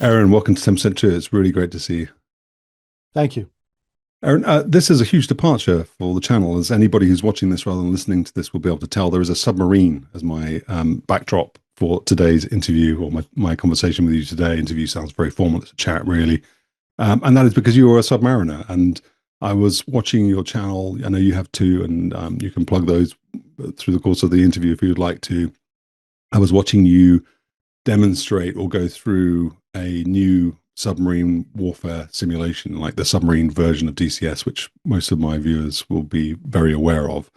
Aaron, welcome to 10% True. It's really great to see you. Thank you. Aaron, this is a huge departure for the channel. As anybody who's watching this rather than listening to this will be able to tell, there is a submarine as my backdrop for today's interview or my conversation with you today. Interview sounds very formal. It's a chat, really. And that is because you are a submariner. And I was watching your channel. I know you have two, and you can plug those through the course of the interview if you'd like to. I was watching you demonstrate or go through a new submarine warfare simulation, like the submarine version of DCS, which most of my viewers will be very aware of.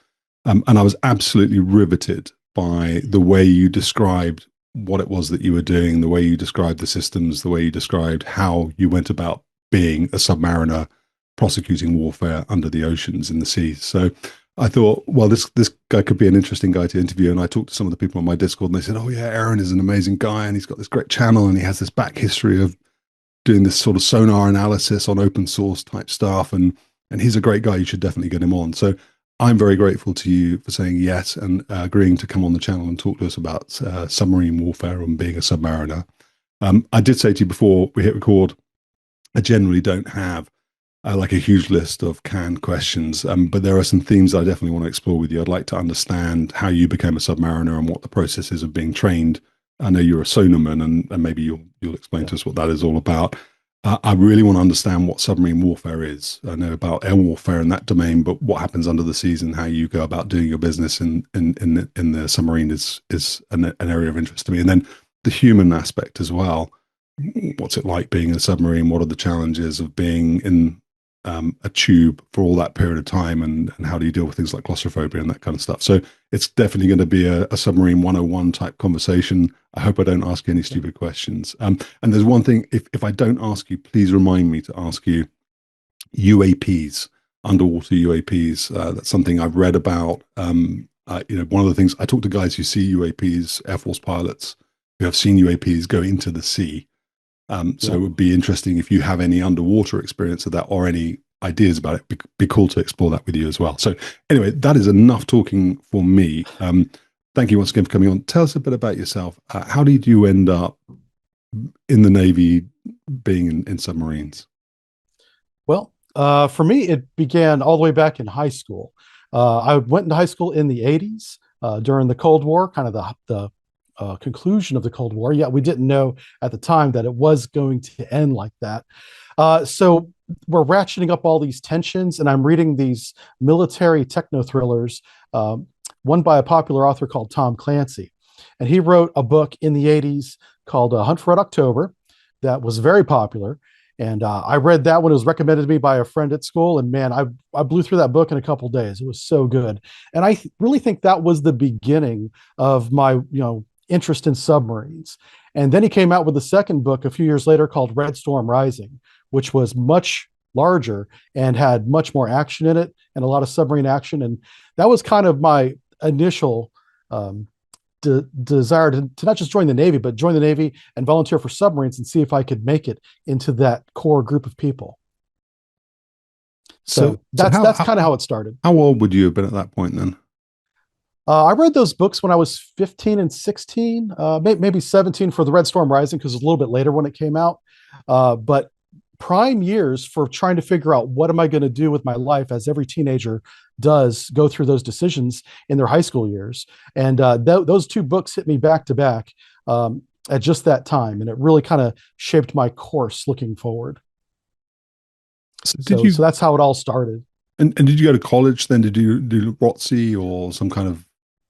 And I was absolutely riveted by the way you described what it was that you were doing, the way you described the systems, the way you described how you went about being a submariner prosecuting warfare under the oceans in the seas. So I thought, well, this guy could be an interesting guy to interview. And I talked to some of the people on my Discord, and they said, "Oh yeah, Aaron is an amazing guy, and he's got this great channel, and he has this back history of doing this sort of sonar analysis on open source type stuff, and he's a great guy. You should definitely get him on." So I'm very grateful to you for saying yes and agreeing to come on the channel and talk to us about submarine warfare and being a submariner. I did say to you before we hit record, I generally don't have like a huge list of canned questions, but there are some themes I definitely want to explore with you. I'd like to understand how you became a submariner and what the process is of being trained. I know you're a sonarman, and maybe you'll explain Yeah. to us what that is all about. I really want to understand what submarine warfare is. I know about air warfare in that domain, but what happens under the seas and how you go about doing your business in the submarine is an area of interest to me. And then the human aspect as well. What's it like being in a submarine? What are the challenges of being in a tube for all that period of time, and how do you deal with things like claustrophobia and that kind of stuff? So it's definitely going to be a submarine 101 type conversation. I hope I don't ask you any stupid questions. And there's one thing, if I don't ask you, please remind me to ask you UAPs, underwater UAPs. That's something I've read about. One of the things I talk to guys who see UAPs, Air Force pilots who have seen UAPs go into the sea. So Yeah. it would be interesting if you have any underwater experience of that or any ideas about it. Be cool to explore that with you as well. So anyway, that is enough talking for me. Thank you once again for coming on. Tell us a bit about yourself. How did you end up in the Navy being in submarines? Well, for me, it began all the way back in high school. I went into high school in the 80s during the Cold War, kind of the conclusion of the Cold War. Yet we didn't know at the time that it was going to end like that. So we're ratcheting up all these tensions, and I'm reading these military techno thrillers, one by a popular author called Tom Clancy. And he wrote a book in the 80s called Hunt for Red October that was very popular. And I read that when it was recommended to me by a friend at school. And man, I blew through that book in a couple of days. It was so good. And really think that was the beginning of my, interest in submarines. And then he came out with a second book a few years later called Red Storm Rising, which was much larger and had much more action in it and a lot of submarine action. And that was kind of my initial desire to not just join the Navy, but join the Navy and volunteer for submarines and see if I could make it into that core group of people. So, So that's kind of how it started. how old would you have been at that point then? I read those books when I was 15 and 16, maybe 17 for the Red Storm Rising, because it was a little bit later when it came out. But prime years for trying to figure out what am I going to do with my life, as every teenager does go through those decisions in their high school years. And those two books hit me back to back at just that time. And it really kind of shaped my course looking forward. So did So, you so that's how it all started. and did you go to college then? Did you do ROTC or some kind of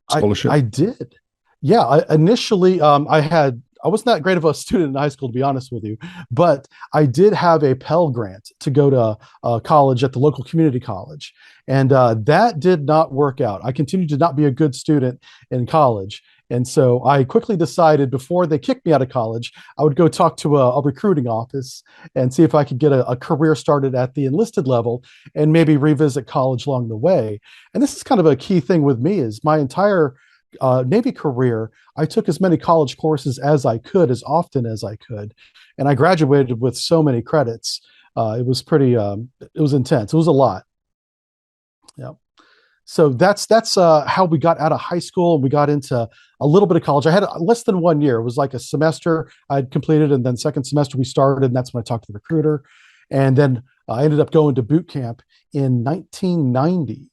I scholarship? I did. Yeah, initially I wasn't that great of a student in high school, to be honest with you, but I did have a Pell Grant to go to college at the local community college, and that did not work out. I continued to not be a good student in college, and so I quickly decided before they kicked me out of college, I would go talk to a recruiting office and see if I could get a career started at the enlisted level and maybe revisit college along the way. And this is kind of a key thing with me is my entire Navy career, I took as many college courses as I could, as often as I could, and I graduated with so many credits. It was pretty, it was intense. It was a lot. Yeah. So that's how we got out of high school and we got into a little bit of college. I had less than 1 year. It was like a semester I'd completed, and then second semester we started, and that's when I talked to the recruiter. And then I ended up going to boot camp in 1990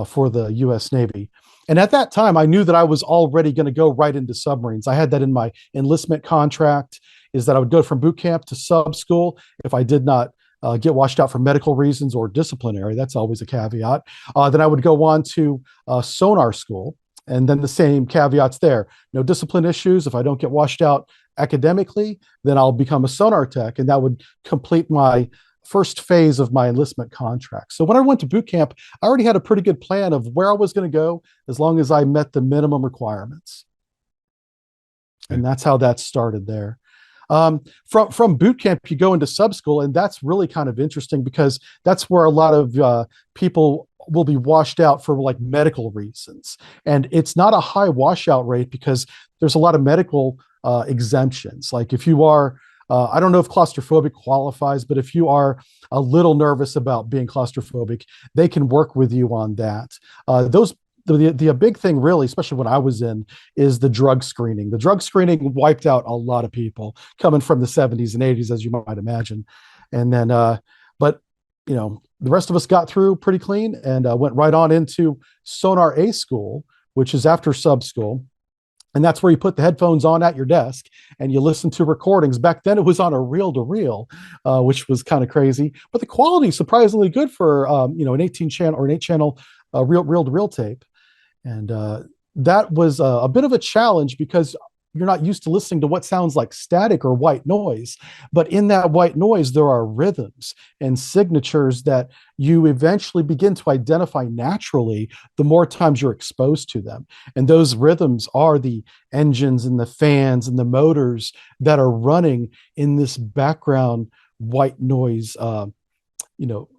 for the U.S. Navy. And at that time, I knew that I was already going to go right into submarines. I had that in my enlistment contract, is that I would go from boot camp to sub school if I did not get washed out for medical reasons or disciplinary. That's always a caveat. Then I would go on to Sonar School, and then the same caveats there. No discipline issues. If I don't get washed out academically, then I'll become a sonar tech, and that would complete my first phase of my enlistment contract. So when I went to boot camp, I already had a pretty good plan of where I was going to go as long as I met the minimum requirements. And that's how that started there. From boot camp, you go into sub school, and that's really kind of interesting because that's where a lot of people will be washed out for like medical reasons. And it's not a high washout rate because there's a lot of medical exemptions. Like if you are, I don't know if claustrophobic qualifies, but if you are a little nervous about being claustrophobic, they can work with you on that. The big thing really, especially when I was in, is the drug screening. The drug screening wiped out a lot of people coming from the 70s and 80s, as you might imagine. And then, but the rest of us got through pretty clean and went right on into Sonar A School, which is after sub school. And that's where you put the headphones on at your desk and you listen to recordings. Back then it was on a reel-to-reel, which was kind of crazy, but the quality is surprisingly good for, an 18 channel or an 8-channel reel-to-reel tape. And that was a bit of a challenge because you're not used to listening to what sounds like static or white noise. But in that white noise, there are rhythms and signatures that you eventually begin to identify naturally the more times you're exposed to them. And those rhythms are the engines and the fans and the motors that are running in this background white noise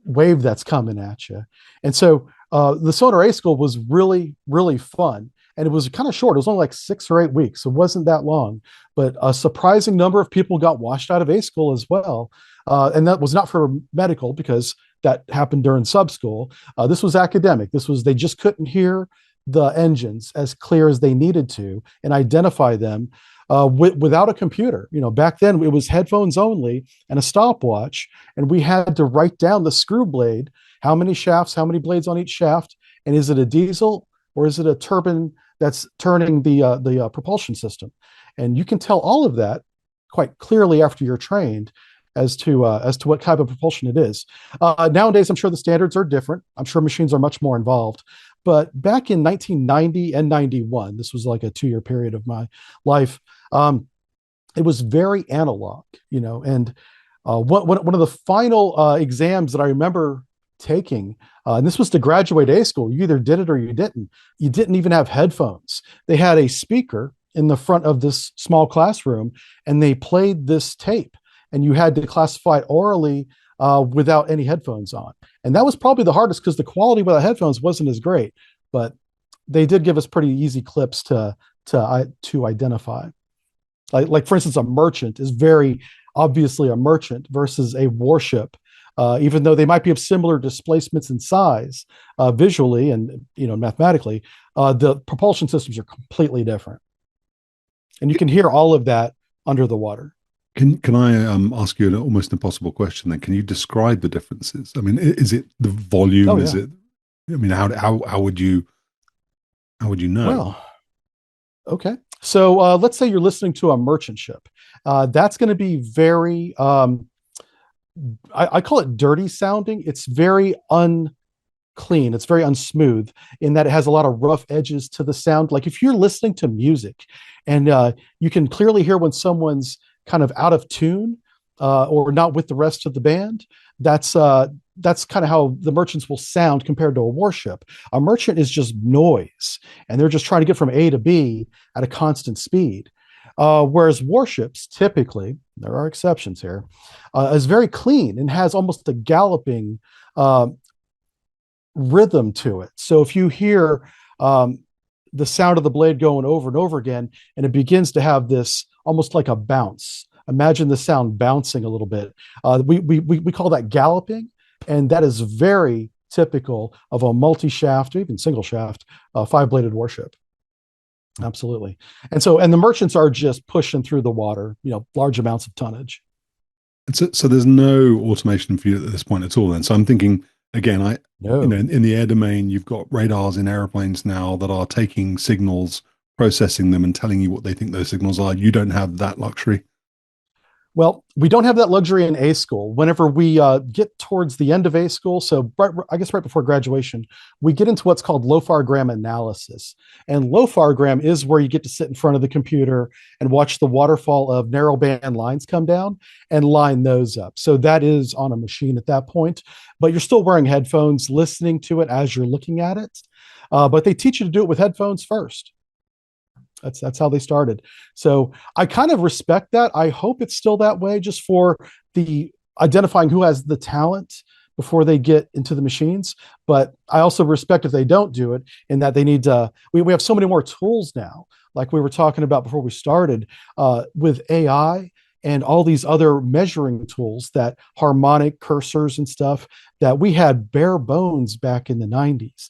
wave that's coming at you. And so the Sonar A School was really, really fun. And it was kind of short. It was only like 6 or 8 weeks. It wasn't that long, but a surprising number of people got washed out of A School as well. And that was not for medical because that happened during sub school. This was academic. They just couldn't hear the engines as clear as they needed to and identify them without a computer. Back then it was headphones only and a stopwatch. And we had to write down the screw blade, how many shafts, how many blades on each shaft. And is it a diesel or is it a turbine that's turning the propulsion system? And you can tell all of that quite clearly after you're trained as to what type of propulsion it is. Nowadays, I'm sure the standards are different. I'm sure machines are much more involved. But back in 1990 and 91, this was like a 2-year period of my life, it was very analog, and one of the final exams that I remember taking, and this was to graduate A School. You either did it or you didn't. You didn't even have headphones. They had a speaker in the front of this small classroom, and they played this tape, and you had to classify it orally without any headphones on. And that was probably the hardest because the quality without headphones wasn't as great, but they did give us pretty easy clips to identify. Like for instance, a merchant is very obviously a merchant versus a warship. Even though they might be of similar displacements in size, visually and mathematically, the propulsion systems are completely different, and you can hear all of that under the water. Can I ask you an almost impossible question? Then, can you describe the differences? I mean, is it the volume? Oh, yeah. Is it? I mean, how would you know? Well, okay. So let's say you're listening to a merchant ship. That's going to be very I call it dirty sounding. It's very unclean. It's very unsmooth in that it has a lot of rough edges to the sound. Like if you're listening to music and you can clearly hear when someone's kind of out of tune or not with the rest of the band, that's kind of how the merchants will sound compared to a warship. A merchant is just noise, and they're just trying to get from A to B at a constant speed. Whereas warships, typically, there are exceptions here, is very clean and has almost a galloping rhythm to it. So if you hear the sound of the blade going over and over again, and it begins to have this almost like a bounce. Imagine the sound bouncing a little bit. We call that galloping, and that is very typical of a multi-shaft, or even single shaft, five-bladed warship. Absolutely. And the merchants are just pushing through the water, large amounts of tonnage. So there's no automation for you at this point at all. Then, so I'm thinking again, No. in the air domain, you've got radars in airplanes now that are taking signals, processing them, and telling you what they think those signals are. You don't have that luxury. Well, we don't have that luxury in A school. Whenever we get towards the end of A school, so I guess right before graduation, we get into what's called LOFARgram analysis. And LOFARgram is where you get to sit in front of the computer and watch the waterfall of narrowband lines come down and line those up. So that is on a machine at that point, but you're still wearing headphones, listening to it as you're looking at it. But they teach you to do it with headphones first. That's how they started. So I kind of respect that. I hope it's still that way, just for the identifying who has the talent before they get into the machines. But I also respect if they don't do it, in that they need to. We have so many more tools now, like we were talking about before we started, with AI and all these other measuring tools, that harmonic cursors and stuff that we had bare bones back in the 90s.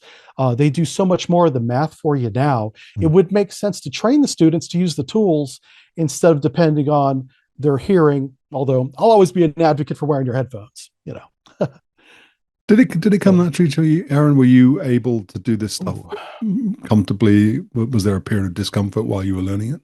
They do so much more of the math for you now. It would make sense to train the students to use the tools instead of depending on their hearing, although I'll always be an advocate for wearing your headphones. Did it come naturally to you, Aaron? Were you able to do this stuff comfortably? Was there a period of discomfort while you were learning it?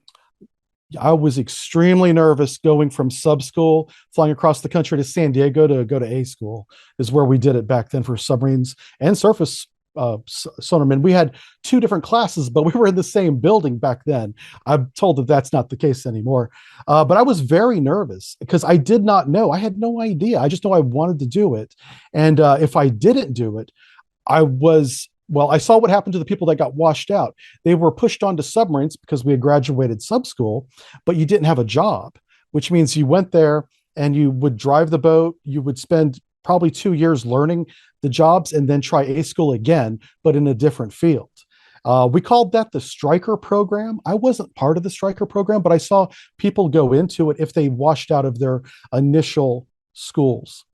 I was extremely nervous going from sub school, flying across the country to San Diego to go to A school, is where we did it back then for submarines and surface sonarmen. We had two different classes, but we were in the same building back then. I'm told that that's not the case anymore. But I was very nervous because I did not know. I had no idea. I just know I wanted to do it. And if I didn't do it, I saw what happened to the people that got washed out. They were pushed onto submarines because we had graduated sub school, but you didn't have a job, which means you went there and you would drive the boat. You would spend probably 2 years learning the jobs and then try A school again, but in a different field. We called that the Striker program. I wasn't part of the Striker program, but I saw people go into it if they washed out of their initial schools.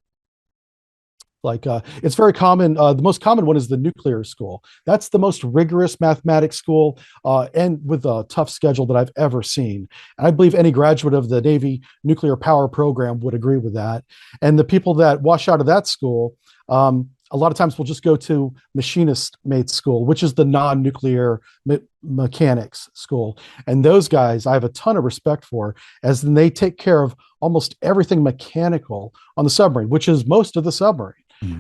Like it's very common. The most common one is the nuclear school. That's the most rigorous mathematics school, and with a tough schedule that I've ever seen. And I believe any graduate of the Navy nuclear power program would agree with that. And the people that wash out of that school, a lot of times will just go to machinist mate school, which is the non-nuclear mechanics school. And those guys I have a ton of respect for, as they take care of almost everything mechanical on the submarine, which is most of the submarine.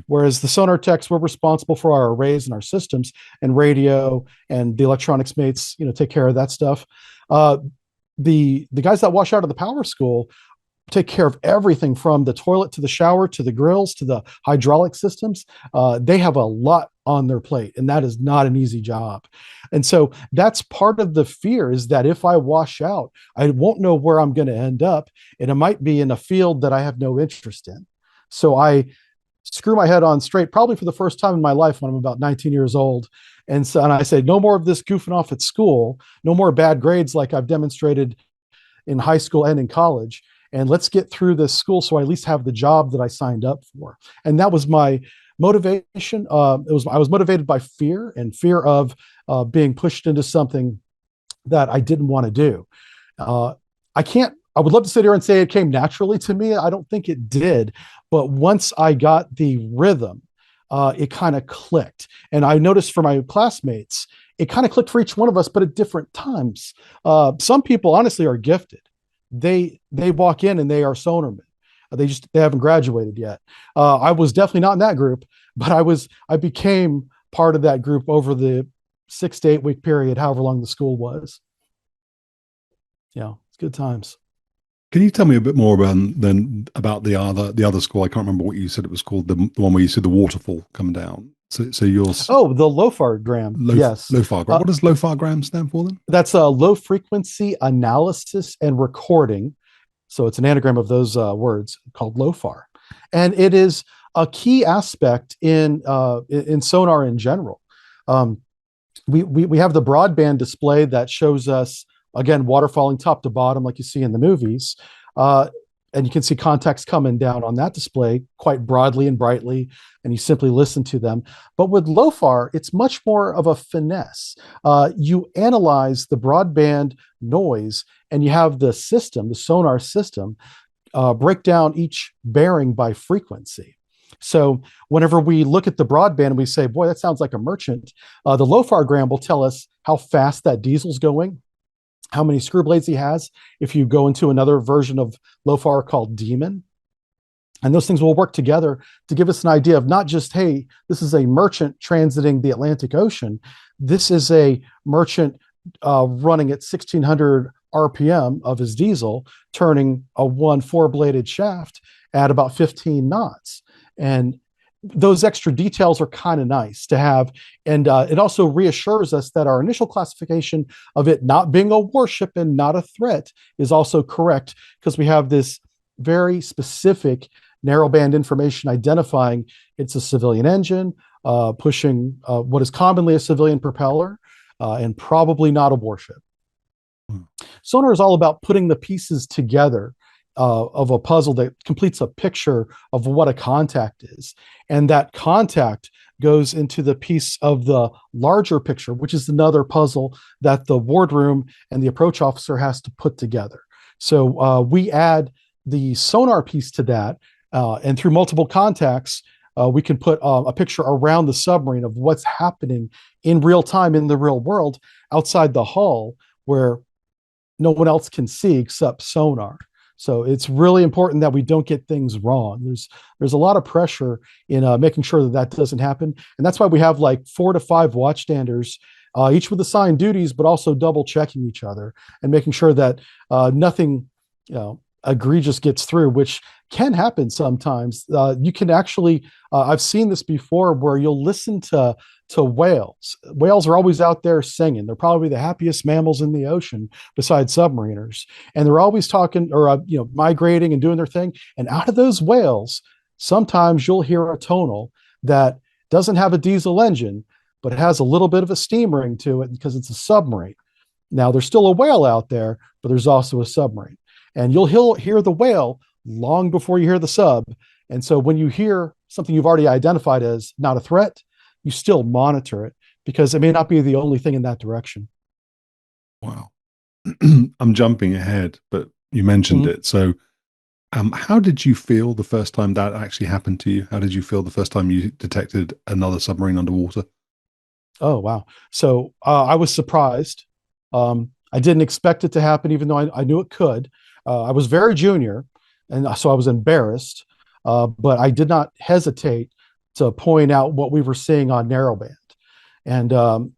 Whereas the sonar techs, we're responsible for our arrays and our systems, and radio and the electronics mates, take care of that stuff. The guys that wash out of the power school take care of everything from the toilet to the shower to the grills to the hydraulic systems. They have a lot on their plate, and that is not an easy job. And so that's part of the fear, is that if I wash out, I won't know where I'm going to end up, and it might be in a field that I have no interest in. So I screw my head on straight, probably for the first time in my life, when I'm about 19 years old. And I say, no more of this goofing off at school, no more bad grades like I've demonstrated in high school and in college. And let's get through this school so I at least have the job that I signed up for. And that was my motivation. I was motivated by fear, and fear of being pushed into something that I didn't want to do. I would love to sit here and say it came naturally to me. I don't think it did. But once I got the rhythm, it kind of clicked. And I noticed for my classmates, it kind of clicked for each one of us, but at different times. Some people honestly are gifted. They walk in and they are sonarmen. They haven't graduated yet. I was definitely not in that group, but I became part of that group over the 6 to 8 week period, however long the school was. Yeah, it's good times. Can you tell me a bit more about the other school? I can't remember what you said it was called. The one where you see the waterfall come down. So yours. Oh, the LOFARgram. Yes. LOFARgram. What does LOFARgram stand for then? That's a low frequency analysis and recording. So it's an anagram of those words, called LOFAR, and it is a key aspect in sonar in general. We have the broadband display that shows us, again, waterfalling top to bottom, like you see in the movies. and you can see context coming down on that display quite broadly and brightly, and you simply listen to them. But with LOFAR, it's much more of a finesse. You analyze the broadband noise, and you have the system, the sonar system, break down each bearing by frequency. So whenever we look at the broadband, we say, boy, that sounds like a merchant. The LOFARgram will tell us how fast that diesel's going, how many screw blades he has. If you go into another version of LOFAR called Demon, and those things will work together to give us an idea of not just, hey, this is a merchant transiting the Atlantic Ocean. This is a merchant running at 1600 RPM of his diesel, turning a 4-bladed shaft at about 15 knots. And those extra details are kind of nice to have. And it also reassures us that our initial classification of it not being a warship and not a threat is also correct, because we have this very specific narrowband information identifying it's a civilian engine pushing what is commonly a civilian propeller and probably not a warship. Sonar is all about putting the pieces together of a puzzle that completes a picture of what a contact is. And that contact goes into the piece of the larger picture, which is another puzzle that the wardroom and the approach officer has to put together. So we add the sonar piece to that, and through multiple contacts, we can put a picture around the submarine of what's happening in real time in the real world outside the hull, where no one else can see except sonar. So it's really important that we don't get things wrong. There's a lot of pressure in making sure that that doesn't happen. And that's why we have like 4 to 5 watchstanders, each with assigned duties, but also double checking each other and making sure that nothing, egregious gets through, which can happen sometimes. You can actually, I've seen this before, where you'll listen to whales. Whales are always out there singing. They're probably the happiest mammals in the ocean besides submariners. And they're always talking or, migrating and doing their thing. And out of those whales, sometimes you'll hear a tonal that doesn't have a diesel engine, but it has a little bit of a steam ring to it because it's a submarine. Now, there's still a whale out there, but there's also a submarine. And you'll hear the whale long before you hear the sub. And so when you hear something you've already identified as not a threat, you still monitor it, because it may not be the only thing in that direction. Wow. I'm jumping ahead, but you mentioned it. So how did you feel the first time that actually happened to you? How did you feel the first time you detected another submarine underwater? Oh, wow. So I was surprised. I didn't expect it to happen, even though I knew it could. I was very junior, and so I was embarrassed, but I did not hesitate to point out what we were seeing on narrowband. And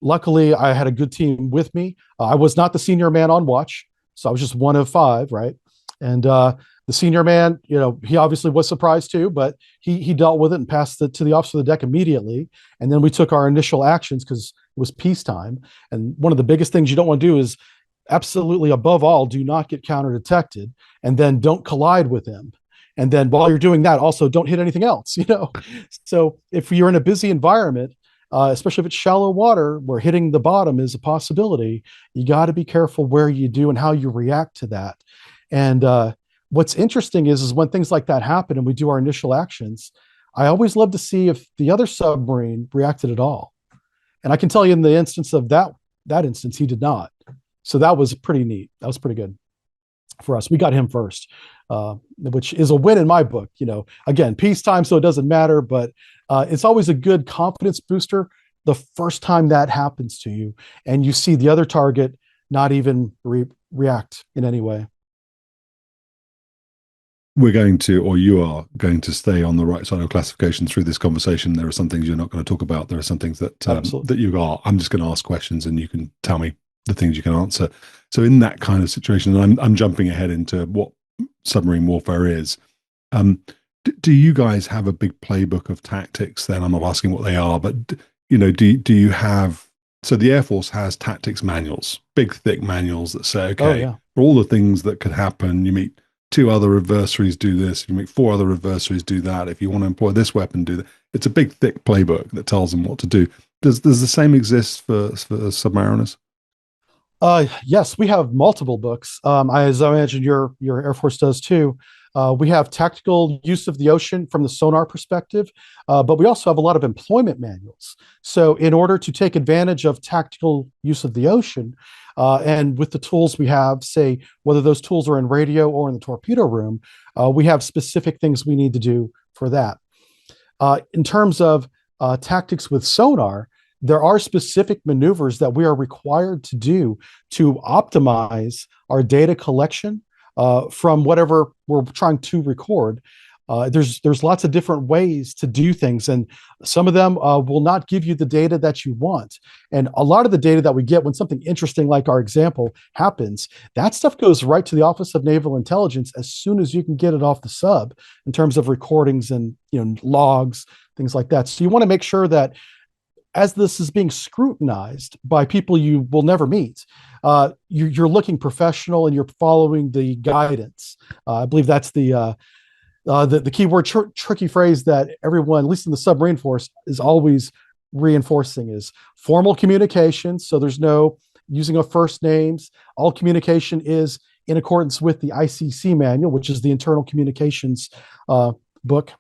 luckily, I had a good team with me. I was not the senior man on watch, so I was just one of 5, right? And the senior man, he obviously was surprised too, but he dealt with it and passed it to the officer of the deck immediately. And then we took our initial actions because it was peacetime. And one of the biggest things you don't want to do is, absolutely, above all, do not get counter detected, and then don't collide with them. And then while you're doing that, also don't hit anything else, So if you're in a busy environment, especially if it's shallow water where hitting the bottom is a possibility, you got to be careful where you do and how you react to that. And what's interesting is when things like that happen and we do our initial actions, I always love to see if the other submarine reacted at all. And I can tell you in the instance of that instance, he did not. So that was pretty neat. That was pretty good for us. We got him first, which is a win in my book. Again, peacetime, so it doesn't matter, but it's always a good confidence booster the first time that happens to you and you see the other target not even react in any way. We're going to, or you are going to, stay on the right side of classification through this conversation. There are some things you're not going to talk about. There are some things that you are. I'm just going to ask questions and you can tell me the things you can answer. So in that kind of situation, and I'm jumping ahead into what submarine warfare is. Do you guys have a big playbook of tactics? Then I'm not asking what they are, but do you have? So the Air Force has tactics manuals, big thick manuals that say, okay, for all the things that could happen, you meet 2 other adversaries, do this. You meet 4 other adversaries, do that. If you want to employ this weapon, do that. It's a big thick playbook that tells them what to do. Does the same exist for submariners? Yes, we have multiple books. As I imagine your Air Force does too. We have tactical use of the ocean from the sonar perspective, but we also have a lot of employment manuals. So, in order to take advantage of tactical use of the ocean, and with the tools we have, say whether those tools are in radio or in the torpedo room, we have specific things we need to do for that. In terms of tactics with sonar, there are specific maneuvers that we are required to do to optimize our data collection from whatever we're trying to record. There's lots of different ways to do things, and some of them will not give you the data that you want. And a lot of the data that we get when something interesting like our example happens, that stuff goes right to the Office of Naval Intelligence as soon as you can get it off the sub in terms of recordings and logs, things like that. So you want to make sure that as this is being scrutinized by people you will never meet, you're looking professional and you're following the guidance. I believe that's the keyword tricky phrase that everyone, at least in the submarine force, is always reinforcing is formal communication. So there's no using of first names. All communication is in accordance with the ICC manual, which is the internal communications book.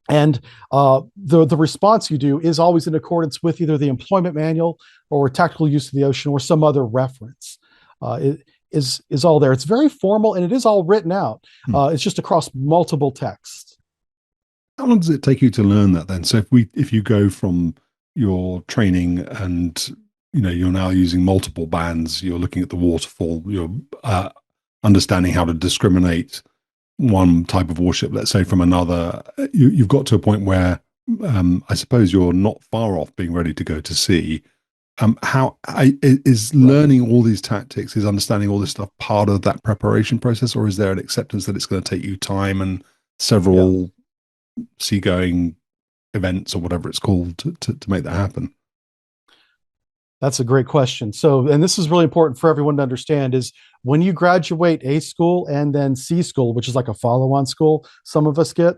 And the response you do is always in accordance with either the employment manual or tactical use of the ocean or some other reference. It is all there. It's very formal and it is all written out. It's just across multiple texts. How long does it take you to learn that then? So if you go from your training and you're now using multiple bands, you're looking at the waterfall, you're understanding how to discriminate one type of warship, let's say, from another, you've got to a point where I suppose you're not far off being ready to go to sea. How is learning all these tactics, is understanding all this stuff part of that preparation process, or is there an acceptance that it's going to take you time and several seagoing events or whatever it's called to make that happen? That's a great question. So, and this is really important for everyone to understand is when you graduate A school and then C school, which is like a follow-on school, some of us get,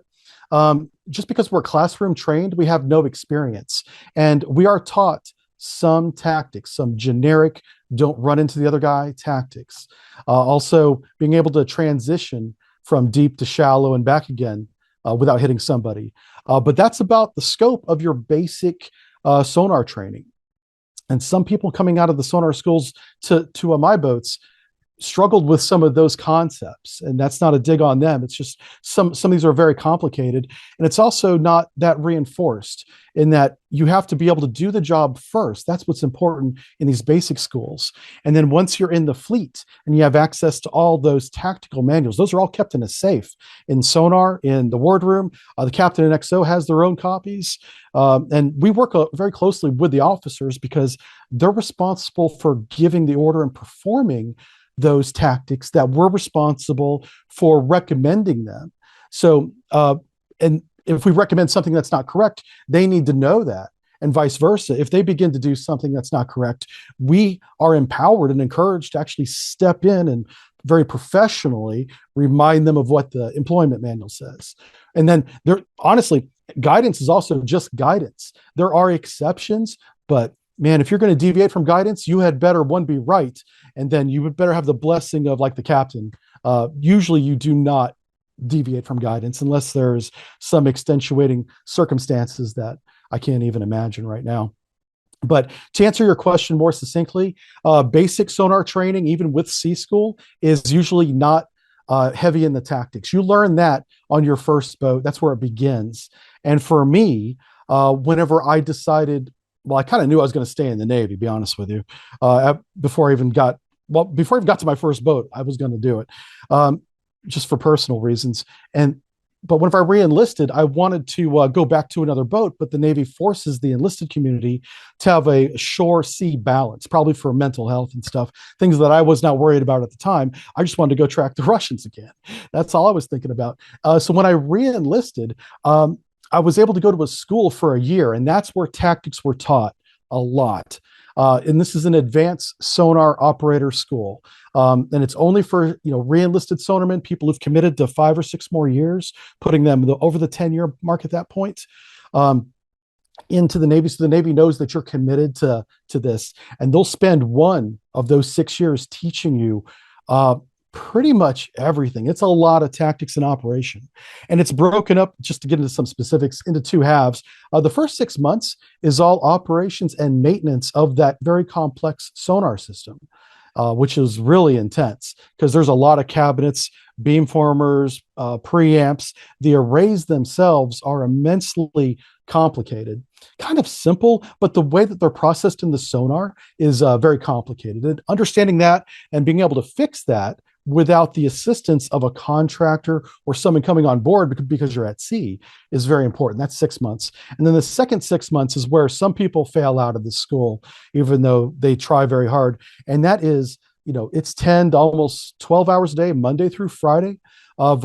just because we're classroom trained, we have no experience. And we are taught some tactics, some generic, don't run into the other guy tactics. Also being able to transition from deep to shallow and back again without hitting somebody. But that's about the scope of your basic sonar training. And some people coming out of the sonar schools to my boats struggled with some of those concepts, and that's not a dig on them. It's just some of these are very complicated, and it's also not that reinforced in that you have to be able to do the job first. That's what's important in these basic schools. And then once you're in the fleet and you have access to all those tactical manuals, those are all kept in a safe in sonar, in the wardroom. The captain and XO has their own copies. And we work very closely with the officers because they're responsible for giving the order and performing those tactics that we're responsible for recommending them. So, and if we recommend something that's not correct, they need to know that, and vice versa. If they begin to do something that's not correct, we are empowered and encouraged to actually step in and very professionally remind them of what the employment manual says. And then honestly, guidance is also just guidance. There are exceptions, but man, if you're going to deviate from guidance, you had better be right, and then you would better have the blessing of like the captain. Usually you do not deviate from guidance unless there's some extenuating circumstances that I can't even imagine right now. But to answer your question more succinctly, basic sonar training, even with C school, is usually not heavy in the tactics. You learn that on your first boat. That's where it begins. And for me, whenever I decided, well, I kind of knew I was going to stay in the Navy, to be honest with you, before I even got to my first boat, I was going to do it, just for personal reasons. But whenever I re-enlisted, I wanted to go back to another boat, but the Navy forces the enlisted community to have a shore-sea balance, probably for mental health and stuff, things that I was not worried about at the time. I just wanted to go track the Russians again. That's all I was thinking about. So when I re-enlisted, I was able to go to a school for a year, and that's where tactics were taught a lot. And this is an advanced sonar operator school. And it's only for, re-enlisted sonarmen, people who've committed to 5 or 6 more years, putting them over the 10-year mark at that point. into the Navy, so the Navy knows that you're committed to this, and they'll spend one of those 6 years teaching you uh, pretty much everything. It's a lot of tactics and operation, and it's broken up, just to get into some specifics, into two halves. The first 6 months is all operations and maintenance of that very complex sonar system, which is really intense because there's a lot of cabinets, beamformers, preamps. The arrays themselves are immensely complicated, kind of simple, but the way that they're processed in the sonar is very complicated. And understanding that and being able to fix that without the assistance of a contractor or someone coming on board because you're at sea is very important. That's 6 months. And then the second 6 months is where some people fail out of the school, even though they try very hard. And that is, it's 10 to almost 12 hours a day, Monday through Friday, of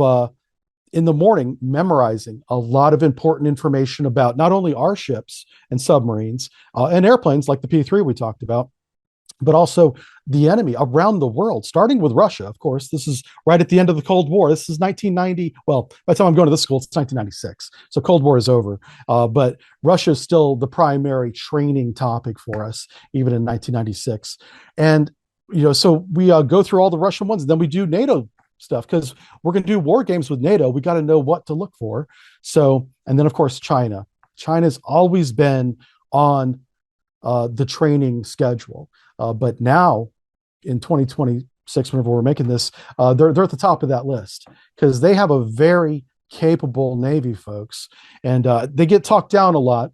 in the morning, memorizing a lot of important information about not only our ships and submarines and airplanes like the P-3 we talked about, but also the enemy around the world, starting with Russia, of course. This is right at the end of the Cold War. This is 1990. Well, by the time I'm going to this school, it's 1996. So Cold War is over. But Russia is still the primary training topic for us, even in 1996. And, so we go through all the Russian ones, and then we do NATO stuff because we're going to do war games with NATO. We got to know what to look for. So, and then, of course, China. China's always been on the training schedule. But now in 2026, whenever we're making this, they're at the top of that list because they have a very capable Navy, folks. And they get talked down a lot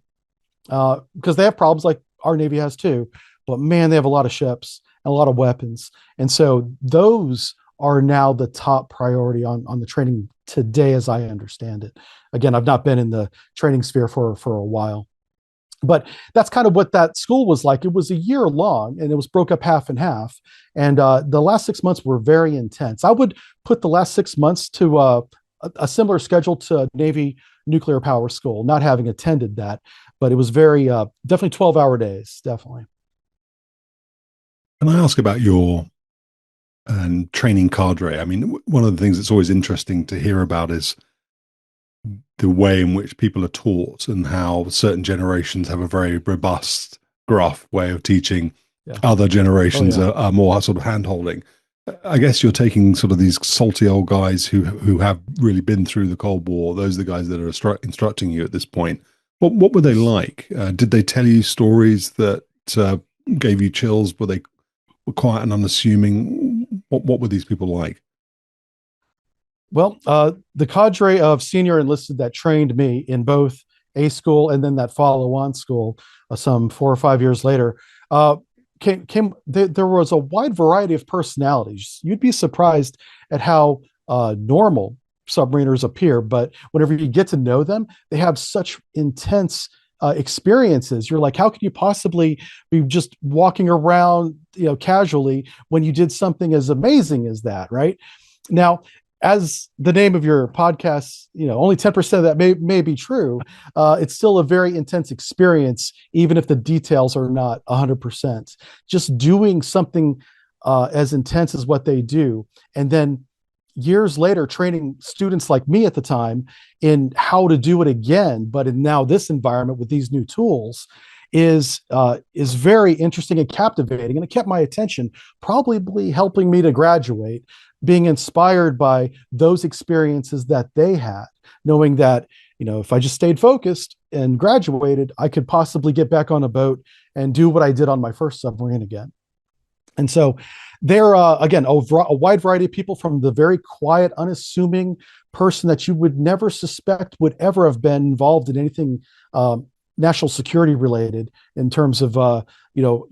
because they have problems like our Navy has too. But man, they have a lot of ships and a lot of weapons. And so those are now the top priority on the training today, as I understand it. Again, I've not been in the training sphere for a while. But that's kind of what that school was like. It was a year long, and it was broke up half and half. And the last 6 months were very intense. I would put the last 6 months to a similar schedule to Navy Nuclear Power School, not having attended that. But it was very, definitely 12-hour days, definitely. Can I ask about your training cadre? I mean, one of the things that's always interesting to hear about is the way in which people are taught and how certain generations have a very robust, gruff way of teaching. Yeah. Other generations are more sort of hand-holding. I guess you're taking sort of these salty old guys who have really been through the Cold War. Those are the guys that are instructing you at this point. What were they like? Did they tell you stories that gave you chills? Were they quiet and unassuming? What were these people like? Well, the cadre of senior enlisted that trained me in both A School and then that follow-on school some 4 or 5 years later, there was a wide variety of personalities. You'd be surprised at how normal submariners appear, but whenever you get to know them, they have such intense experiences. You're like, how could you possibly be just walking around, casually when you did something as amazing as that, right? Now, as the name of your podcast, only 10% of that may be true. It's still a very intense experience, even if the details are not 100%. Just doing something as intense as what they do, and then years later, training students like me at the time in how to do it again, but in now this environment with these new tools, is very interesting and captivating, and it kept my attention, probably helping me to graduate, being inspired by those experiences that they had, knowing that, if I just stayed focused and graduated, I could possibly get back on a boat and do what I did on my first submarine again. And so there, again, a wide variety of people, from the very quiet, unassuming person that you would never suspect would ever have been involved in anything national security related in terms of, the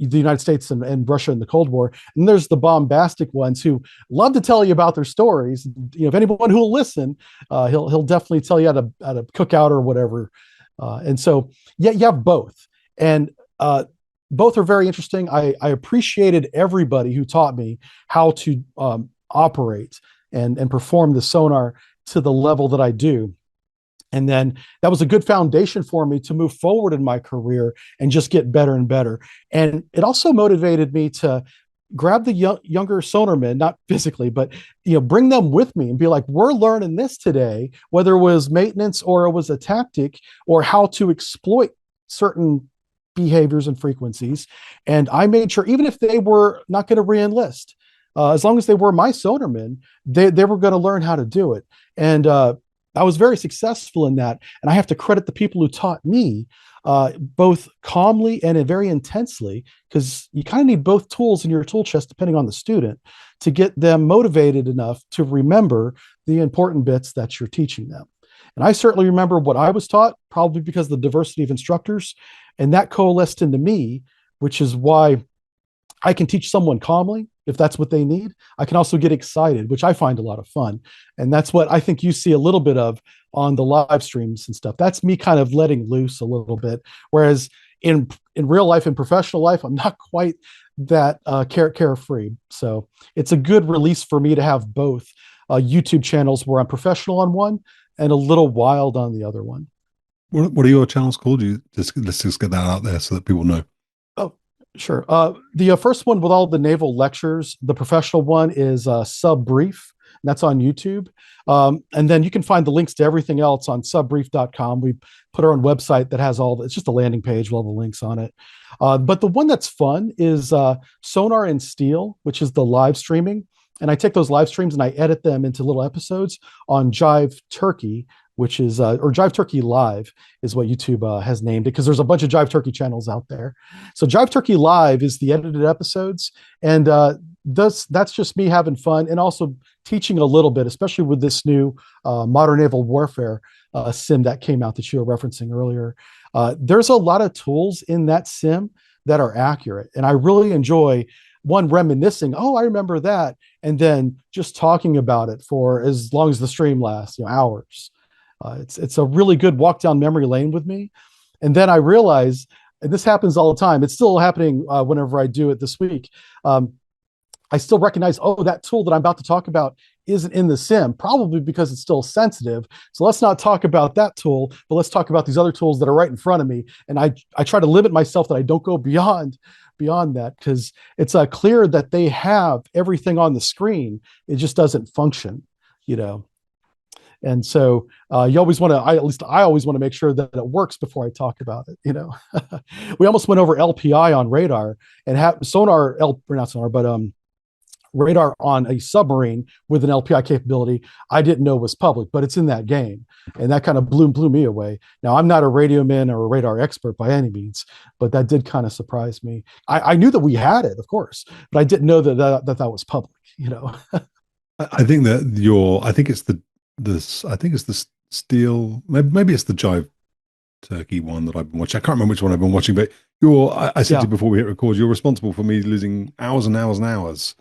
United States and Russia in the Cold War. And there's the bombastic ones who love to tell you about their stories. If anyone who will listen, he'll definitely tell you how to cook out or whatever. And so, yeah, you have both. And both are very interesting. I appreciated everybody who taught me how to operate and perform the sonar to the level that I do. And then that was a good foundation for me to move forward in my career and just get better and better. And it also motivated me to grab the younger sonarmen, not physically, but bring them with me and be like, we're learning this today, whether it was maintenance or it was a tactic or how to exploit certain behaviors and frequencies. And I made sure, even if they were not going to re-enlist, as long as they were my sonarmen, they were going to learn how to do it. And I was very successful in that. And I have to credit the people who taught me, both calmly and very intensely, because you kind of need both tools in your tool chest, depending on the student, to get them motivated enough to remember the important bits that you're teaching them. And I certainly remember what I was taught, probably because of the diversity of instructors, and that coalesced into me, which is why I can teach someone calmly if that's what they need. I can also get excited, which I find a lot of fun. And that's what I think you see a little bit of on the live streams and stuff. That's me kind of letting loose a little bit. Whereas in real life, in professional life, I'm not quite that carefree. So it's a good release for me to have both YouTube channels where I'm professional on one and a little wild on the other one. What are your channels called? Let's just get that out there so that people know. Oh, sure. The first one with all the naval lectures, the professional one is SubBrief. That's on YouTube. And then you can find the links to everything else on subbrief.com. We put our own website that has it's just a landing page with all the links on it. But the one that's fun is Sonar and Steel, which is the live streaming. And I take those live streams and I edit them into little episodes on Jive Turkey, which is, or Jive Turkey Live is what YouTube has named it, because there's a bunch of Jive Turkey channels out there. So Jive Turkey Live is the edited episodes. And that's just me having fun and also teaching a little bit, especially with this new Modern Naval Warfare sim that came out that you were referencing earlier. There's a lot of tools in that sim that are accurate. And I really enjoy reminiscing, oh, I remember that, and then just talking about it for as long as the stream lasts, hours. It's a really good walk down memory lane with me. And then I realize, and this happens all the time, it's still happening whenever I do it this week. I still recognize, oh, that tool that I'm about to talk about isn't in the sim, probably because it's still sensitive. So let's not talk about that tool, but let's talk about these other tools that are right in front of me. And I try to limit myself that I don't go beyond that, because it's clear that they have everything on the screen. It just doesn't function, And so you always want to, at least I always want to make sure that it works before I talk about it. We almost went over LPI on radar and have radar on a submarine with an LPI capability I didn't know was public, but it's in that game. And that kind of blew me away. Now, I'm not a radio man or a radar expert by any means, but that did kind of surprise me. I knew that we had it, of course, but I didn't know that was public, I think that I think it's the Steel, maybe it's the Jive Turkey one that I've been watching. I can't remember which one I've been watching, but I said to you before we hit record, you're responsible for me losing hours and hours and hours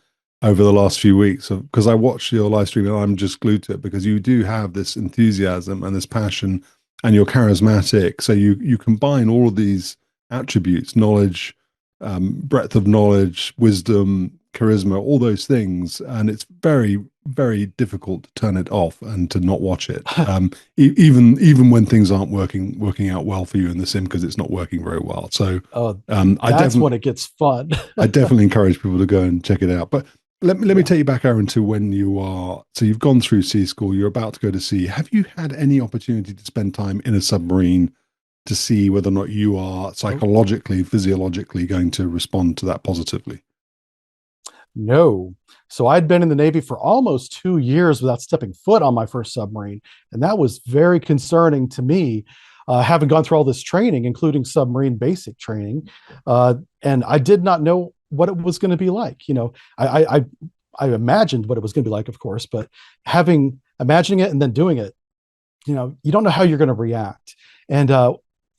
over the last few weeks, because I watch your live stream and I'm just glued to it, because you do have this enthusiasm and this passion, and you're charismatic. So you combine all of these attributes, knowledge, breadth of knowledge, wisdom, charisma, all those things, and it's very, very difficult to turn it off and to not watch it. Even when things aren't working out well for you in the sim, because it's not working very well. So that's when it gets fun. I definitely encourage people to go and check it out. But let me take you back, Aaron, to when so you've gone through sea school, you're about to go to sea. Have you had any opportunity to spend time in a submarine to see whether or not you are psychologically, physiologically going to respond to that positively? No. So I'd been in the Navy for almost 2 years without stepping foot on my first submarine. And that was very concerning to me, having gone through all this training, including submarine basic training. And I did not know what it was going to be like. I imagined what it was going to be like, of course, but imagining it and then doing it, you don't know how you're going to react. And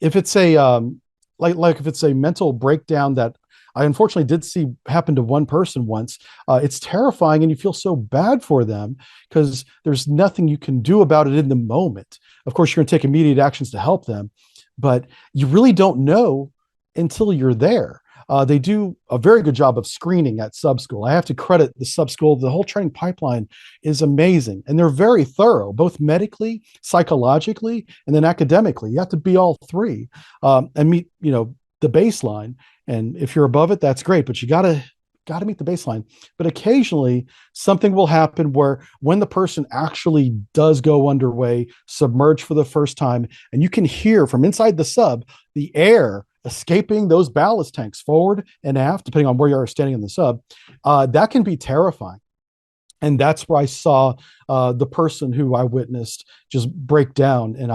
if it's if it's a mental breakdown that I unfortunately did see happen to one person once, it's terrifying, and you feel so bad for them because there's nothing you can do about it in the moment. Of course, you're going to take immediate actions to help them, but you really don't know until you're there. They do a very good job of screening at sub school. I have to credit the sub school. The whole training pipeline is amazing, and they're very thorough, both medically, psychologically, and then academically. You have to be all three, and meet, the baseline. And if you're above it, that's great, but you got to got to meet the baseline. But occasionally something will happen where when the person actually does go underway, submerge for the first time, and you can hear from inside the sub the air escaping those ballast tanks forward and aft, depending on where you are standing in the sub, that can be terrifying. And that's where I saw the person who I witnessed just break down. And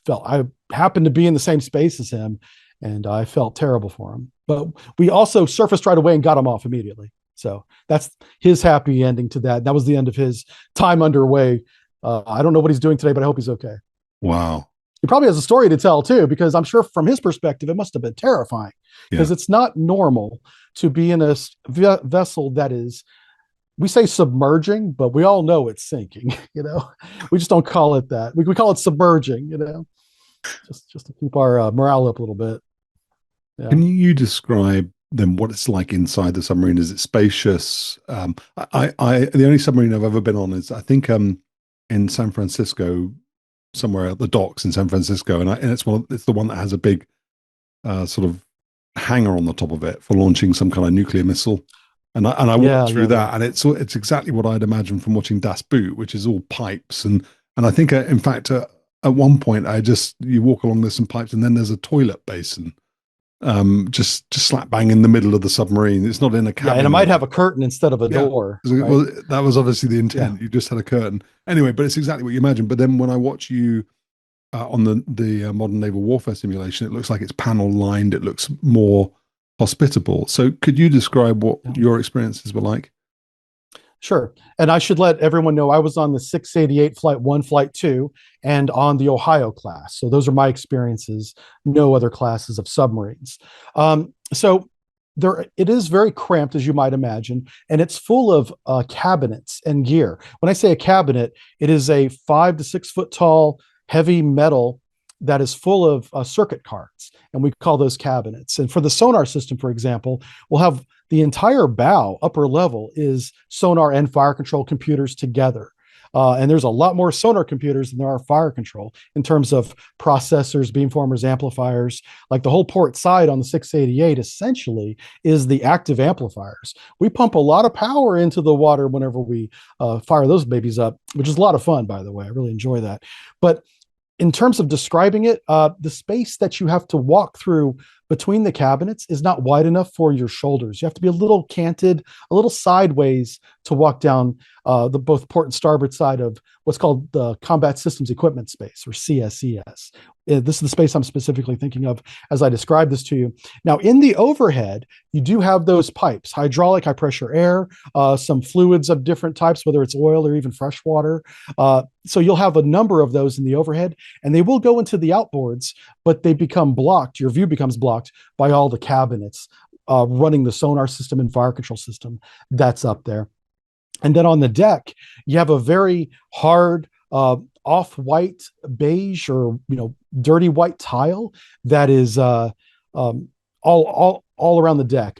I happened to be in the same space as him, and I felt terrible for him. But we also surfaced right away and got him off immediately. So that's his happy ending to that. That was the end of his time underway. I don't know what he's doing today, but I hope he's okay. Wow. He probably has a story to tell too, because I'm sure from his perspective, it must have been terrifying, because it's not normal to be in a vessel that is, we say submerging, but we all know it's sinking. We just don't call it that. We call it submerging, just to keep our morale up a little bit. Yeah. Can you describe then what it's like inside the submarine? Is it spacious? The only submarine I've ever been on is, I think, in San Francisco, somewhere at the docks in San Francisco, and it's the one that has a big sort of hangar on the top of it for launching some kind of nuclear missile. And I walked through that, and it's exactly what I'd imagine from watching Das Boot, which is all pipes, and I think in fact at one point you walk along, there's some pipes, and then there's a toilet basin. Just slap bang in the middle of the submarine. It's not in a cabin. And it might have a curtain instead of a door. Right? Well, that was obviously the intent. You just had a curtain. Anyway, but it's exactly what you imagine. But then when I watch you on the Modern Naval Warfare simulation, it looks like it's panel lined. It looks more hospitable. So could you describe what your experiences were like? Sure. And I should let everyone know I was on the 688 Flight 1, Flight 2, and on the Ohio class. So those are my experiences, no other classes of submarines. So it is very cramped, as you might imagine, and it's full of cabinets and gear. When I say a cabinet, it is a 5 to 6 foot tall, heavy metal that is full of circuit cards, and we call those cabinets. And for the sonar system, for example, we'll have the entire bow, upper level, is sonar and fire control computers together. And there's a lot more sonar computers than there are fire control in terms of processors, beamformers, amplifiers. Like the whole port side on the 688 essentially is the active amplifiers. We pump a lot of power into the water whenever we fire those babies up, which is a lot of fun, by the way. I really enjoy that. But in terms of describing it, the space that you have to walk through between the cabinets is not wide enough for your shoulders. You have to be a little canted, a little sideways to walk down the both port and starboard side of what's called the Combat Systems Equipment Space, or CSES. This is the space I'm specifically thinking of as I describe this to you. Now, in the overhead, you do have those pipes, hydraulic, high pressure air, some fluids of different types, whether it's oil or even fresh water. So you'll have a number of those in the overhead, and they will go into the outboards, but they become blocked. Your view becomes blocked by all the cabinets running the sonar system and fire control system that's up there. And then on the deck, you have a very hard off-white beige or dirty white tile that is all around the deck.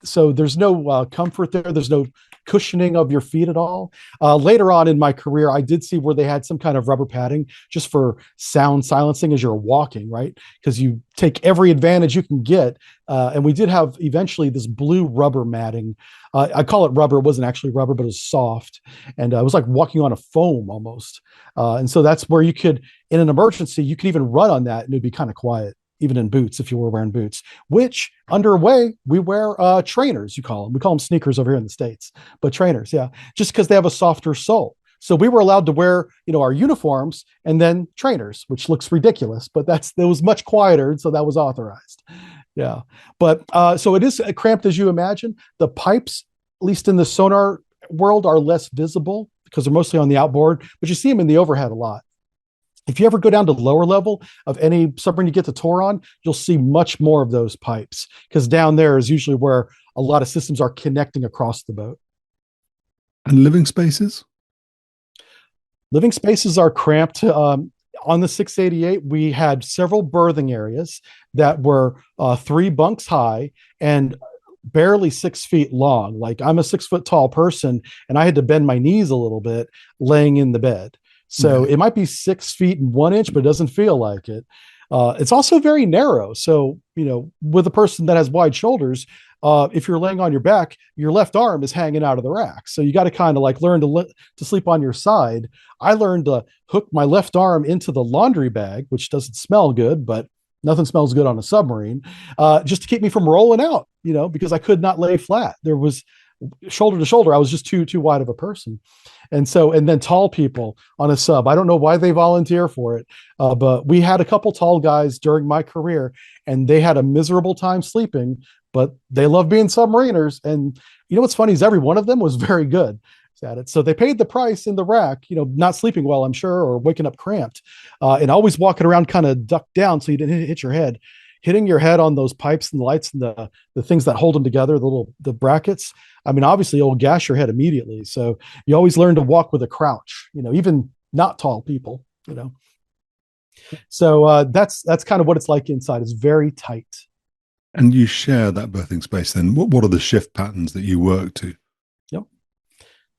So there's no comfort there. There's no cushioning of your feet at all. Later on in my career, I did see where they had some kind of rubber padding just for sound silencing as you're walking, right? Because you take every advantage you can get. And we did have eventually this blue rubber matting. I call it rubber. It wasn't actually rubber, but it was soft. And it was like walking on a foam almost. And so that's where you could, in an emergency, you could even run on that and it'd be kind of quiet, even in boots, if you were wearing boots, which underway, we wear trainers, you call them. We call them sneakers over here in the States, but trainers, yeah, just because they have a softer sole. So we were allowed to wear, our uniforms and then trainers, which looks ridiculous, but it was much quieter. So that was authorized. Yeah. But so it is cramped as you imagine. The pipes, at least in the sonar world, are less visible because they're mostly on the outboard, but you see them in the overhead a lot. If you ever go down to the lower level of any submarine you get to tour on, you'll see much more of those pipes, because down there is usually where a lot of systems are connecting across the boat. And living spaces? Living spaces are cramped. On the 688, we had several berthing areas that were 3 bunks high and barely 6 feet long. Like, I'm a 6 foot tall person, and I had to bend my knees a little bit laying in the bed. So it might be 6 feet and 1 inch, but it doesn't feel like it. It's also very narrow. So, with a person that has wide shoulders, if you're laying on your back, your left arm is hanging out of the rack. So you got to kind of like learn to sleep on your side. I learned to hook my left arm into the laundry bag, which doesn't smell good, but nothing smells good on a submarine, just to keep me from rolling out, because I could not lay flat. There was shoulder to shoulder. I was just too wide of a person. And then tall people on a sub. I don't know why they volunteer for it, but we had a couple tall guys during my career, and they had a miserable time sleeping, but they love being submariners. And what's funny is every one of them was very good at it. So they paid the price in the rack, not sleeping well, I'm sure, or waking up cramped, and always walking around kind of ducked down so you didn't hit your head. Hitting your head on those pipes and the lights and the things that hold them together, the brackets. I mean, obviously, it will gash your head immediately. So you always learn to walk with a crouch. Even not tall people. So that's kind of what it's like inside. It's very tight. And you share that berthing space. Then, what are the shift patterns that you work to? Yep.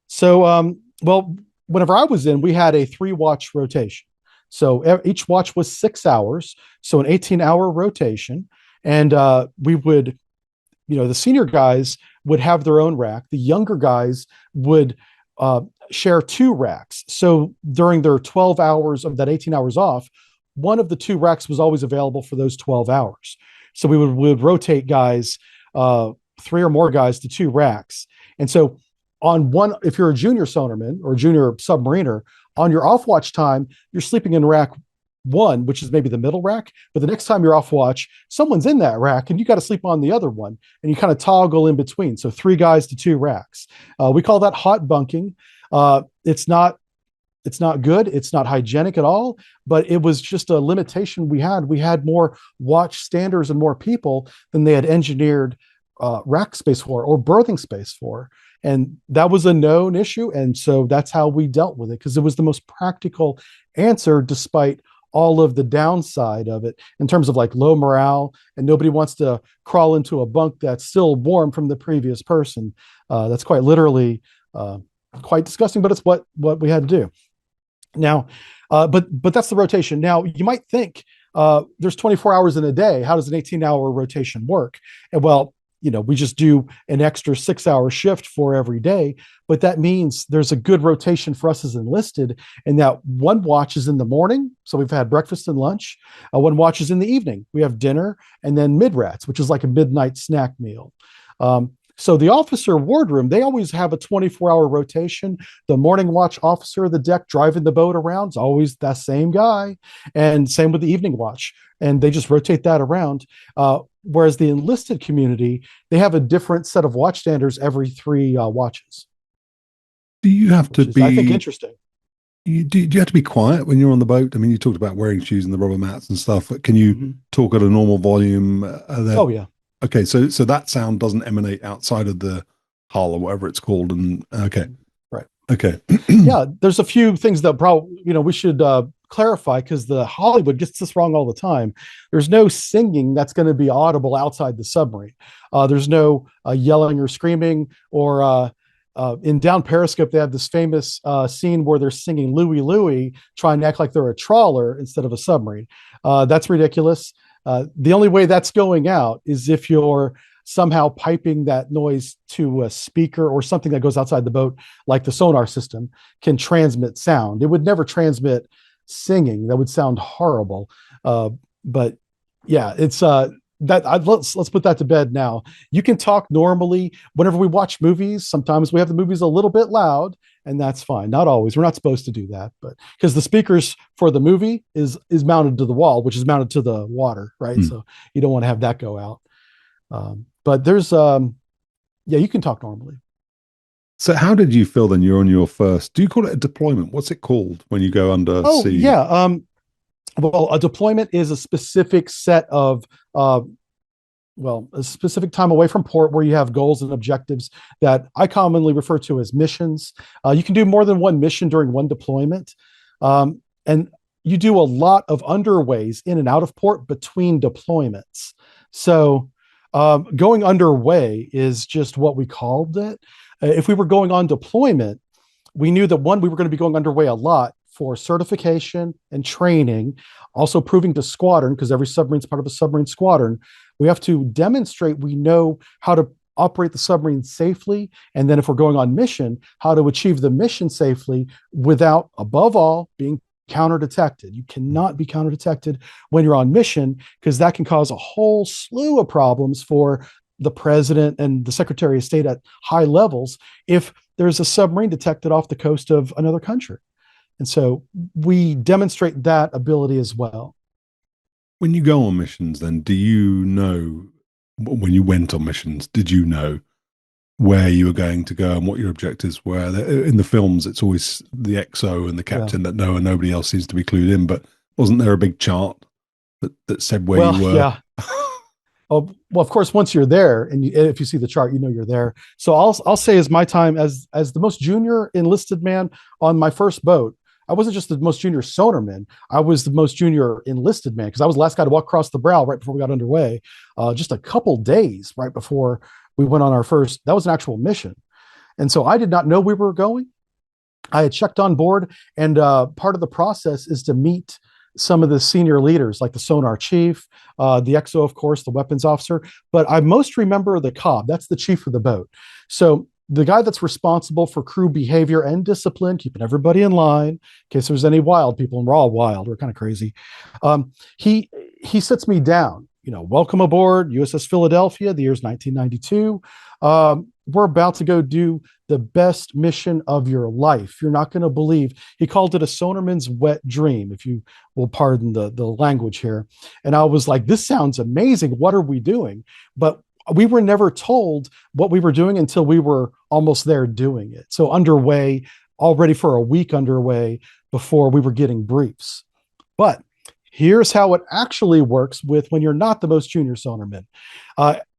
So, well, whenever I was in, we had a 3-watch rotation. So each watch was 6 hours, so an 18-hour rotation. And we would, the senior guys would have their own rack. The younger guys would share 2 racks. So during their 12 hours of that 18 hours off, one of the 2 racks was always available for those 12 hours. So we would rotate guys, 3 or more guys to 2 racks. And so on one, if you're a junior sonarman or junior submariner, on your off watch time, you're sleeping in rack 1, which is maybe the middle rack. But the next time you're off watch, someone's in that rack and you got to sleep on the other one. And you kind of toggle in between. So 3 guys to 2 racks. We call that hot bunking. It's not good. It's not hygienic at all, but it was just a limitation we had. We had more watch standers and more people than they had engineered rack space for or berthing space for. And that was a known issue. And so that's how we dealt with it, because it was the most practical answer, despite all of the downside of it in terms of like low morale. And nobody wants to crawl into a bunk that's still warm from the previous person. That's quite literally quite disgusting, but it's what we had to do. Now, but that's the rotation. Now, you might think there's 24 hours in a day. How does an 18-hour rotation work? And well, we just do an extra 6-hour shift for every day, but that means there's a good rotation for us as enlisted, and that one watch is in the morning. So we've had breakfast and lunch. One watch is in the evening. We have dinner, and then mid-rats, which is like a midnight snack meal. So the officer wardroom, they always have a 24-hour rotation. The morning watch officer of the deck driving the boat around is always that same guy. And same with the evening watch. And they just rotate that around. Whereas the enlisted community, they have a different set of watch standards every 3 watches. Do you have to be, I think, interesting. Do you have to be quiet when you're on the boat? I mean, you talked about wearing shoes and the rubber mats and stuff. Can you talk at a normal volume? Oh, yeah. Okay, so that sound doesn't emanate outside of the hull or whatever it's called, and okay, right, okay, yeah. There's a few things that probably we should clarify, because the Hollywood gets this wrong all the time. There's no singing that's going to be audible outside the submarine. There's no yelling or screaming, or in Down Periscope they have this famous scene where they're singing Louie Louie, trying to act like they're a trawler instead of a submarine. That's ridiculous. The only way that's going out is if you're somehow piping that noise to a speaker or something that goes outside the boat, like the sonar system can transmit sound. It would never transmit singing. That would sound horrible. But yeah, it's let's put that to bed now. You can talk normally. Whenever we watch movies, sometimes we have the movies a little bit loud, and that's fine. Not always. We're not supposed to do that, but because the speakers for the movie is mounted to the wall, which is mounted to the water, right? So you don't want to have that go out. But there's you can talk normally. So how did you feel then you're on your first, do you call it a deployment? What's it called when you go under sea? Yeah. Well, a deployment is a specific set of, a specific time away from port where you have goals and objectives that I commonly refer to as missions. You can do more than one mission during one deployment. And you do a lot of underways in and out of port between deployments. So going underway is just what we called it. If we were going on deployment, we knew that one, we were going to be going underway a lot for certification and training, also proving to squadron, because every submarine is part of a submarine squadron. We have to demonstrate we know how to operate the submarine safely. And then if we're going on mission, how to achieve the mission safely without, above all, being counter detected. You cannot be counter detected when you're on mission, because that can cause a whole slew of problems for the president and the secretary of state at high levels if there's a submarine detected off the coast of another country. And so we demonstrate that ability as well. When you go on missions, then, do you know, when you went on missions, did you know where you were going to go and what your objectives were? In the films, it's always the XO and the captain that know, and nobody else seems to be clued in. But wasn't there a big chart that said where you were? Yeah. Oh, well, of course, once you're there, and if you see the chart, you know you're there. So I'll say, as my time as the most junior enlisted man on my first boat, I wasn't just the most junior sonarman. I was the most junior enlisted man, because I was the last guy to walk across the brow right before we got underway. Just a couple days right before we went on our first, that was an actual mission. And so I did not know we were going. I had checked on board, and part of the process is to meet some of the senior leaders, like the sonar chief, the XO, of course, the weapons officer. But I most remember the cob. That's the chief of the boat. So the guy that's responsible for crew behavior and discipline, keeping everybody in line in case there's any wild people, and we're all wild, we're kind of crazy. He sits me down, welcome aboard USS Philadelphia. The year's 1992. We're about to go do the best mission of your life. You're not going to believe. He called it a sonarman's wet dream, if you will pardon the language here. And I was like, this sounds amazing. What are we doing? But we were never told what we were doing until we were almost there doing it. So underway, already for a week underway before we were getting briefs. But here's how it actually works with when you're not the most junior sonarman.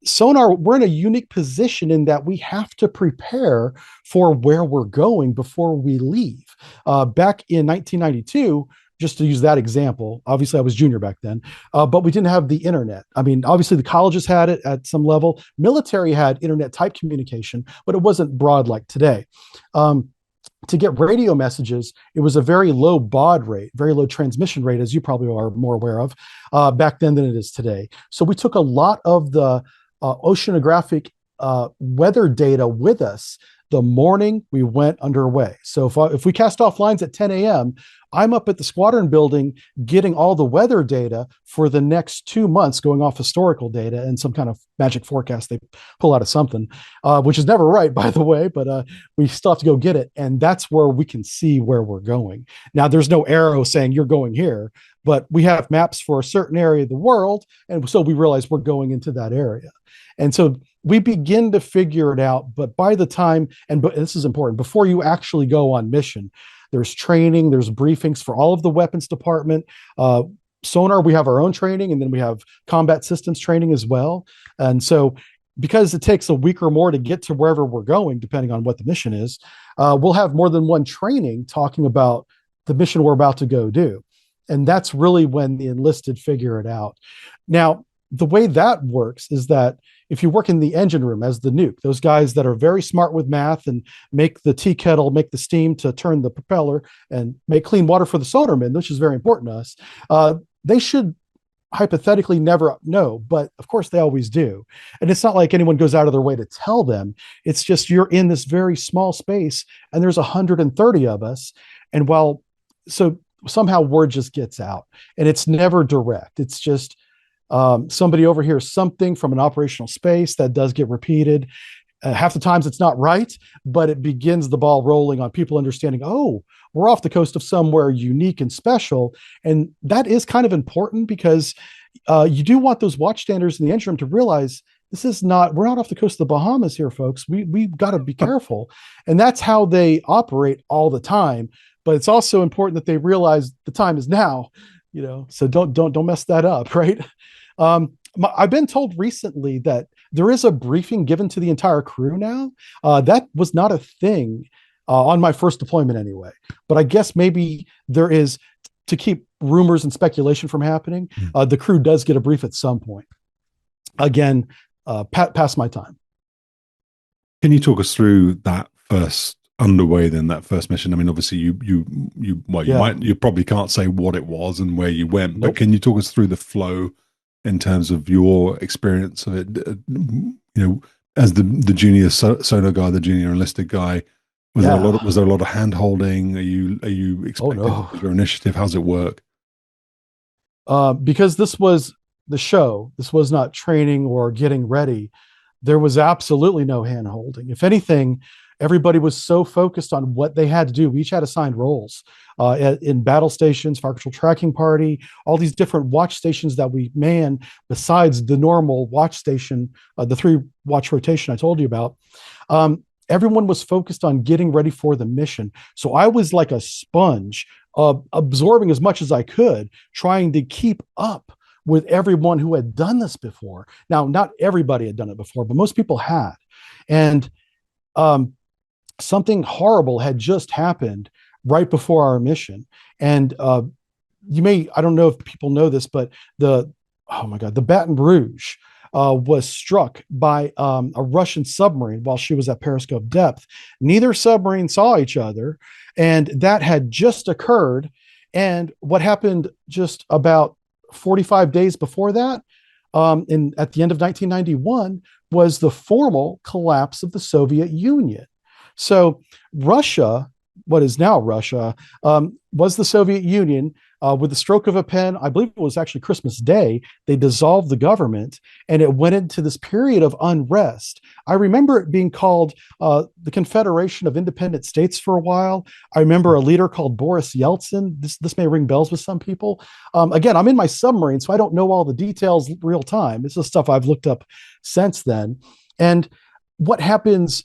Sonar, we're in a unique position in that we have to prepare for where we're going before we leave. Back in 1992, just to use that example, obviously I was junior back then, but we didn't have the internet. I mean, obviously the colleges had it at some level. Military had internet type communication, but it wasn't broad like today. To get radio messages, it was a very low baud rate, very low transmission rate, as you probably are more aware of, back then than it is today. So we took a lot of the oceanographic weather data with us the morning we went underway. So if we cast off lines at 10 a.m., I'm up at the squadron building getting all the weather data for the next 2 months, going off historical data and some kind of magic forecast they pull out of something, which is never right, by the way, but we still have to go get it. And that's where we can see where we're going. Now, there's no arrow saying you're going here, but we have maps for a certain area of the world. And so we realize we're going into that area. And so we begin to figure it out. But by the time, but this is important, before you actually go on mission, there's training, there's briefings for all of the weapons department. Sonar, we have our own training, and then we have combat systems training as well. And so because it takes a week or more to get to wherever we're going, depending on what the mission is, we'll have more than one training talking about the mission we're about to go do. And that's really when the enlisted figure it out. Now, the way that works is that if you work in the engine room as the nuke, those guys that are very smart with math and make the tea kettle, make the steam to turn the propeller and make clean water for the sonarman, which is very important to us, they should hypothetically never know, but of course they always do. And it's not like anyone goes out of their way to tell them. It's just you're in this very small space and there's 130 of us. And so somehow word just gets out, and it's never direct. It's just somebody overhears something from an operational space that does get repeated. Half the times it's not right, but it begins the ball rolling on people understanding, oh, we're off the coast of somewhere unique and special. And that is kind of important because you do want those watchstanders in the engine room to realize we're not off the coast of the Bahamas here, folks. We've got to be careful. And that's how they operate all the time. But it's also important that they realize the time is now, so don't mess that up, right? I've been told recently that there is a briefing given to the entire crew now. That was not a thing on my first deployment anyway, but I guess maybe there is, to keep rumors and speculation from happening. The crew does get a brief at some point. Again, past my time. Can you talk us through that first underway than that first mission? I mean, obviously well, Yeah. you probably can't say what it was and where you went, but Nope. can you talk us through the flow in terms of your experience of it? As the junior sonar guy, the junior enlisted guy, Yeah. was there a lot of hand holding? Are you Oh expected to no. take your initiative? How's it work? Because this was the show, this was not training or getting ready. There was absolutely no hand holding. If anything, everybody was so focused on what they had to do. We each had assigned roles in battle stations, fire control tracking party, all these different watch stations that we man besides the normal watch station, the three watch rotation I told you about. Everyone was focused on getting ready for the mission. So I was like a sponge, absorbing as much as I could, trying to keep up with everyone who had done this before. Now, not everybody had done it before, but most people had. And um, something horrible had just happened right before our mission. And I don't know if people know this, but oh my God, the Baton Rouge was struck by a Russian submarine while she was at periscope depth. Neither submarine saw each other, and that had just occurred. And what happened just about 45 days before that, at the end of 1991, was the formal collapse of the Soviet Union. So Russia, what is now Russia, was the Soviet Union. With the stroke of a pen, I believe it was actually Christmas Day, they dissolved the government and it went into this period of unrest. I remember it being called the Confederation of Independent States for a while. I remember a leader called Boris Yeltsin. This may ring bells with some people. Again, I'm in my submarine, so I don't know all the details real time. This is stuff I've looked up since then. And what happens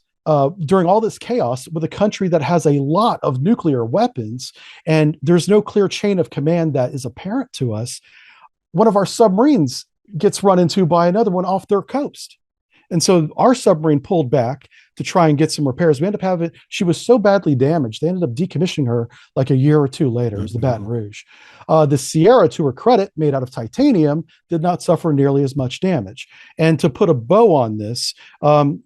during all this chaos with a country that has a lot of nuclear weapons and there's no clear chain of command that is apparent to us, one of our submarines gets run into by another one off their coast. And so our submarine pulled back to try and get some repairs. We ended up having, she was so badly damaged, they ended up decommissioning her like a year or two later. It was the Baton Rouge. The Sierra, to her credit, made out of titanium, did not suffer nearly as much damage. And to put a bow on this,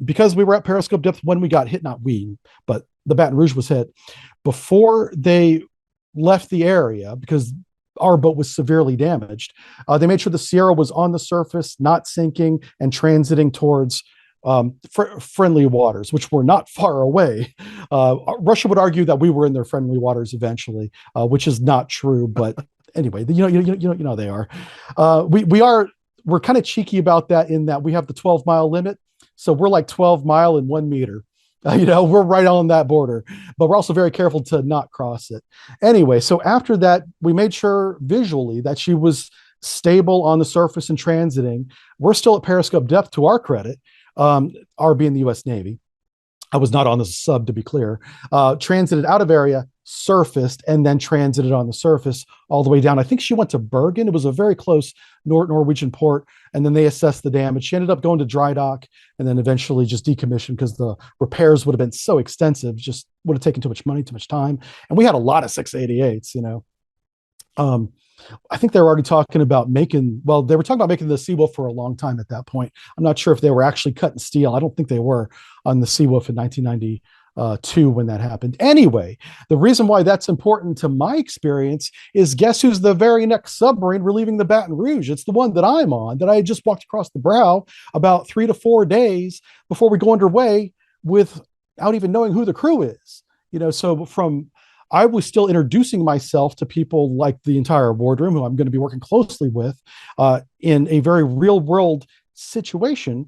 because we were at periscope depth when we got hit, not we, but the Baton Rouge was hit, before they left the area, because our boat was severely damaged. They made sure the Sierra was on the surface, not sinking, and transiting towards friendly waters, which were not far away. Russia would argue that we were in their friendly waters eventually, which is not true. But anyway, you know they are. We're kind of cheeky about that in that we have the 12-mile limit, so we're like 12 mile and 1 meter. We're right on that border, but we're also very careful to not cross it. Anyway, so after that, we made sure visually that she was stable on the surface and transiting. We're still at periscope depth, to our credit, our being the U.S. Navy. I was not on the sub, to be clear. Transited out of area, surfaced, and then transited on the surface all the way down. I think she went to Bergen. It was a very close Norwegian port, and then they assessed the damage. She ended up going to dry dock and then eventually just decommissioned because the repairs would have been so extensive, just would have taken too much money, too much time. And we had a lot of 688s. I think they were already talking about they were talking about making the Seawolf for a long time at that point. I'm not sure if they were actually cutting steel. I don't think they were on the Seawolf in 1992 when that happened. Anyway, the reason why that's important to my experience is guess who's the very next submarine relieving the Baton Rouge? It's the one that I'm on, that I had just walked across the brow about 3 to 4 days before we go underway without even knowing who the crew is. So I was still introducing myself to people like the entire wardroom, who I'm going to be working closely with in a very real world situation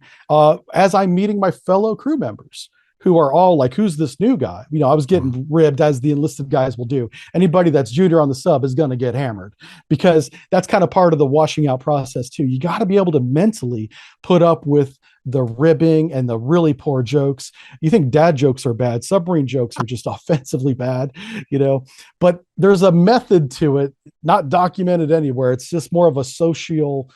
as I'm meeting my fellow crew members who are all like, who's this new guy? I was getting ribbed, as the enlisted guys will do. Anybody that's junior on the sub is going to get hammered, because that's kind of part of the washing out process too. You got to be able to mentally put up with the ribbing and the really poor jokes. You think dad jokes are bad, submarine jokes are just offensively bad, but there's a method to it, not documented anywhere. It's just more of a social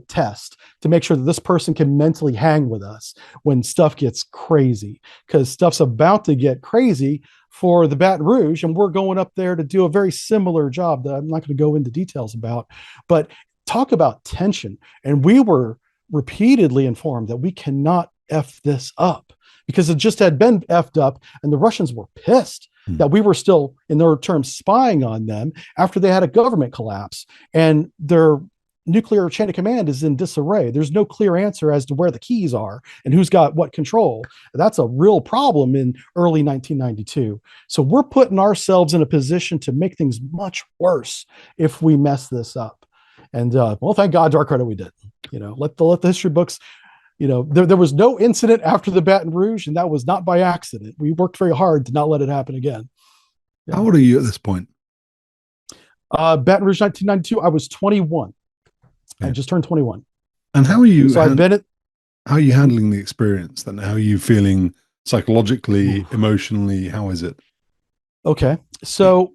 test to make sure that this person can mentally hang with us when stuff gets crazy, because stuff's about to get crazy for the Baton Rouge, and we're going up there to do a very similar job that I'm not going to go into details about. But talk about tension. And we were repeatedly informed that we cannot F this up, because it just had been effed up, and the Russians were pissed that we were still, in their terms, spying on them after they had a government collapse, and their nuclear chain of command is in disarray. There's no clear answer as to where the keys are and who's got what control. That's a real problem in early 1992. So we're putting ourselves in a position to make things much worse if we mess this up. And well, thank God, to our credit, we did. Let the history books. There was no incident after the Baton Rouge, and that was not by accident. We worked very hard to not let it happen again. Yeah. How old are you at this point? Baton Rouge, 1992. I was 21. Yeah. I just turned 21. And how are you? So I've been how are you handling the experience then? How are you feeling psychologically, emotionally? How is it? Okay. So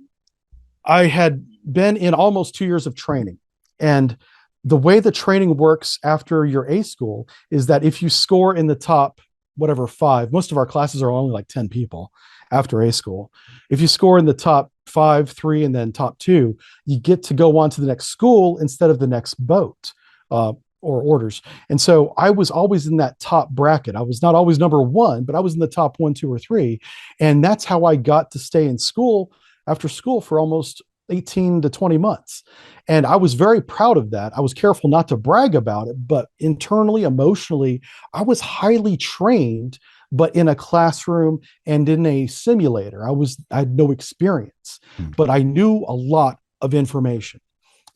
I had been in almost 2 years of training, and the way the training works after your A school is that if you score in the top, whatever, 5, most of our classes are only like 10 people after A school. If you score in the top 5, 3, and then top 2, you get to go on to the next school instead of the next boat or orders. And so I was always in that top bracket. I was not always number 1, but I was in the top 1, 2, or 3. And that's how I got to stay in school after school for almost 18 to 20 months. And I was very proud of that. I was careful not to brag about it, but internally, emotionally, I was highly trained, but in a classroom and in a simulator. I had no experience, but I knew a lot of information.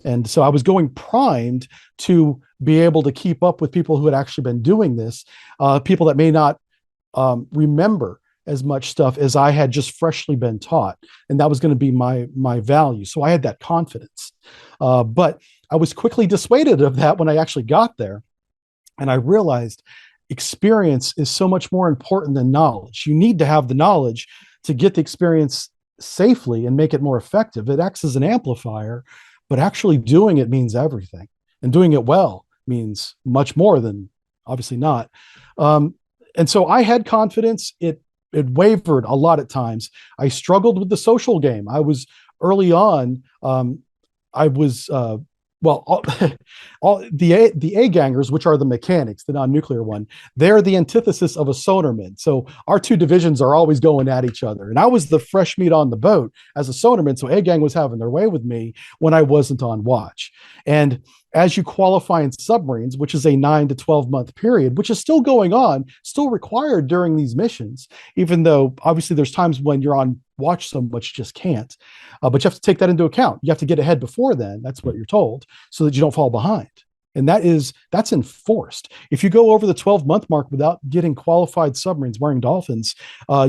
And so I was going primed to be able to keep up with people who had actually been doing this, people that may not remember as much stuff as I had just freshly been taught. And that was going to be my value. So I had that confidence. But I was quickly dissuaded of that when I actually got there. And I realized experience is so much more important than knowledge. You need to have the knowledge to get the experience safely and make it more effective. It acts as an amplifier, but actually doing it means everything. And doing it well means much more than obviously not. And so I had confidence. It wavered a lot at times. I struggled with the social game. I was early on. I was all the A gangers, which are the mechanics, the non-nuclear one. They're the antithesis of a sonarman. So our two divisions are always going at each other. And I was the fresh meat on the boat as a sonarman. So A gang was having their way with me when I wasn't on watch. And as you qualify in submarines, which is a 9 to 12 month period, which is still going on, still required during these missions, even though obviously there's times when you're on watch so much you just can't. But you have to take that into account. You have to get ahead before then. That's what you're told, so that you don't fall behind. And that's enforced. If you go over the 12-month mark without getting qualified submarines wearing dolphins,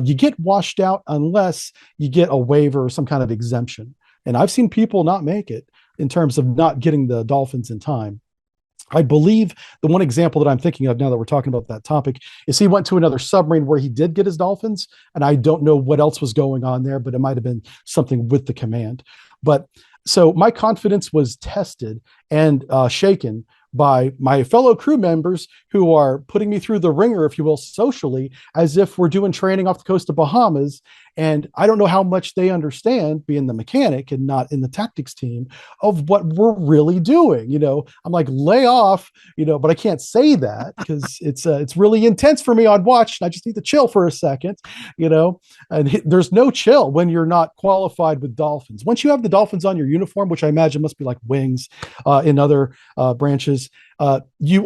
you get washed out unless you get a waiver or some kind of exemption. And I've seen people not make it in terms of not getting the dolphins in time. I believe the one example that I'm thinking of now that we're talking about that topic is he went to another submarine where he did get his dolphins, and I don't know what else was going on there, but it might have been something with the command. But so my confidence was tested and shaken by my fellow crew members who are putting me through the ringer, if you will, socially, as if we're doing training off the coast of Bahamas. And I don't know how much they understand, being the mechanic and not in the tactics team, of what we're really doing. I'm like, lay off, but I can't say that because it's really intense for me on watch. And I just need to chill for a second, and there's no chill when you're not qualified with dolphins. Once you have the dolphins on your uniform, which I imagine must be like wings in other branches, you've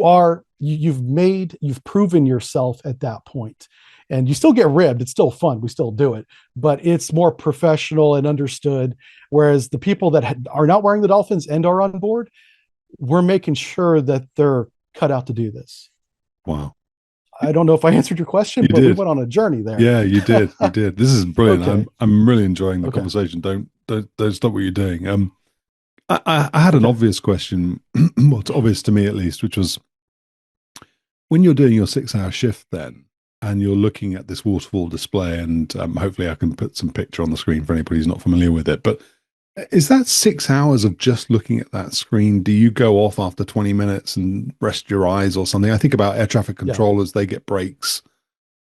proven yourself at that point. And you still get ribbed. It's still fun. We still do it, but it's more professional and understood. Whereas the people that are not wearing the dolphins and are on board, we're making sure that they're cut out to do this. Wow. I don't know if I answered your question, but we went on a journey there. Yeah, you did. You did. This is brilliant. Okay. I'm really enjoying the conversation. Don't stop what you're doing. I had an obvious question. Well, it's obvious to me at least, which was when you're doing your 6-hour shift then, and you're looking at this waterfall display, and hopefully I can put some picture on the screen for anybody who's not familiar with it. But is that 6 hours of just looking at that screen? Do you go off after 20 minutes and rest your eyes or something? I think about air traffic controllers, they get breaks.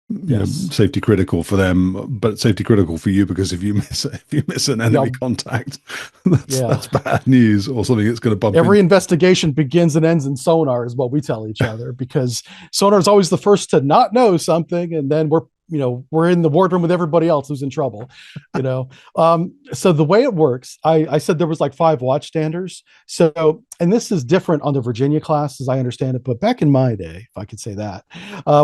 Yes. safety critical for them, but safety critical for you because if you miss an enemy Yeah. contact, that's Yeah. that's bad news or something it's going to bump Every into. investigation begins and ends in sonar is what we tell each other, because sonar is always the first to not know something, and then we're in the wardroom with everybody else who's in trouble. So the way it works, I said there was like 5 watchstanders. So, and this is different on the Virginia class as I understand it, but back in my day, if I could say that,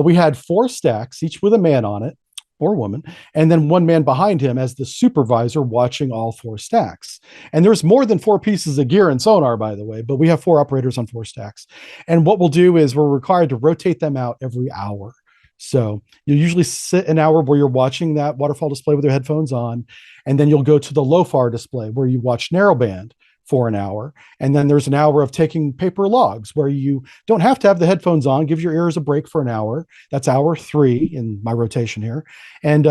we had 4 stacks, each with a man on it or woman, and then one man behind him as the supervisor watching all 4 stacks. And there's more than 4 pieces of gear in sonar, by the way, but we have 4 operators on 4 stacks. And what we'll do is we're required to rotate them out every hour. So you usually sit an hour where you're watching that waterfall display with your headphones on, and then you'll go to the LOFAR display where you watch narrowband for an hour. And then there's an hour of taking paper logs where you don't have to have the headphones on, give your ears a break for an hour. That's hour 3 in my rotation here. And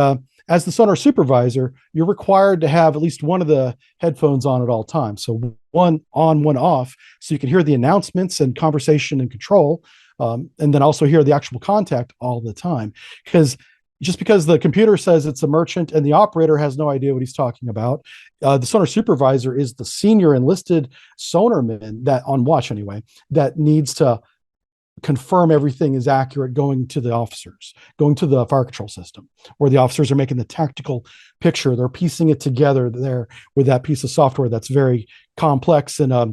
as the sonar supervisor, you're required to have at least one of the headphones on at all times. So one on, one off, so you can hear the announcements and conversation and control, and then also hear the actual contact all the time. Because just because the computer says it's a merchant and the operator has no idea what he's talking about, the sonar supervisor is the senior enlisted sonarman, that on watch anyway, that needs to confirm everything is accurate, going to the officers, going to the fire control system, where the officers are making the tactical picture. They're piecing it together there with that piece of software that's very complex. And I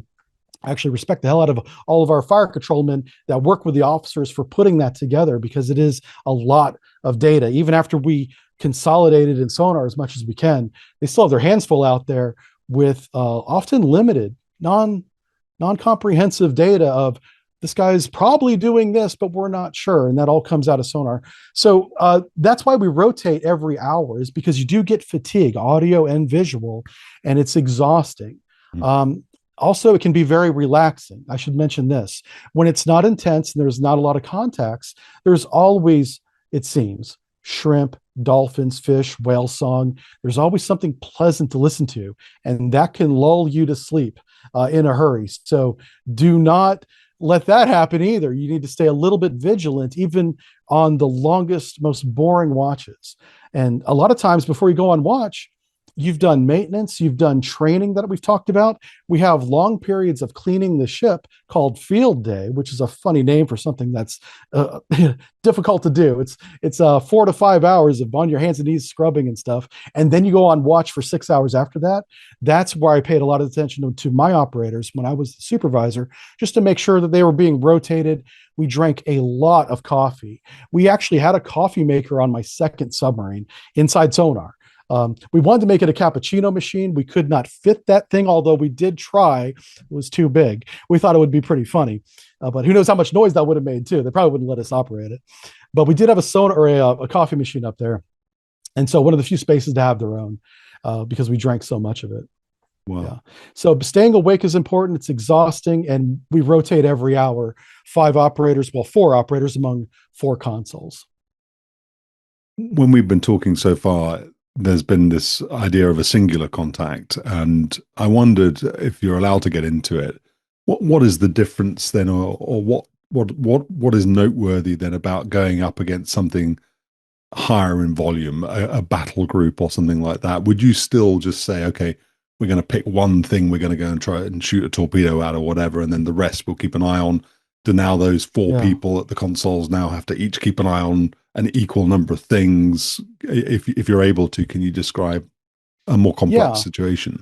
actually respect the hell out of all of our fire controlmen that work with the officers for putting that together, because it is a lot of data. Even after we consolidate it in sonar as much as we can, they still have their hands full out there with often limited, non-comprehensive data of, this guy's probably doing this, but we're not sure. And that all comes out of sonar. So that's why we rotate every hour, is because you do get fatigue, audio and visual, and it's exhausting. Also, it can be very relaxing. I should mention this. When it's not intense and there's not a lot of contacts, there's always, it seems, shrimp, dolphins, fish, whale song. There's always something pleasant to listen to, and that can lull you to sleep in a hurry. So do not let that happen either. You need to stay a little bit vigilant, even on the longest, most boring watches. And a lot of times before you go on watch, you've done maintenance, you've done training that we've talked about. We have long periods of cleaning the ship called field day, which is a funny name for something that's difficult to do. It's 4 to 5 hours of on your hands and knees scrubbing and stuff. And then you go on watch for 6 hours after that. That's where I paid a lot of attention to my operators when I was the supervisor, just to make sure that they were being rotated. We drank a lot of coffee. We actually had a coffee maker on my second submarine inside sonar. We wanted to make it a cappuccino machine. We could not fit that thing, although we did try. It was too big. We thought it would be pretty funny, but who knows how much noise that would have made too. They probably wouldn't let us operate it. But we did have a sonar or a coffee machine up there, and so one of the few spaces to have their own, because we drank so much of it. Wow. Yeah. So staying awake is important. It's exhausting, and we rotate every hour. 4 operators among 4 consoles. When we've been talking so far, there's been this idea of a singular contact, and I wondered if you're allowed to get into it. What is the difference then, or what is noteworthy then about going up against something higher in volume, a battle group or something like that? Would you still just say, okay, we're going to pick one thing, we're going to go and try and shoot a torpedo out or whatever, and then the rest we'll keep an eye on? Do now those 4 people at the consoles now have to each keep an eye on an equal number of things? If you're able to, can you describe a more complex situation?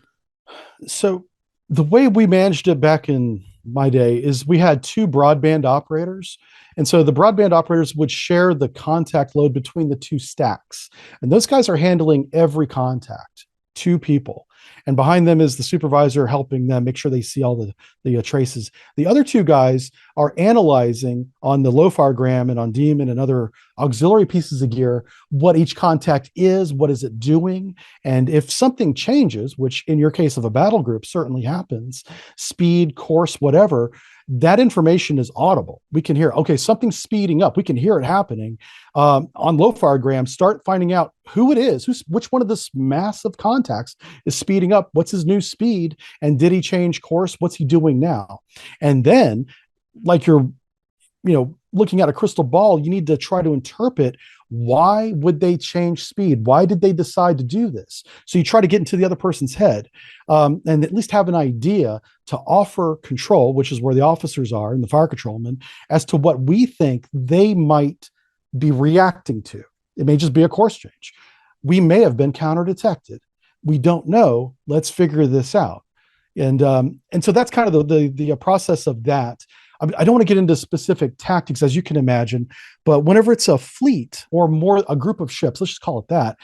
So the way we managed it back in my day is we had 2 broadband operators. And so the broadband operators would share the contact load between the 2 stacks. And those guys are handling every contact, 2 people. And behind them is the supervisor helping them make sure they see all the traces. The other 2 guys are analyzing on the LOFARgram and on Demon and other auxiliary pieces of gear what each contact is, what is it doing, and if something changes, which in your case of a battle group certainly happens, speed, course, whatever, that information is audible. We can hear, okay, something's speeding up. We can hear it happening. On LOFARgram, start finding out who it is, which one of this massive contacts is speeding up. What's his new speed? And did he change course? What's he doing now? And then, like you're looking at a crystal ball, you need to try to interpret why would they change speed? Why did they decide to do this? So you try to get into the other person's head, and at least have an idea to offer control, which is where the officers are and the fire controlmen, as to what we think they might be reacting to. It may just be a course change. We may have been counter detected. We don't know. Let's figure this out. And so that's kind of the process of that. I don't want to get into specific tactics, as you can imagine, but whenever it's a fleet or more a group of ships, let's just call it that,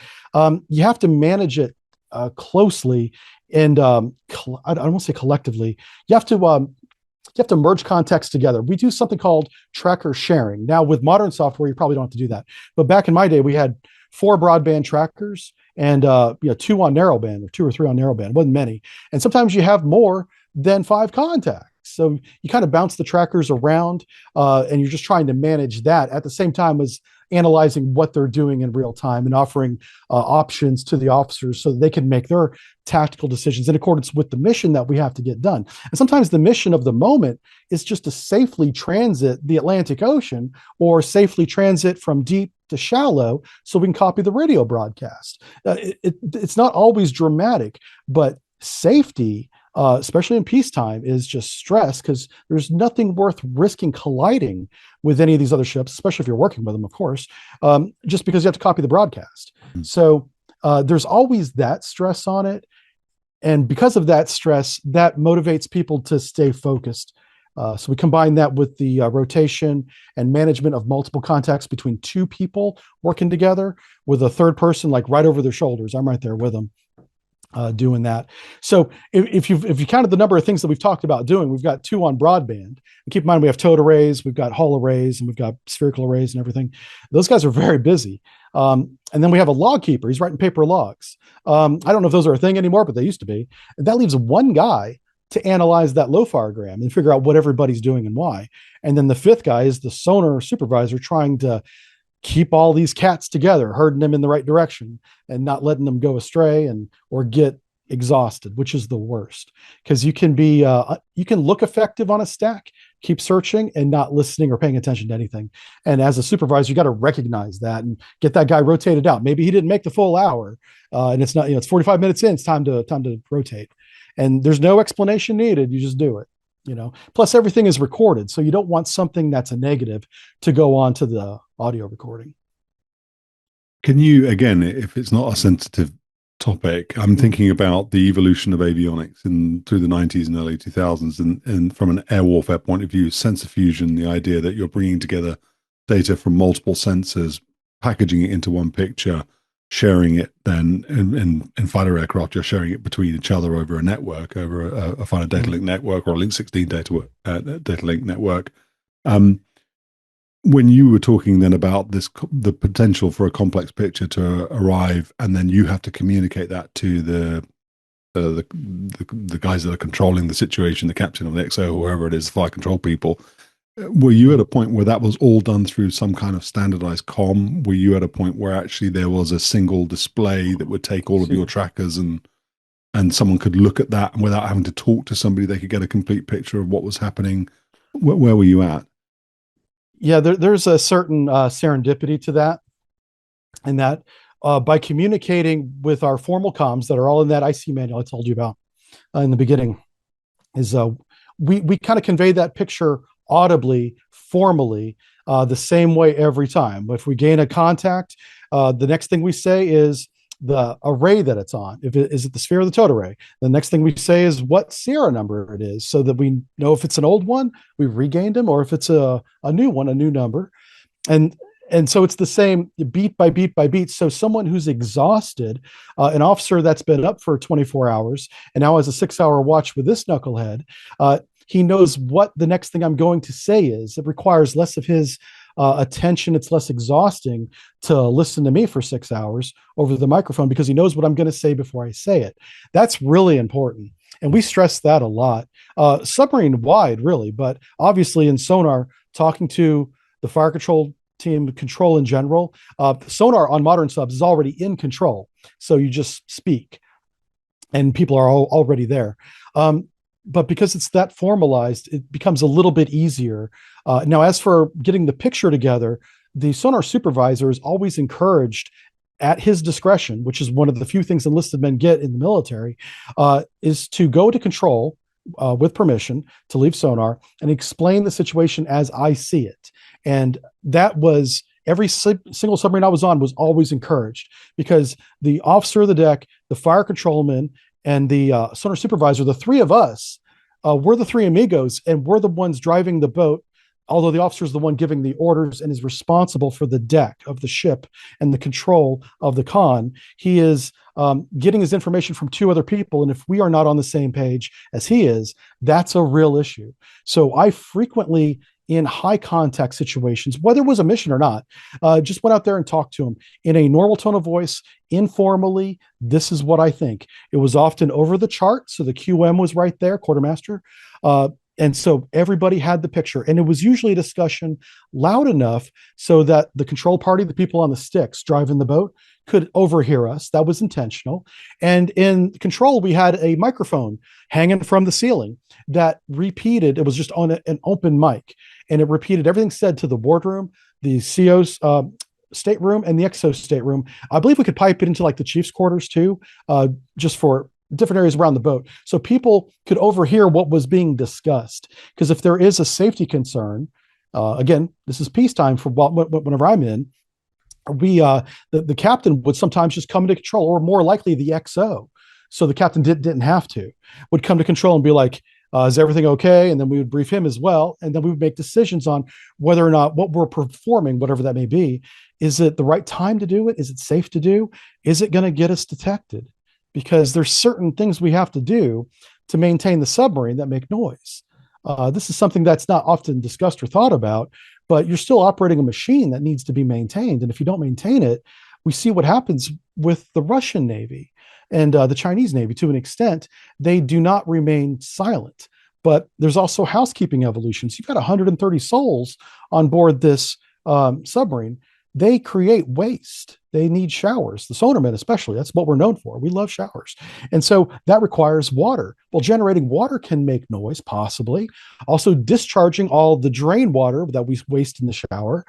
you have to manage it closely and I don't want to say collectively. You have to merge contexts together. We do something called tracker sharing. Now, with modern software, you probably don't have to do that. But back in my day, we had 4 broadband trackers and 2 on narrowband, or 2 or 3 on narrowband. It wasn't many. And sometimes you have more than 5 contacts. So you kind of bounce the trackers around, and you're just trying to manage that at the same time as analyzing what they're doing in real time and offering options to the officers so that they can make their tactical decisions in accordance with the mission that we have to get done. And sometimes the mission of the moment is just to safely transit the Atlantic Ocean or safely transit from deep to shallow so we can copy the radio broadcast. It's not always dramatic, but safety, especially in peacetime, is just stress, because there's nothing worth risking colliding with any of these other ships, especially if you're working with them, of course, just because you have to copy the broadcast. So there's always that stress on it. And because of that stress, that motivates people to stay focused. So we combine that with the rotation and management of multiple contacts between 2 people working together, with a third person like right over their shoulders. I'm right there with them. Doing that. So if you counted the number of things that we've talked about doing, we've got 2 on broadband. And keep in mind, we have towed arrays, we've got hull arrays, and we've got spherical arrays and everything. Those guys are very busy. And then we have a log keeper. He's writing paper logs. I don't know if those are a thing anymore, but they used to be. And that leaves one guy to analyze that LOFARgram and figure out what everybody's doing and why. And then the 5th guy is the sonar supervisor, trying to keep all these cats together, herding them in the right direction and not letting them go astray or get exhausted, which is the worst, because you can look effective on a stack, keep searching and not listening or paying attention to anything. And as a supervisor, you got to recognize that and get that guy rotated out. Maybe he didn't make the full hour, and it's not, it's 45 minutes in, it's time to rotate, and there's no explanation needed. You just do it. Plus everything is recorded, so you don't want something that's a negative to go on to the audio recording. Can you, again, if it's not a sensitive topic, I'm thinking about the evolution of avionics through the 90s and early 2000s, and from an air warfare point of view, sensor fusion, the idea that you're bringing together data from multiple sensors, packaging it into one picture, sharing it then in fighter aircraft, you're sharing it between each other over a network, over a fighter data link network or a Link 16 data link network. When you were talking then about the potential for a complex picture to arrive, and then you have to communicate that to the guys that are controlling the situation, the captain of the XO, whoever it is, flight control people. Were you at a point where that was all done through some kind of standardized comm? Were you at a point where actually there was a single display that would take all of your trackers and someone could look at that, and without having to talk to somebody, they could get a complete picture of what was happening? Where were you at? Yeah, there's a certain serendipity to that, and that by communicating with our formal comms that are all in that IC manual I told you about in the beginning, is we kind of convey that picture audibly, formally, the same way every time. If we gain a contact, the next thing we say is the array that it's on. Is it the sphere or the towed array? The next thing we say is what Sierra number it is, so that we know if it's an old one, we've regained them, or if it's a new one, a new number. And so it's the same beat by beat by beat. So someone who's exhausted, an officer that's been up for 24 hours and now has a 6-hour watch with this knucklehead, he knows what the next thing I'm going to say is. It requires less of his attention. It's less exhausting to listen to me for 6 hours over the microphone, because he knows what I'm going to say before I say it. That's really important. And we stress that a lot, submarine wide, really, but obviously in sonar, talking to the fire control team, control in general, sonar on modern subs is already in control. So you just speak and people are already there. but because it's that formalized, it becomes a little bit easier. Now, as for getting the picture together, the sonar supervisor is always encouraged at his discretion, which is one of the few things enlisted men get in the military, is to go to control with permission to leave sonar and explain the situation as I see it. And that was every single submarine I was on was always encouraged, because the officer of the deck, the fire controlman, and the sonar supervisor, the three of us, we're the three amigos, and we're the ones driving the boat. Although the officer is the one giving the orders and is responsible for the deck of the ship and the control of the con, he is getting his information from two other people. And if we are not on the same page as he is, that's a real issue. So I frequently, in high contact situations, whether it was a mission or not, just went out there and talked to him in a normal tone of voice, informally. This is what I think. It was often over the chart, so the QM was right there, quartermaster. And so everybody had the picture, and it was usually a discussion loud enough so that the control party, the people on the sticks driving the boat, could overhear us. That was intentional. And in control, we had a microphone hanging from the ceiling that repeated. It was just on an open mic, and it repeated everything said to the wardroom, the CO's stateroom, and the XO stateroom. I believe we could pipe it into like the chief's quarters too, just for different areas around the boat, so people could overhear what was being discussed. Because if there is a safety concern, again, this is peacetime for whenever I'm in, the captain would sometimes just come into control, or more likely the XO. So the captain didn't have to, would come to control and be like, is everything okay? And then we would brief him as well. And then we would make decisions on whether or not what we're performing, whatever that may be, is it the right time to do it? Is it safe to do? Is it going to get us detected? Because there's certain things we have to do to maintain the submarine that make noise. This is something that's not often discussed or thought about, but you're still operating a machine that needs to be maintained. And if you don't maintain it, we see what happens with the Russian Navy and the Chinese Navy to an extent. They do not remain silent, but there's also housekeeping evolutions. You've got 130 souls on board this submarine. They create waste. They need showers. The sonarmen, especially, that's what we're known for. We love showers. And so that requires water. Well, generating water can make noise, possibly. Also, discharging all the drain water that we waste in the shower,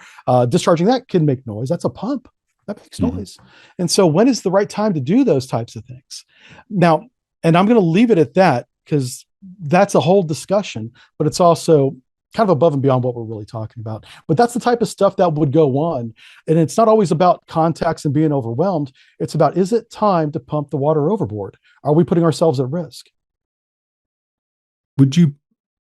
discharging that can make noise. That's a pump. That makes noise. And so when is the right time to do those types of things? Now, and I'm going to leave it at that, because that's a whole discussion, but it's also kind of above and beyond what we're really talking about. But that's the type of stuff that would go on. And it's not always about contacts and being overwhelmed. It's about, is it time to pump the water overboard? Are we putting ourselves at risk? Would you,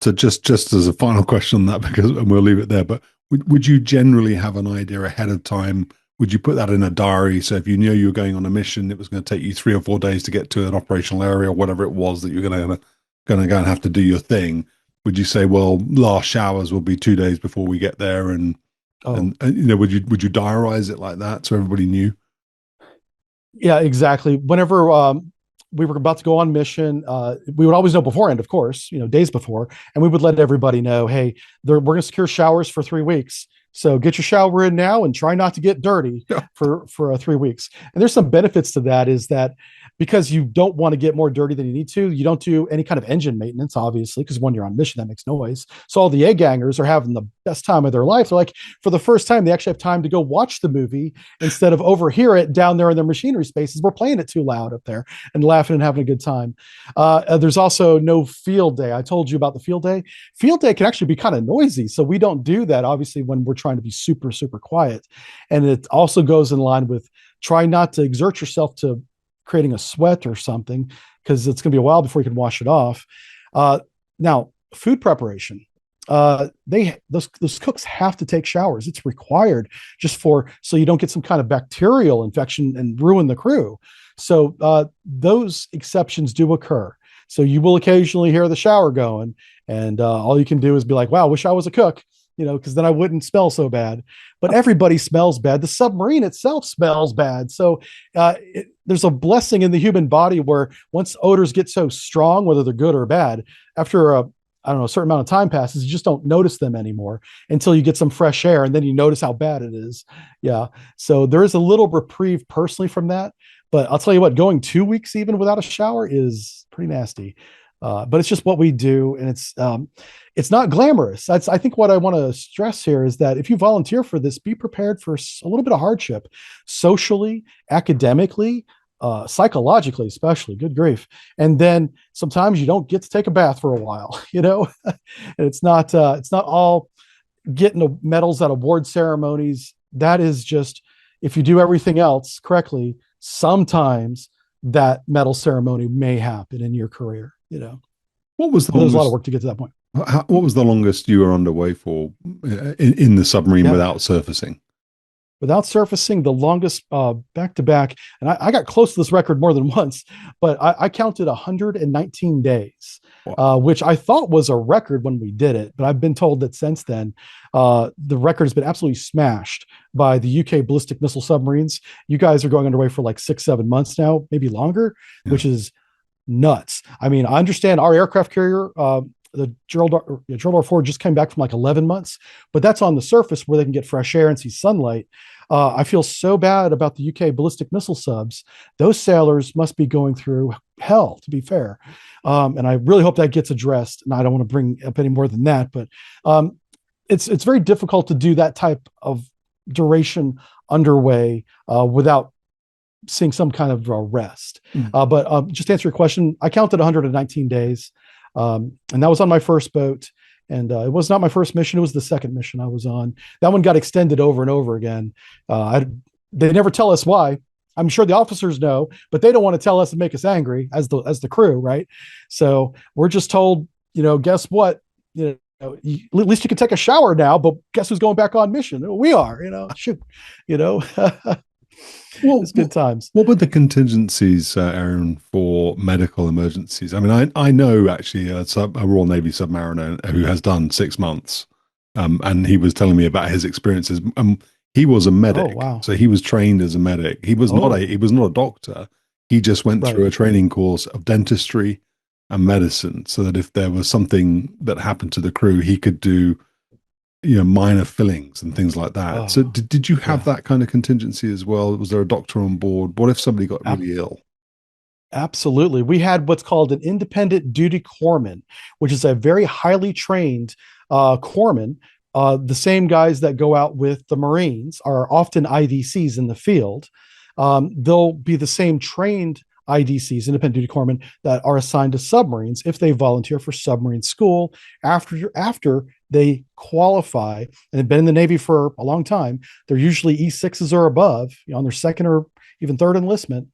so just as a final question on that, because and we'll leave it there, but would you generally have an idea ahead of time? Would you put that in a diary? So if you knew you were going on a mission, it was going to take you 3 or 4 days to get to an operational area, or whatever it was that you're going to go and have to do your thing. Would you say, well, last showers will be 2 days before we get there, and would you diarize it like that so everybody knew? Yeah, exactly. Whenever we were about to go on mission, we would always know beforehand, of course, days before, and we would let everybody know, hey, we're going to secure showers for 3 weeks. So get your shower in now and try not to get dirty for 3 weeks. And there's some benefits to that, is that because you don't want to get more dirty than you need to, you don't do any kind of engine maintenance, obviously, because when you're on mission, that makes noise. So all the egg gangers are having the best time of their life. They're like, for the first time, they actually have time to go watch the movie instead of overhear it down there in their machinery spaces. We're playing it too loud up there and laughing and having a good time. There's also no field day. I told you about the field day. Field day can actually be kind of noisy. So we don't do that, obviously, when we're trying to be super, super quiet. And it also goes in line with try not to exert yourself to creating a sweat or something, because it's going to be a while before you can wash it off. Now, food preparation. Those cooks have to take showers. It's required just so you don't get some kind of bacterial infection and ruin the crew. So those exceptions do occur. So you will occasionally hear the shower going, and all you can do is be like, wow, wish I was a cook, because then I wouldn't smell so bad. But everybody smells bad. The submarine itself smells bad. So there's a blessing in the human body where once odors get so strong, whether they're good or bad, after a certain amount of time passes, you just don't notice them anymore until you get some fresh air, and then you notice how bad it is. Yeah. So there is a little reprieve personally from that. But I'll tell you what, going 2 weeks even without a shower is pretty nasty. But it's just what we do, and it's not glamorous. I think what I want to stress here is that if you volunteer for this, be prepared for a little bit of hardship, socially, academically, psychologically, especially. Good grief! And then sometimes you don't get to take a bath for a while, and it's not all getting the medals at award ceremonies. That is just, if you do everything else correctly, sometimes that medal ceremony may happen in your career. What was the But there's a lot of longest? work to get to that point. What was the longest you were underway for in the submarine Yeah. without surfacing? Without surfacing, the longest back to back, and I got close to this record more than once, but I counted 119 days, Wow. which I thought was a record when we did it. But I've been told that since then, the record has been absolutely smashed by the UK ballistic missile submarines. You guys are going underway for like 6-7 months now, maybe longer, Yeah. which is nuts. I mean, I understand our aircraft carrier, the Gerald R. Ford, just came back from like 11 months, but that's on the surface where they can get fresh air and see sunlight. I feel so bad about the UK ballistic missile subs. Those sailors must be going through hell, to be fair. And I really hope that gets addressed. And I don't want to bring up any more than that, but it's very difficult to do that type of duration underway without seeing some kind of rest. But just to answer your question, I counted 119 days. And that was on my first boat. And it was not my first mission. It was the second mission I was on. That one got extended over and over again. They never tell us why. I'm sure the officers know, but they don't want to tell us and make us angry as the crew, right? So we're just told, guess what? At least you can take a shower now, but guess who's going back on mission? We are, shoot, it's good times. What were the contingencies, Aaron, for medical emergencies? I mean, I know actually a Royal Navy submariner who has done 6 months, and he was telling me about his experiences. He was a medic, Oh, wow. so he was trained as a medic. He was not a doctor. He just went through a training course of dentistry and medicine, so that if there was something that happened to the crew, he could do minor fillings and things like that. Oh, so did you have that kind of contingency as well? Was there a doctor on board? What if somebody got really ill? Absolutely. We had what's called an independent duty corpsman, which is a very highly trained corpsman. The same guys that go out with the Marines are often IDCs in the field. They'll be the same trained IDCs, independent duty corpsmen, that are assigned to submarines if they volunteer for submarine school after they qualify and have been in the Navy for a long time. They're usually E6s or above, on their second or even third enlistment.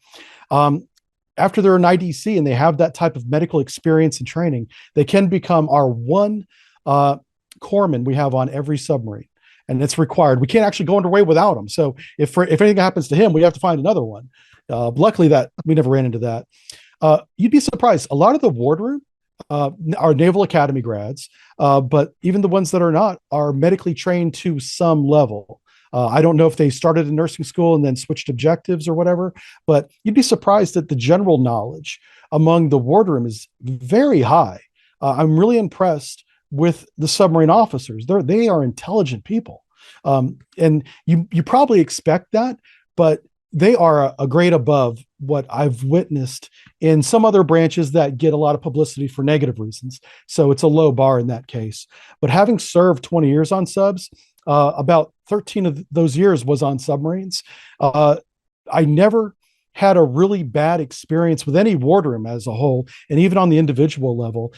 After they're an IDC and they have that type of medical experience and training, they can become our one corpsman we have on every submarine. And it's required. We can't actually go underway without them. So if anything happens to him, we have to find another one. Luckily, that we never ran into that. You'd be surprised. A lot of the wardroom are Naval Academy grads, but even the ones that are not are medically trained to some level. I don't know if they started in nursing school and then switched objectives or whatever, but you'd be surprised that the general knowledge among the wardroom is very high. I'm really impressed with the submarine officers. They are intelligent people. And you probably expect that, but they are a grade above what I've witnessed in some other branches that get a lot of publicity for negative reasons. So it's a low bar in that case. But having served 20 years on subs, about 13 of those years was on submarines. I never had a really bad experience with any wardroom as a whole. And even on the individual level,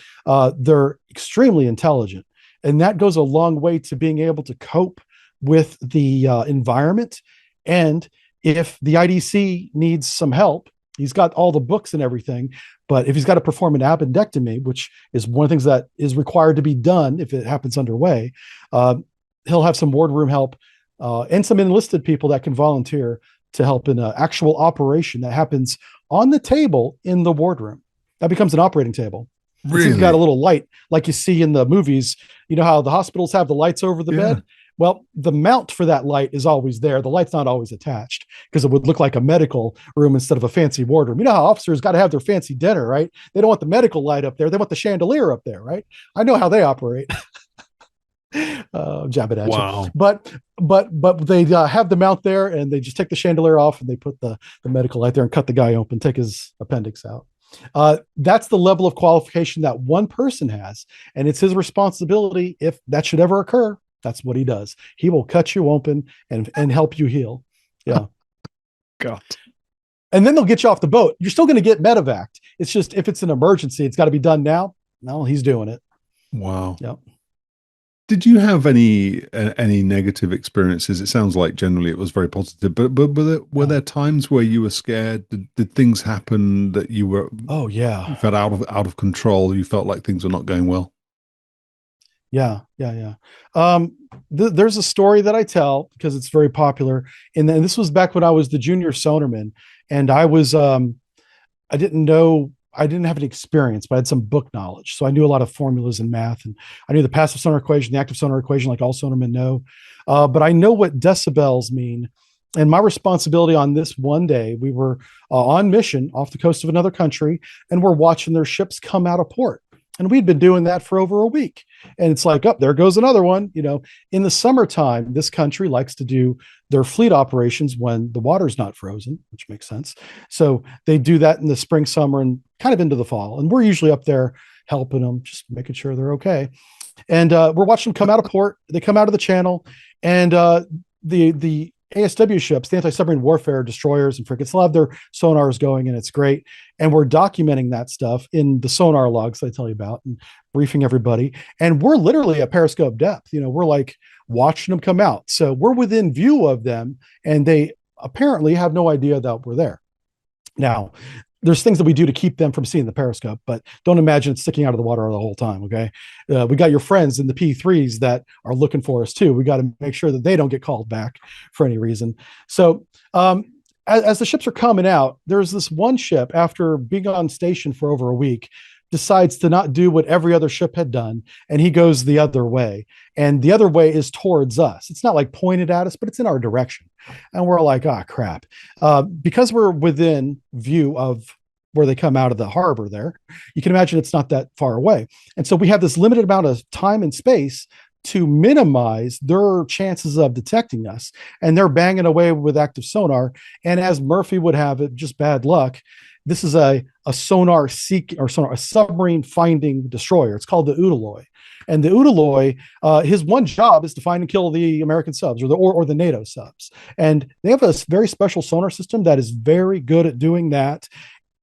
they're extremely intelligent. And that goes a long way to being able to cope with the environment. And if the IDC needs some help, he's got all the books and everything, but if he's got to perform an appendectomy, which is one of the things that is required to be done if it happens underway, he'll have some wardroom help and some enlisted people that can volunteer to help in an actual operation that happens on the table in the wardroom. That becomes an operating table. Really? It's got a little light like you see in the movies. You know how the hospitals have the lights over the bed? Well, the mount for that light is always there. The light's not always attached because it would look like a medical room instead of a fancy wardroom. You know how officers got to have their fancy dinner, right? They don't want the medical light up there. They want the chandelier up there, right? I know how they operate. Jab it at you. But they have the mount there and they just take the chandelier off and they put the medical light there and cut the guy open, take his appendix out. That's the level of qualification that one person has, and it's his responsibility. If that should ever occur, that's what he does. He will cut you open and help you heal. Yeah. God. And then they'll get you off the boat. You're still going to get medevaced. It's just if it's an emergency, it's got to be done now. No, he's doing it. Wow. Yep. Did you have any negative experiences? It sounds like generally it was very positive, but were there times where you were scared? Did things happen that you were you felt out of control? You felt like things were not going well? Yeah. There's a story that I tell because it's very popular, and then this was back when I was the junior sonarman, and I didn't have any experience, but I had some book knowledge. So I knew a lot of formulas in math, and I knew the passive sonar equation, the active sonar equation, like all sonarmen know. But I know what decibels mean. And my responsibility on this one day, we were on mission off the coast of another country, and we're watching their ships come out of port. And we'd been doing that for over a week. And it's like, oh, there goes another one. In the summertime, this country likes to do their fleet operations when the water's not frozen, which makes sense. So they do that in the spring, summer, and kind of into the fall. And we're usually up there helping them, just making sure they're okay. And we're watching them come out of port. They come out of the channel, and the ASW ships, the anti-submarine warfare destroyers and frigates, they'll have their sonars going, and it's great. And we're documenting that stuff in the sonar logs I tell you about and briefing everybody. And we're literally at periscope depth. We're like watching them come out. So we're within view of them, and they apparently have no idea that we're there. Now, there's things that we do to keep them from seeing the periscope, but don't imagine it's sticking out of the water the whole time. Okay. We got your friends in the P3s that are looking for us too. We got to make sure that they don't get called back for any reason. So, as the ships are coming out, there's this one ship, after being on station for over a week, decides to not do what every other ship had done, and he goes the other way. And the other way is towards us. It's not like pointed at us, but it's in our direction. And we're like, crap. Because we're within view of where they come out of the harbor there, you can imagine it's not that far away. And so we have this limited amount of time and space to minimize their chances of detecting us. And they're banging away with active sonar. And as Murphy would have it, just bad luck, this is a submarine finding destroyer. It's called the Udaloy. And the Udaloy, his one job is to find and kill the American subs or the NATO subs. And they have a very special sonar system that is very good at doing that,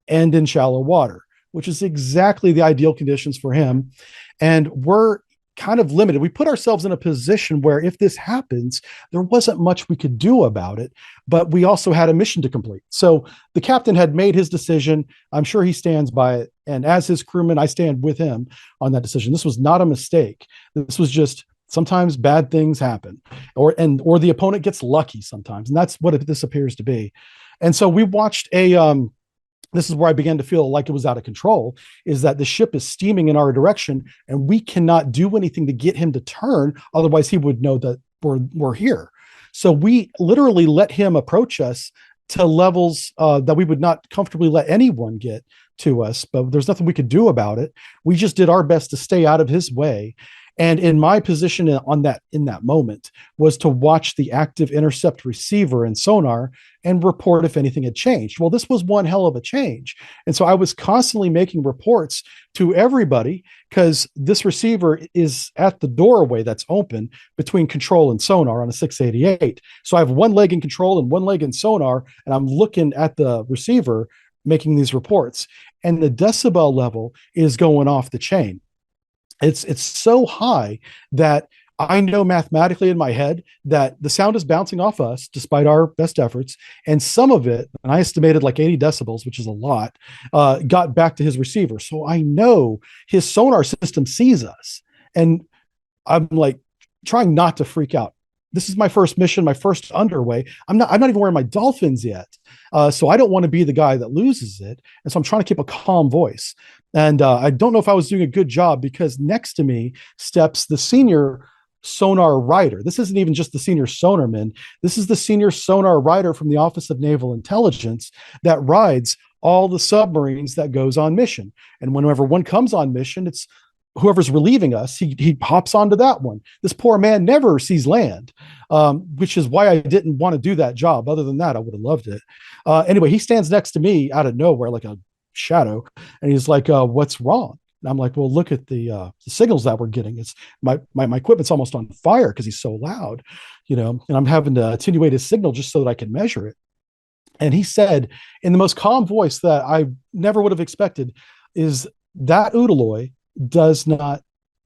and in shallow water, which is exactly the ideal conditions for him. And we're kind of limited. We put ourselves in a position where if this happens, there wasn't much we could do about it, but we also had a mission to complete. So the captain had made his decision. I'm sure he stands by it. And as his crewman, I stand with him on that decision. This was not a mistake. This was just, sometimes bad things happen, or the opponent gets lucky sometimes. And that's what this appears to be. And so we watched this is where I began to feel like it was out of control, is that the ship is steaming in our direction, and we cannot do anything to get him to turn. Otherwise, he would know that we're here. So we literally let him approach us to levels that we would not comfortably let anyone get to us, but there's nothing we could do about it. We just did our best to stay out of his way. And in my position in that moment was to watch the active intercept receiver and sonar and report if anything had changed. Well, this was one hell of a change. And so I was constantly making reports to everybody, because this receiver is at the doorway that's open between control and sonar on a 688. So I have one leg in control and one leg in sonar, and I'm looking at the receiver making these reports. And the decibel level is going off the chain. It's so high that I know mathematically in my head that the sound is bouncing off us despite our best efforts. And some of it, and I estimated like 80 decibels, which is a lot, got back to his receiver. So I know his sonar system sees us. And I'm like trying not to freak out. This is my first mission, my first underway. I'm not even wearing my dolphins yet. So I don't want to be the guy that loses it. And so I'm trying to keep a calm voice. And I don't know if I was doing a good job, because next to me steps the senior sonar writer. This isn't even just the senior sonarman. This is the senior sonar writer from the Office of Naval Intelligence that rides all the submarines that goes on mission. And whenever one comes on mission, it's whoever's relieving us, he hops onto that one. This poor man never sees land, which is why I didn't want to do that job. Other than that, I would have loved it. Anyway, he stands next to me out of nowhere, like a shadow. And he's like, what's wrong? And I'm like, well, look at the signals that we're getting. It's my equipment's almost on fire because he's so loud, and I'm having to attenuate his signal just so that I can measure it. And he said in the most calm voice that I never would have expected, is that Udaloy does not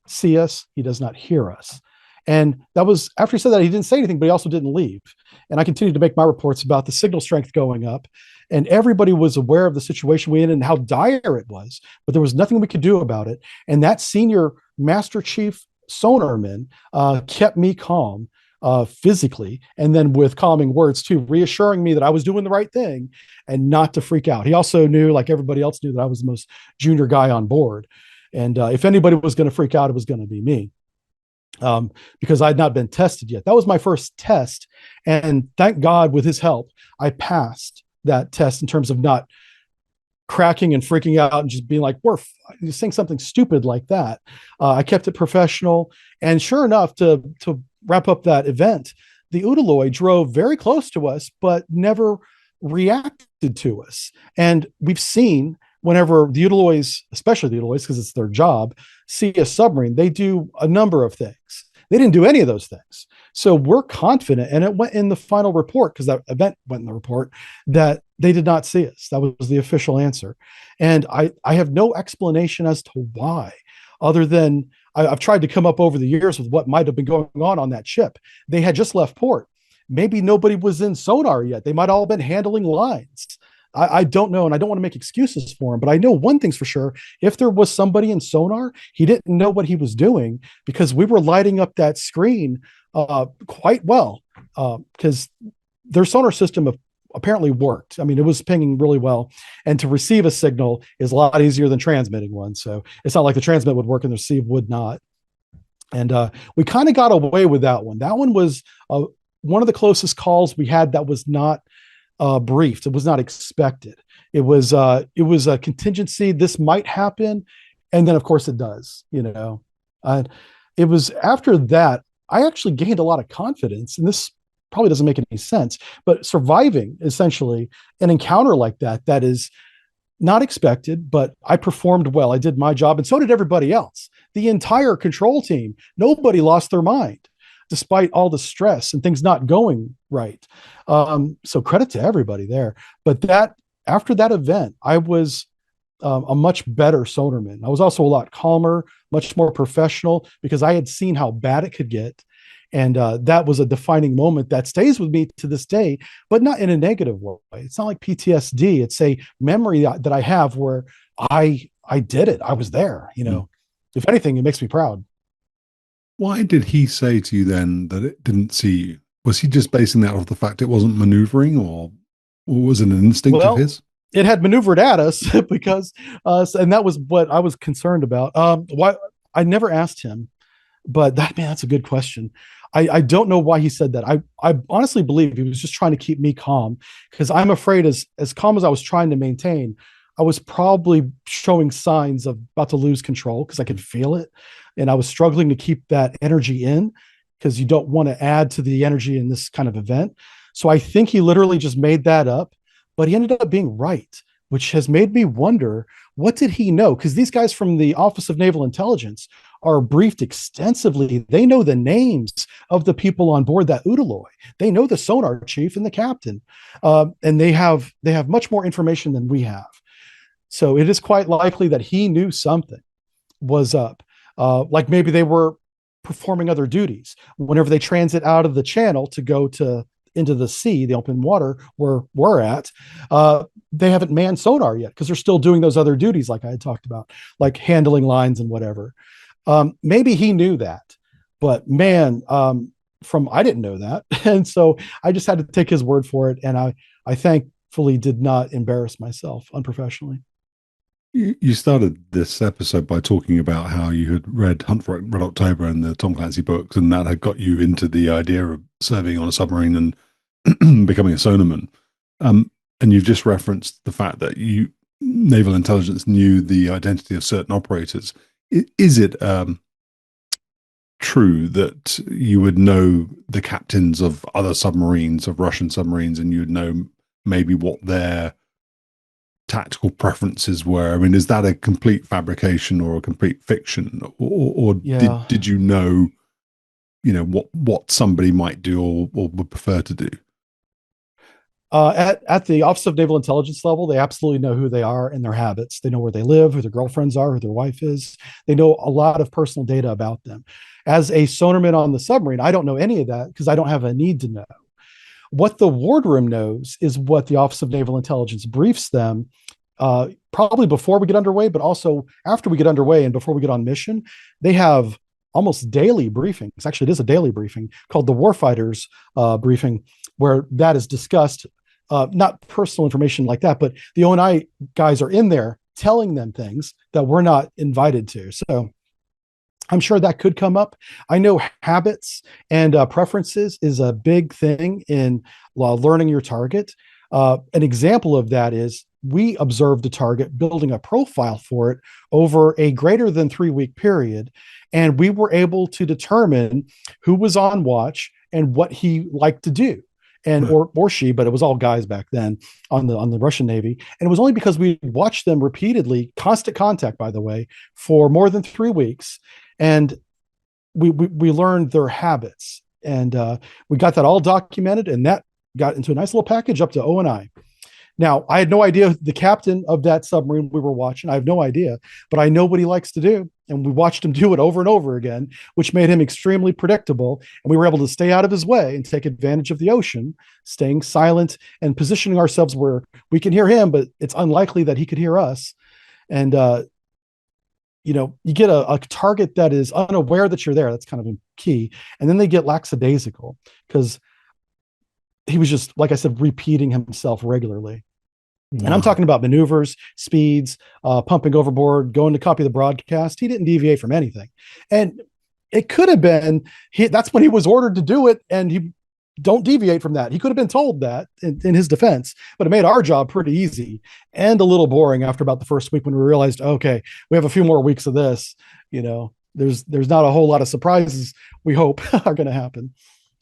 see us. He does not hear us. And that was after he said that. He didn't say anything, but he also didn't leave. And I continued to make my reports about the signal strength going up. And everybody was aware of the situation we in and how dire it was, but there was nothing we could do about it. And that senior Master Chief sonarman kept me calm physically, and then with calming words too, reassuring me that I was doing the right thing and not to freak out. He also knew, like everybody else knew, that I was the most junior guy on board. And if anybody was going to freak out, it was going to be me. Because I had not been tested yet. That was my first test. And thank God, with his help, I passed that test in terms of not cracking and freaking out and just being like, we're saying something stupid like that. I kept it professional. And sure enough, to wrap up that event, the Udaloy drove very close to us, but never reacted to us. And we've seen whenever the Udaloys, especially the Udaloys, because it's their job, see a submarine, they do a number of things. They didn't do any of those things. So we're confident, and it went in the final report, because that event went in the report, that they did not see us. That was the official answer. And I have no explanation as to why, other than I've tried to come up over the years with what might have been going on that ship. They had just left port. Maybe nobody was in sonar yet. They might all have been handling lines. I don't know, and I don't want to make excuses for him, but I know one thing's for sure. If there was somebody in sonar, he didn't know what he was doing, because we were lighting up that screen quite well, because their sonar system apparently worked. I mean, it was pinging really well, and to receive a signal is a lot easier than transmitting one. So it's not like the transmit would work and the receive would not. And we kind of got away with that one. That one was one of the closest calls we had that was not briefed. It was not expected. It was a contingency. This might happen, and then of course it does. It was after that I actually gained a lot of confidence, and this probably doesn't make any sense, but surviving essentially an encounter like that is not expected, but I performed well. I did my job, and so did everybody else. The entire control team, nobody lost their mind, despite all the stress and things not going right. So credit to everybody there. But after that event, I was a much better sonarman. I was also a lot calmer, much more professional, because I had seen how bad it could get. And that was a defining moment that stays with me to this day, but not in a negative way. It's not like PTSD. It's a memory that I have where I did it. I was there. If anything, it makes me proud. Why did he say to you then that it didn't see you? Was he just basing that off the fact it wasn't maneuvering, or was it an instinct of his? It had maneuvered at us because, and that was what I was concerned about. Why I never asked him, but that's a good question. I don't know why he said that. I honestly believe he was just trying to keep me calm, because I'm afraid as calm as I was trying to maintain, I was probably showing signs of about to lose control, because I could feel it. And I was struggling to keep that energy in, because you don't want to add to the energy in this kind of event. So I think he literally just made that up, but he ended up being right, which has made me wonder, what did he know? Because these guys from the Office of Naval Intelligence are briefed extensively. They know the names of the people on board that Udaloy. They know the sonar chief and the captain, and they have much more information than we have. So it is quite likely that he knew something was up. Like maybe they were performing other duties. Whenever they transit out of the channel to go into the sea, the open water where we're at, they haven't manned sonar yet, because they're still doing those other duties like I had talked about, like handling lines and whatever. Maybe he knew that, but man, I didn't know that. And so I just had to take his word for it. And I thankfully did not embarrass myself unprofessionally. You started this episode by talking about how you had read Hunt for Red October and the Tom Clancy books, and that had got you into the idea of serving on a submarine and becoming a sonarman. And you've just referenced the fact that naval intelligence knew the identity of certain operators. Is it true that you would know the captains of other submarines, of Russian submarines, and you would know maybe what their tactical preferences were? I mean, is that a complete fabrication or a complete fiction, or Yeah. did you know, what somebody might do or would prefer to do? At the Office of Naval Intelligence level, they absolutely know who they are and their habits. They know where they live, who their girlfriends are, who their wife is. They know a lot of personal data about them. As a sonarman on the submarine, I don't know any of that because I don't have a need to know. What the wardroom knows is what the Office of Naval Intelligence briefs them, probably before we get underway, but also after we get underway and before we get on mission. They have almost daily briefings. Actually, it is a daily briefing called the Warfighters briefing, where that is discussed. Not personal information like that, but the O&I guys are in there telling them things that we're not invited to. So I'm sure that could come up. I know habits and preferences is a big thing in learning your target. An example of that is we observed a target, building a profile for it over a greater than 3-week period. And we were able to determine who was on watch and what he liked to do. And or she, but it was all guys back then on the Russian Navy. And it was only because we watched them repeatedly, constant contact, by the way, for more than 3 weeks. And we learned their habits, and we got that all documented, and that got into a nice little package up to O&I. Now, I had no idea the captain of that submarine we were watching. I have no idea, but I know what he likes to do. And we watched him do it over and over again, which made him extremely predictable. And we were able to stay out of his way and take advantage of the ocean, staying silent and positioning ourselves where we can hear him, but it's unlikely that he could hear us. And, you get a target that is unaware that you're there. That's kind of key. And then they get lackadaisical because he was just, like I said, repeating himself regularly. Wow. And I'm talking about maneuvers, speeds, pumping overboard, going to copy the broadcast. He didn't deviate from anything. And it could have been, that's when he was ordered to do it. And he don't deviate from that. He could have been told that in his defense, but it made our job pretty easy and a little boring after about the first week when we realized, okay, we have a few more weeks of this. There's not a whole lot of surprises we hope are going to happen.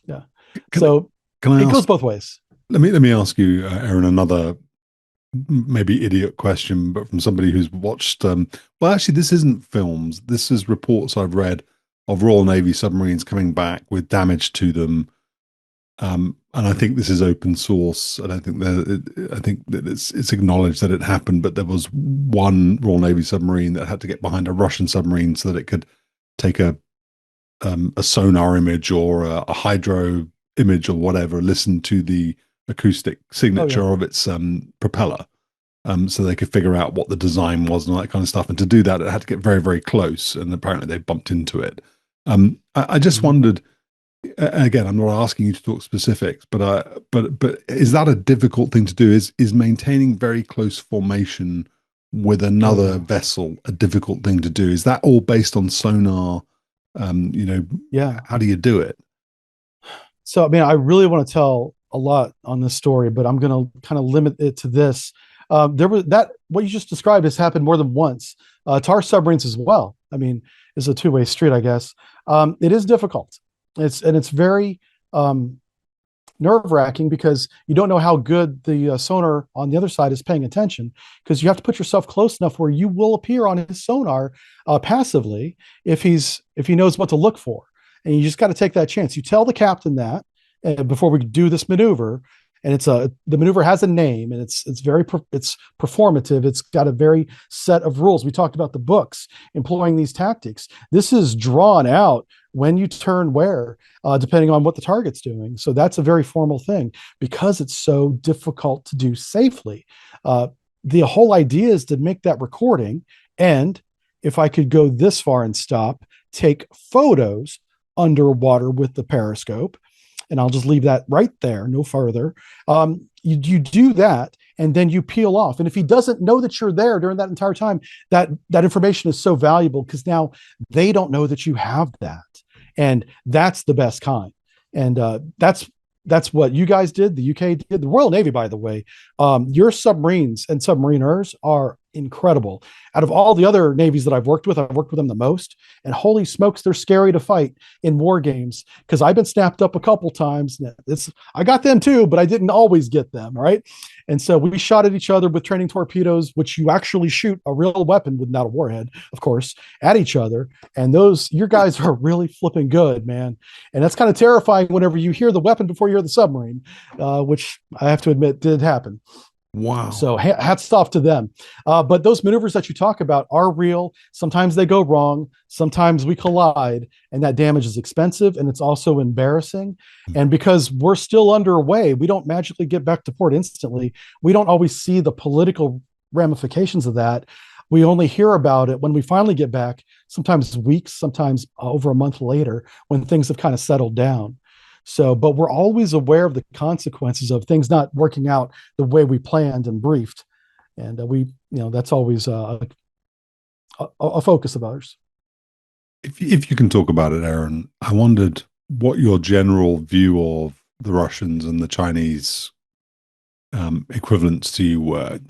Yeah. It goes both ways. Let me ask you, Aaron, another maybe idiot question, but from somebody who's watched. Well, actually, this isn't films. This is reports I've read of Royal Navy submarines coming back with damage to them. And I think this is open source. I think that it's acknowledged that it happened, but there was one Royal Navy submarine that had to get behind a Russian submarine so that it could take a sonar image or a hydro image or whatever, listen to the acoustic signature of its propeller, so they could figure out what the design was and all that kind of stuff. And to do that, it had to get very, very close, and apparently they bumped into it. I just wondered. Again, I'm not asking you to talk specifics, but is that a difficult thing to do? Is maintaining very close formation with another vessel a difficult thing to do? Is that all based on sonar? Yeah. How do you do it? So, I mean, I really want to tell a lot on this story, but I'm going to kind of limit it to this. There was what you just described has happened more than once to our submarines as well. I mean, it's a two-way street, I guess. It is difficult. It's very nerve-wracking because you don't know how good the sonar on the other side is paying attention, because you have to put yourself close enough where you will appear on his sonar passively if he knows what to look for. And you just got to take that chance. You tell the captain that before we do this maneuver, and the maneuver has a name, and it's performative. It's got a very set of rules. We talked about the books employing these tactics. This is drawn out when you turn where, depending on what the target's doing. So that's a very formal thing because it's so difficult to do safely. The whole idea is to make that recording, and if I could go this far and stop, take photos underwater with the periscope. And I'll just leave that right there, no further. You do that, and then you peel off. And if he doesn't know that you're there during that entire time, that information is so valuable because now they don't know that you have that. And that's the best kind. And that's what you guys did, the UK did, the Royal Navy, by the way. Your submarines and submariners are incredible. Out of all the other navies that I've worked with them the most. And holy smokes, they're scary to fight in war games, because I've been snapped up a couple times. I got them too, but I didn't always get them, right? And so we shot at each other with training torpedoes, which you actually shoot a real weapon without a warhead, of course, at each other. And your guys are really flipping good, man. And that's kind of terrifying whenever you hear the weapon before you hear the submarine, which I have to admit did happen. Wow. So hats off to them. But those maneuvers that you talk about are real. Sometimes they go wrong. Sometimes we collide, and that damage is expensive, and it's also embarrassing. And because we're still underway, we don't magically get back to port instantly. We don't always see the political ramifications of that. We only hear about it when we finally get back, sometimes weeks, sometimes over a month later, when things have kind of settled down. So, but we're always aware of the consequences of things not working out the way we planned and briefed. And that's always a focus of ours. If you can talk about it, Aaron, I wondered what your general view of the Russians and the Chinese equivalents to you were.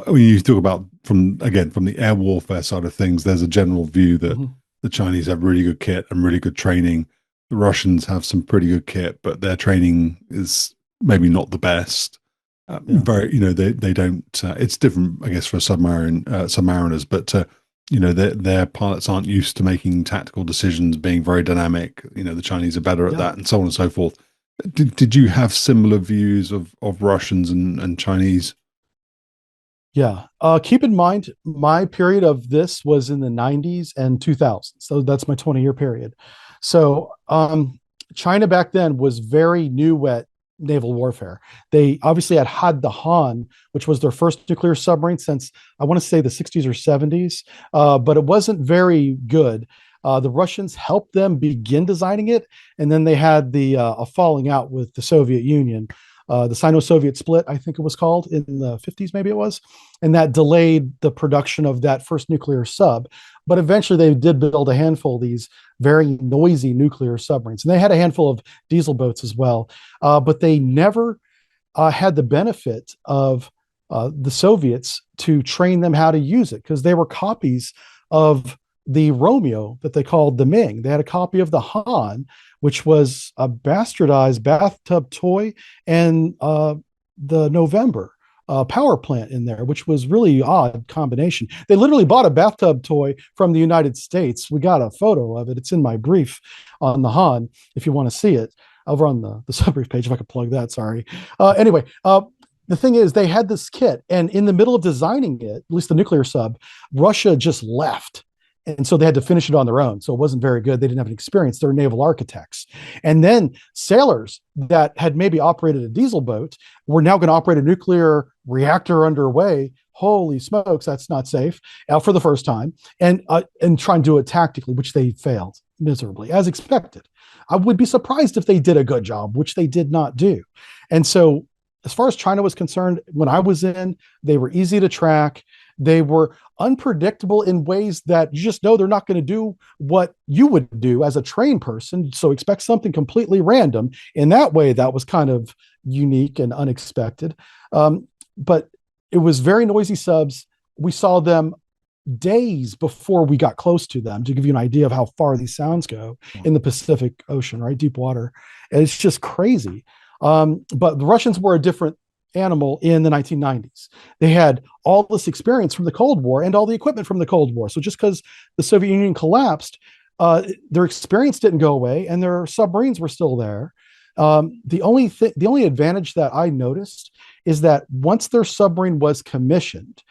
When you talk about from the air warfare side of things, there's a general view that the Chinese have really good kit and really good training. The Russians have some pretty good kit, but their training is maybe not the best. They don't. It's different, I guess, for submariners, but their pilots aren't used to making tactical decisions, being very dynamic. The Chinese are better at that, and so on and so forth. Did you have similar views of Russians and Chinese? Yeah. Keep in mind, my period of this was in the 90s and 2000s. So that's my 20-year period. So China back then was very new at naval warfare. They obviously had the Han, which was their first nuclear submarine since, I want to say, the 60s or 70s, but it wasn't very good. The Russians helped them begin designing it, and then they had a falling out with the Soviet Union. The Sino-Soviet split, I think it was called, in the 50s, maybe it was, and that delayed the production of that first nuclear sub. But eventually they did build a handful of these very noisy nuclear submarines. And they had a handful of diesel boats as well. But they never had the benefit of the Soviets to train them how to use it, because they were copies of the Romeo that they called the Ming. They had a copy of the Han, which was a bastardized bathtub toy, and the November power plant in there, which was really odd combination. They literally bought a bathtub toy from the United States. We got a photo of it. It's in my brief on the Han, if you want to see it, over on the SubBrief page, if I could plug that, sorry. Anyway, the thing is, they had this kit, and in the middle of designing it, at least the nuclear sub, Russia just left. And so they had to finish it on their own. So it wasn't very good. They didn't have any experience. They're naval architects. And then sailors that had maybe operated a diesel boat were now going to operate a nuclear reactor underway. Holy smokes, that's not safe, for the first time. And try and do it tactically, which they failed miserably, as expected. I would be surprised if they did a good job, which they did not do. And so as far as China was concerned, when I was in, they were easy to track. They were unpredictable in ways that you just know they're not going to do what you would do as a trained person. So expect something completely random. In that way, that was kind of unique and unexpected. But it was very noisy subs. We saw them days before we got close to them, to give you an idea of how far these sounds go in the Pacific Ocean, right? Deep water. And it's just crazy. But the Russians were a different animal in the 1990s. They had all this experience from the Cold War and all the equipment from the Cold War. So just because the Soviet Union collapsed, their experience didn't go away, and their submarines were still there. The only advantage that I noticed is that once their submarine was commissioned,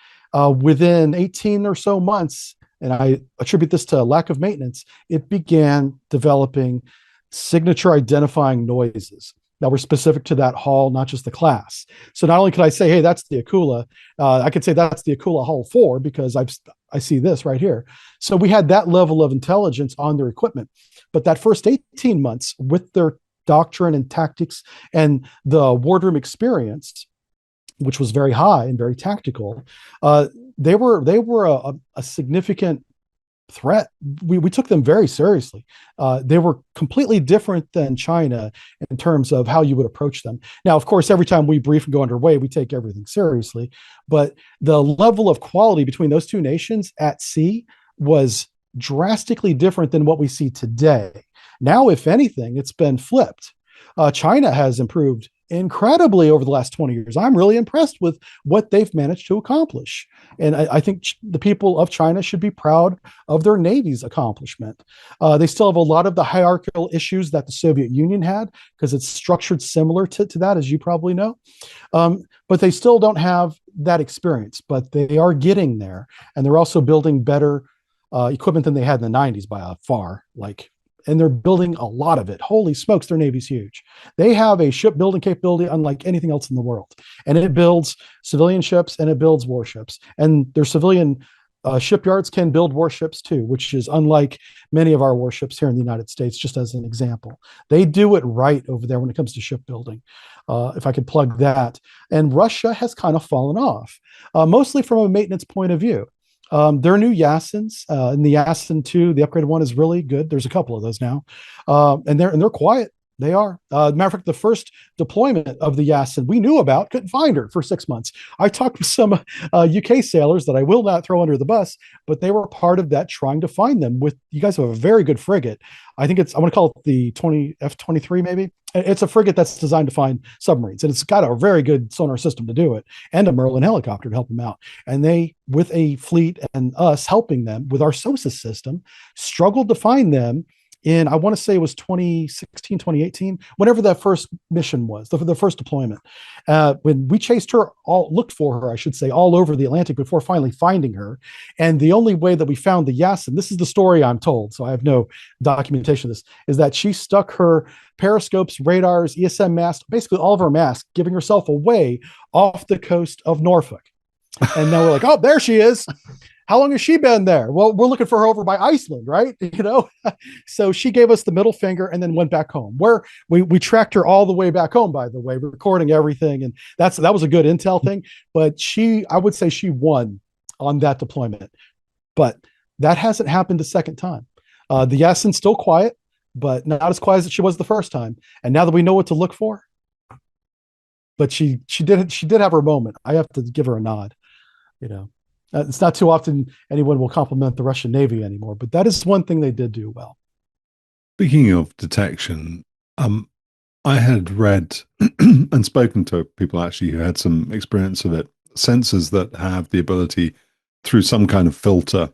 within 18 or so months, and I attribute this to lack of maintenance, it began developing signature identifying noises that were specific to that hull, not just the class. So not only could I say, hey, that's the Akula, I could say that's the Akula Hull 4 because I see this right here. So we had that level of intelligence on their equipment. But that first 18 months with their doctrine and tactics and the wardroom experience, which was very high and very tactical, they were a significant threat, we took them very seriously. They were completely different than China in terms of how you would approach them. Now, of course, every time we brief and go underway, we take everything seriously, but the level of quality between those two nations at sea was drastically different than what we see today. Now, if anything, it's been flipped. China has improved incredibly over the last 20 years. I'm really impressed with what they've managed to accomplish. And I think the people of China should be proud of their Navy's accomplishment. They still have a lot of the hierarchical issues that the Soviet Union had, because it's structured similar to that, as you probably know. But they still don't have that experience, but they are getting there. And they're also building better equipment than they had in the 90s by a far, and they're building a lot of it. Holy smokes, their Navy's huge. They have a shipbuilding capability unlike anything else in the world. And it builds civilian ships and it builds warships. And their civilian shipyards can build warships too, which is unlike many of our warships here in the United States, just as an example. They do it right over there when it comes to shipbuilding, if I could plug that. And Russia has kind of fallen off, mostly from a maintenance point of view. Their new Yasins, and the Yasin 2, the upgraded one, is really good. There's a couple of those now, and they're quiet. They are. Matter of fact, the first deployment of the Yasin we knew about, couldn't find her for 6 months. I talked with some UK sailors that I will not throw under the bus, but they were part of that, trying to find them. With you guys have a very good frigate. I think I want to call it the F-23 maybe. It's a frigate that's designed to find submarines, and it's got a very good sonar system to do it, and a Merlin helicopter to help them out. And they, with a fleet and us helping them with our SOSUS system, struggled to find them in, I want to say it was 2016, 2018, whenever that first mission was, the first deployment. When we chased her, looked for her, I should say, all over the Atlantic before finally finding her. And the only way that we found the Yasin, this is the story I'm told, so I have no documentation of this, is that she stuck her periscopes, radars, ESM masts, basically all of her masts, giving herself away off the coast of Norfolk. And now we're like, oh, there she is. How long has she been there? Well, we're looking for her over by Iceland, right? So she gave us the middle finger and then went back home, where we tracked her all the way back home, by the way, recording everything. And that was a good intel thing. But I would say she won on that deployment. But that hasn't happened a second time. The Yasin's still quiet, but not as quiet as she was the first time. And now that we know what to look for, but she did have her moment. I have to give her a nod. It's not too often anyone will compliment the Russian Navy anymore, but that is one thing they did do well. Speaking of detection, I had read and spoken to people actually who had some experience of it. Sensors that have the ability, through some kind of filter,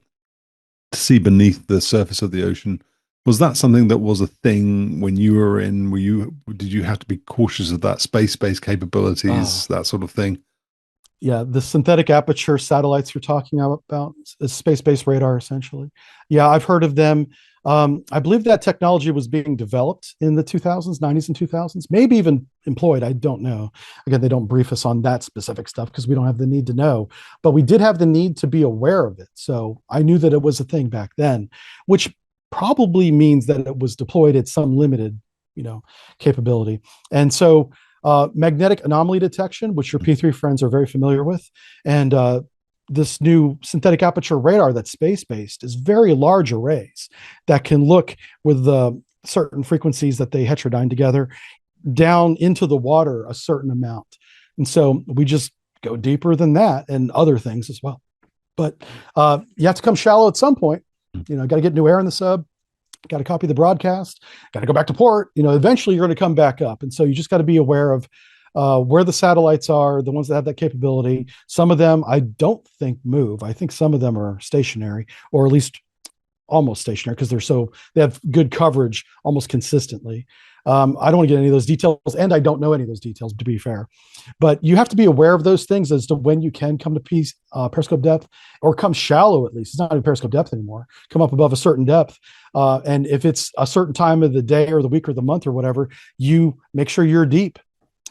to see beneath the surface of the ocean. Was that something that was a thing when you were in? Did you have to be cautious of that space-based capabilities, that sort of thing? Yeah, the synthetic aperture satellites you're talking about is space-based radar, essentially. Yeah, I've heard of them. I believe that technology was being developed in the 2000s, 90s and 2000s, maybe even employed. I don't know. Again, they don't brief us on that specific stuff because we don't have the need to know. But we did have the need to be aware of it. So I knew that it was a thing back then, which probably means that it was deployed at some limited, capability. And so magnetic anomaly detection, which your P3 friends are very familiar with, and this new synthetic aperture radar that's space-based is very large arrays that can look with certain frequencies that they heterodyne together down into the water a certain amount. And so we just go deeper than that and other things as well. But you have to come shallow at some point. Got to get new air in the sub, got to copy the broadcast, got to go back to port. Eventually you're going to come back up. And so you just got to be aware of where the satellites are, the ones that have that capability. Some of them I don't think move. I think some of them are stationary, or at least almost stationary, because they have good coverage almost consistently. I don't want to get any of those details, and I don't know any of those details, to be fair. But you have to be aware of those things as to when you can come to periscope depth, or come shallow at least. It's not even periscope depth anymore. Come up above a certain depth. And if it's a certain time of the day or the week or the month or whatever, you make sure you're deep.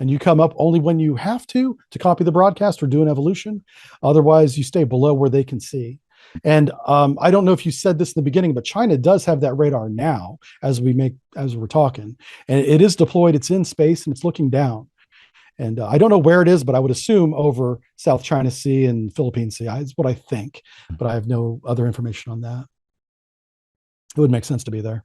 And you come up only when you have to copy the broadcast or do an evolution. Otherwise, you stay below where they can see. And I don't know if you said this in the beginning, but China does have that radar now as we're talking, and it is deployed. It's in space and it's looking down. And I don't know where it is, but I would assume over South China Sea and Philippine Sea. Is what I think, but I have no other information on that. it would make sense to be there.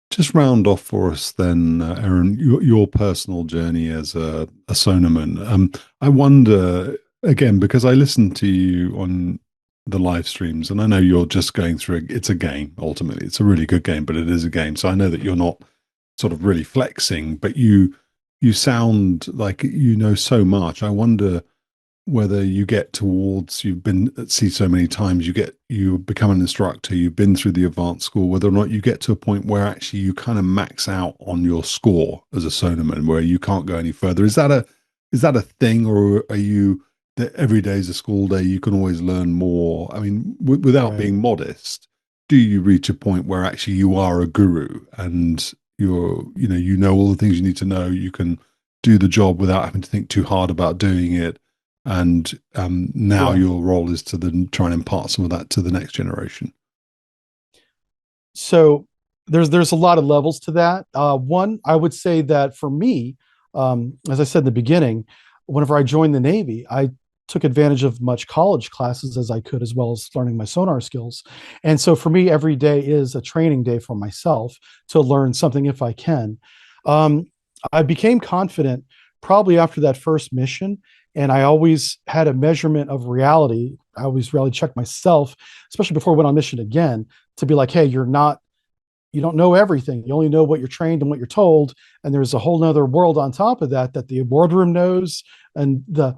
Just round off for us then, Aaron, your personal journey as a sonarman. I wonder, again, because I listen to you on the live streams, and I know you're just going through, it's a game, ultimately. It's a really good game, but it is a game. So I know that you're not sort of really flexing, but you sound like you know so much. I wonder whether you get towards, you've been at sea so many times, you become an instructor, you've been through the advanced school, whether or not you get to a point where actually you kind of max out on your score as a sonarman, where you can't go any further. Is that a thing, or are you that every day is a school day, you can always learn more? I mean, without Right. being modest, do you reach a point where actually you are a guru and you know all the things you need to know, you can do the job without having to think too hard about doing it, and now Yeah. your role is to then try and impart some of that to the next generation? So there's a lot of levels to that. One, I would say that for me, as I said in the beginning, whenever I joined the Navy, I took advantage of much college classes as I could, as well as learning my sonar skills. And so for me, every day is a training day for myself to learn something if I can. Um, I became confident probably after that first mission, and I always had a measurement of reality. I always really checked myself, especially before I went on mission again, to be like, hey, you don't know everything. You only know what you're trained and what you're told. And there's a whole nother world on top of that that the boardroom knows. And the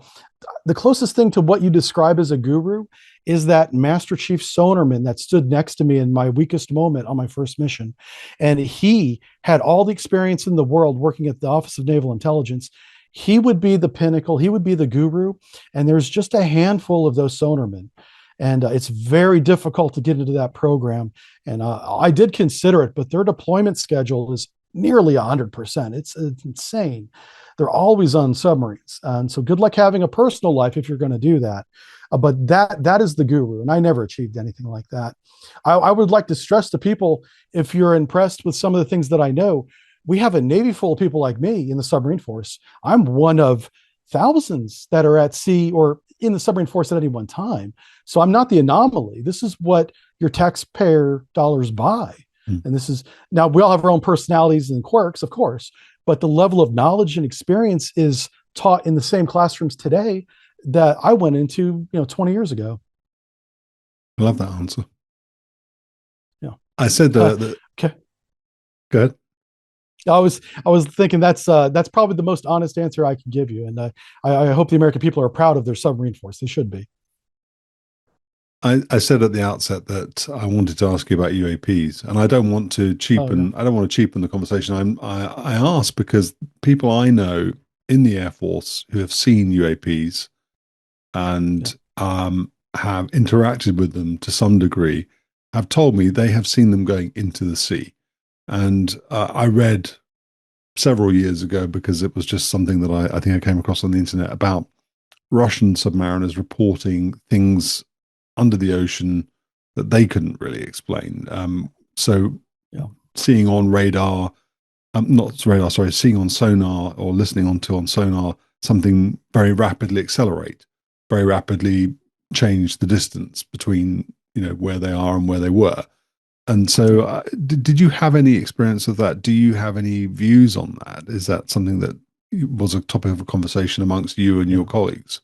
closest thing to what you describe as a guru is that Master Chief Sonarman that stood next to me in my weakest moment on my first mission. And he had all the experience in the world working at the Office of Naval Intelligence. He would be the pinnacle, he would be the guru. And there's just a handful of those sonarmen. And it's very difficult to get into that program. And I did consider it, but their deployment schedule is nearly 100%. It's insane. They're always on submarines. And so good luck having a personal life if you're going to do that. But that is the guru. And I never achieved anything like that. I would like to stress to people, if you're impressed with some of the things that I know, we have a Navy full of people like me in the submarine force. I'm one of thousands that are at sea or in the submarine force at any one time. So I'm not the anomaly. This is what your taxpayer dollars buy. Hmm. And this is, now we all have our own personalities and quirks, of course, but the level of knowledge and experience is taught in the same classrooms today that I went into, 20 years ago. I love that answer. Yeah. I said Okay. go ahead. I was thinking that's probably the most honest answer I can give you, and I hope the American people are proud of their submarine force. They should be. I said at the outset that I wanted to ask you about UAPs, and I don't want to Oh yeah, cheapen. I don't want to cheapen the conversation. I ask because people I know in the Air Force who have seen UAPs yeah, and have interacted with them to some degree have told me they have seen them going into the sea. And I read several years ago, because it was just something that I think I came across on the internet, about Russian submariners reporting things under the ocean that they couldn't really explain. So yeah, seeing on radar, not radar, sorry, seeing on sonar or listening on sonar, something very rapidly accelerate, very rapidly change the distance between, where they are and where they were. And so, did you have any experience of that? Do you have any views on that? Is that something that was a topic of a conversation amongst you and yeah. your colleagues?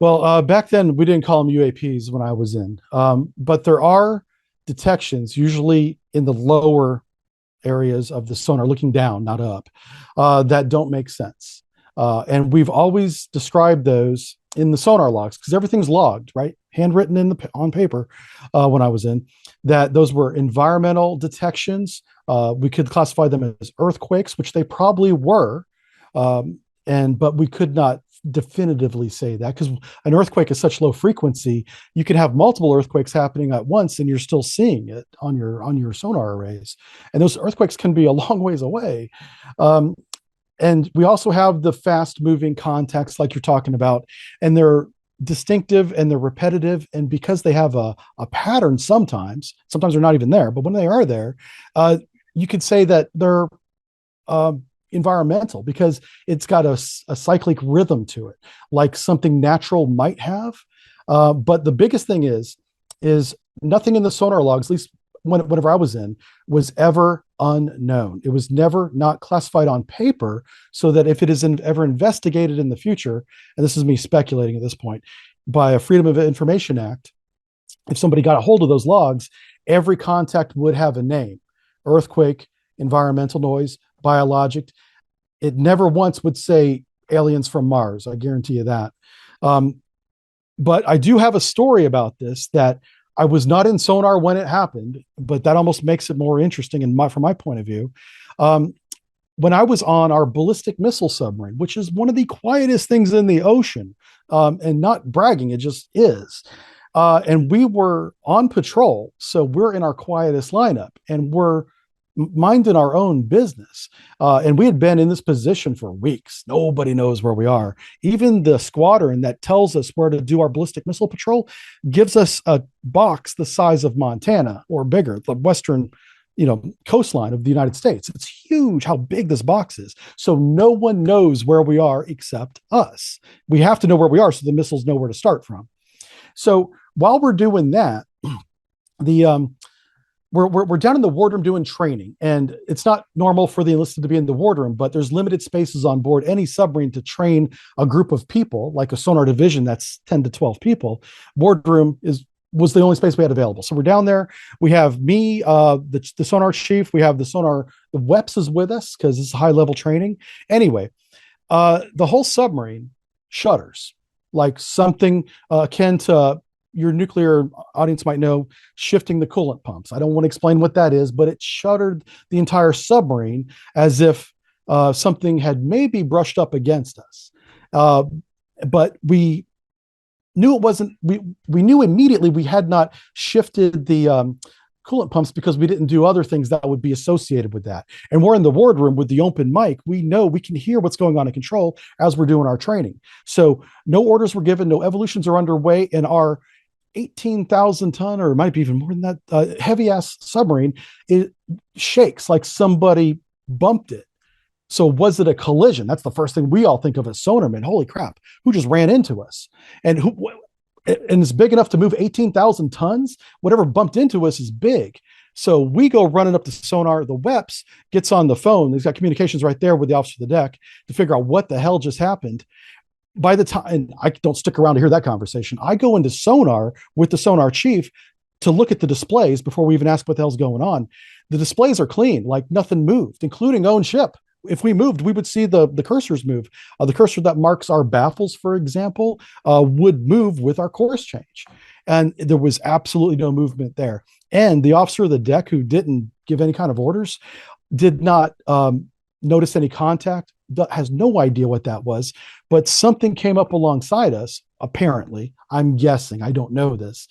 Well, back then we didn't call them UAPs when I was in, but there are detections usually in the lower areas of the sonar, looking down, not up, that don't make sense. And we've always described those in the sonar logs because everything's logged, right? Handwritten on paper when I was in, that those were environmental detections. We could classify them as earthquakes, which they probably were, but we could not definitively say that because an earthquake is such low frequency, you can have multiple earthquakes happening at once and you're still seeing it on your sonar arrays, and those earthquakes can be a long ways away. Um, and we also have the fast moving contacts like you're talking about, and they're distinctive and they're repetitive, and because they have a pattern, sometimes they're not even there, but when they are there, uh, you could say that they're uh, environmental because it's got a cyclic rhythm to it, like something natural might have. But the biggest thing is nothing in the sonar logs, at least whenever I was in, was ever unknown. It was never not classified on paper, so that if it is ever investigated in the future, and this is me speculating at this point, by a Freedom of Information Act, if somebody got a hold of those logs, every contact would have a name: earthquake, environmental noise, biologic. It never once would say aliens from Mars. I guarantee you that. But I do have a story about this that I was not in sonar when it happened, but that almost makes it more interesting from my point of view. When I was on our ballistic missile submarine, which is one of the quietest things in the ocean, and not bragging, it just is. And we were on patrol, so we're in our quietest lineup, and we're minding our own business. And we had been in this position for weeks. Nobody knows where we are. Even the squadron that tells us where to do our ballistic missile patrol gives us a box the size of Montana or bigger, the western, coastline of the United States. It's huge how big this box is. So no one knows where we are except us. We have to know where we are so the missiles know where to start from. So while we're doing that, we're down in the wardroom doing training, and it's not normal for the enlisted to be in the wardroom, but there's limited spaces on board any submarine to train a group of people, like a sonar division that's 10 to 12 people. Wardroom was the only space we had available. So we're down there. We have me, the sonar chief. We have the WEPs is with us because it's high level training. Anyway, the whole submarine shudders, like something akin to, your nuclear audience might know, shifting the coolant pumps. I don't want to explain what that is, but it shuddered the entire submarine as if something had maybe brushed up against us. But we knew it wasn't, we knew immediately we had not shifted the coolant pumps because we didn't do other things that would be associated with that. And we're in the wardroom with the open mic. We know we can hear what's going on in control as we're doing our training. So no orders were given, no evolutions are underway, and our 18,000 ton, or it might be even more than that, heavy ass submarine, it shakes like somebody bumped it. So was it a collision? That's the first thing we all think of as sonarmen. Holy crap, who just ran into us? And it's big enough to move 18,000 tons. Whatever bumped into us is big. So we go running up to sonar. The WEPs gets on the phone. He's got communications right there with the officer of the deck to figure out what the hell just happened. By the time, and I don't stick around to hear that conversation, I go into sonar with the sonar chief to look at the displays before we even ask what the hell's going on. The displays are clean, like nothing moved, including own ship. If we moved, we would see the cursors move. The cursor that marks our baffles, for example, would move with our course change. And there was absolutely no movement there. And the officer of the deck, who didn't give any kind of orders, did not notice any contact, has no idea what that was, but something came up alongside us, apparently, I'm guessing, I don't know this,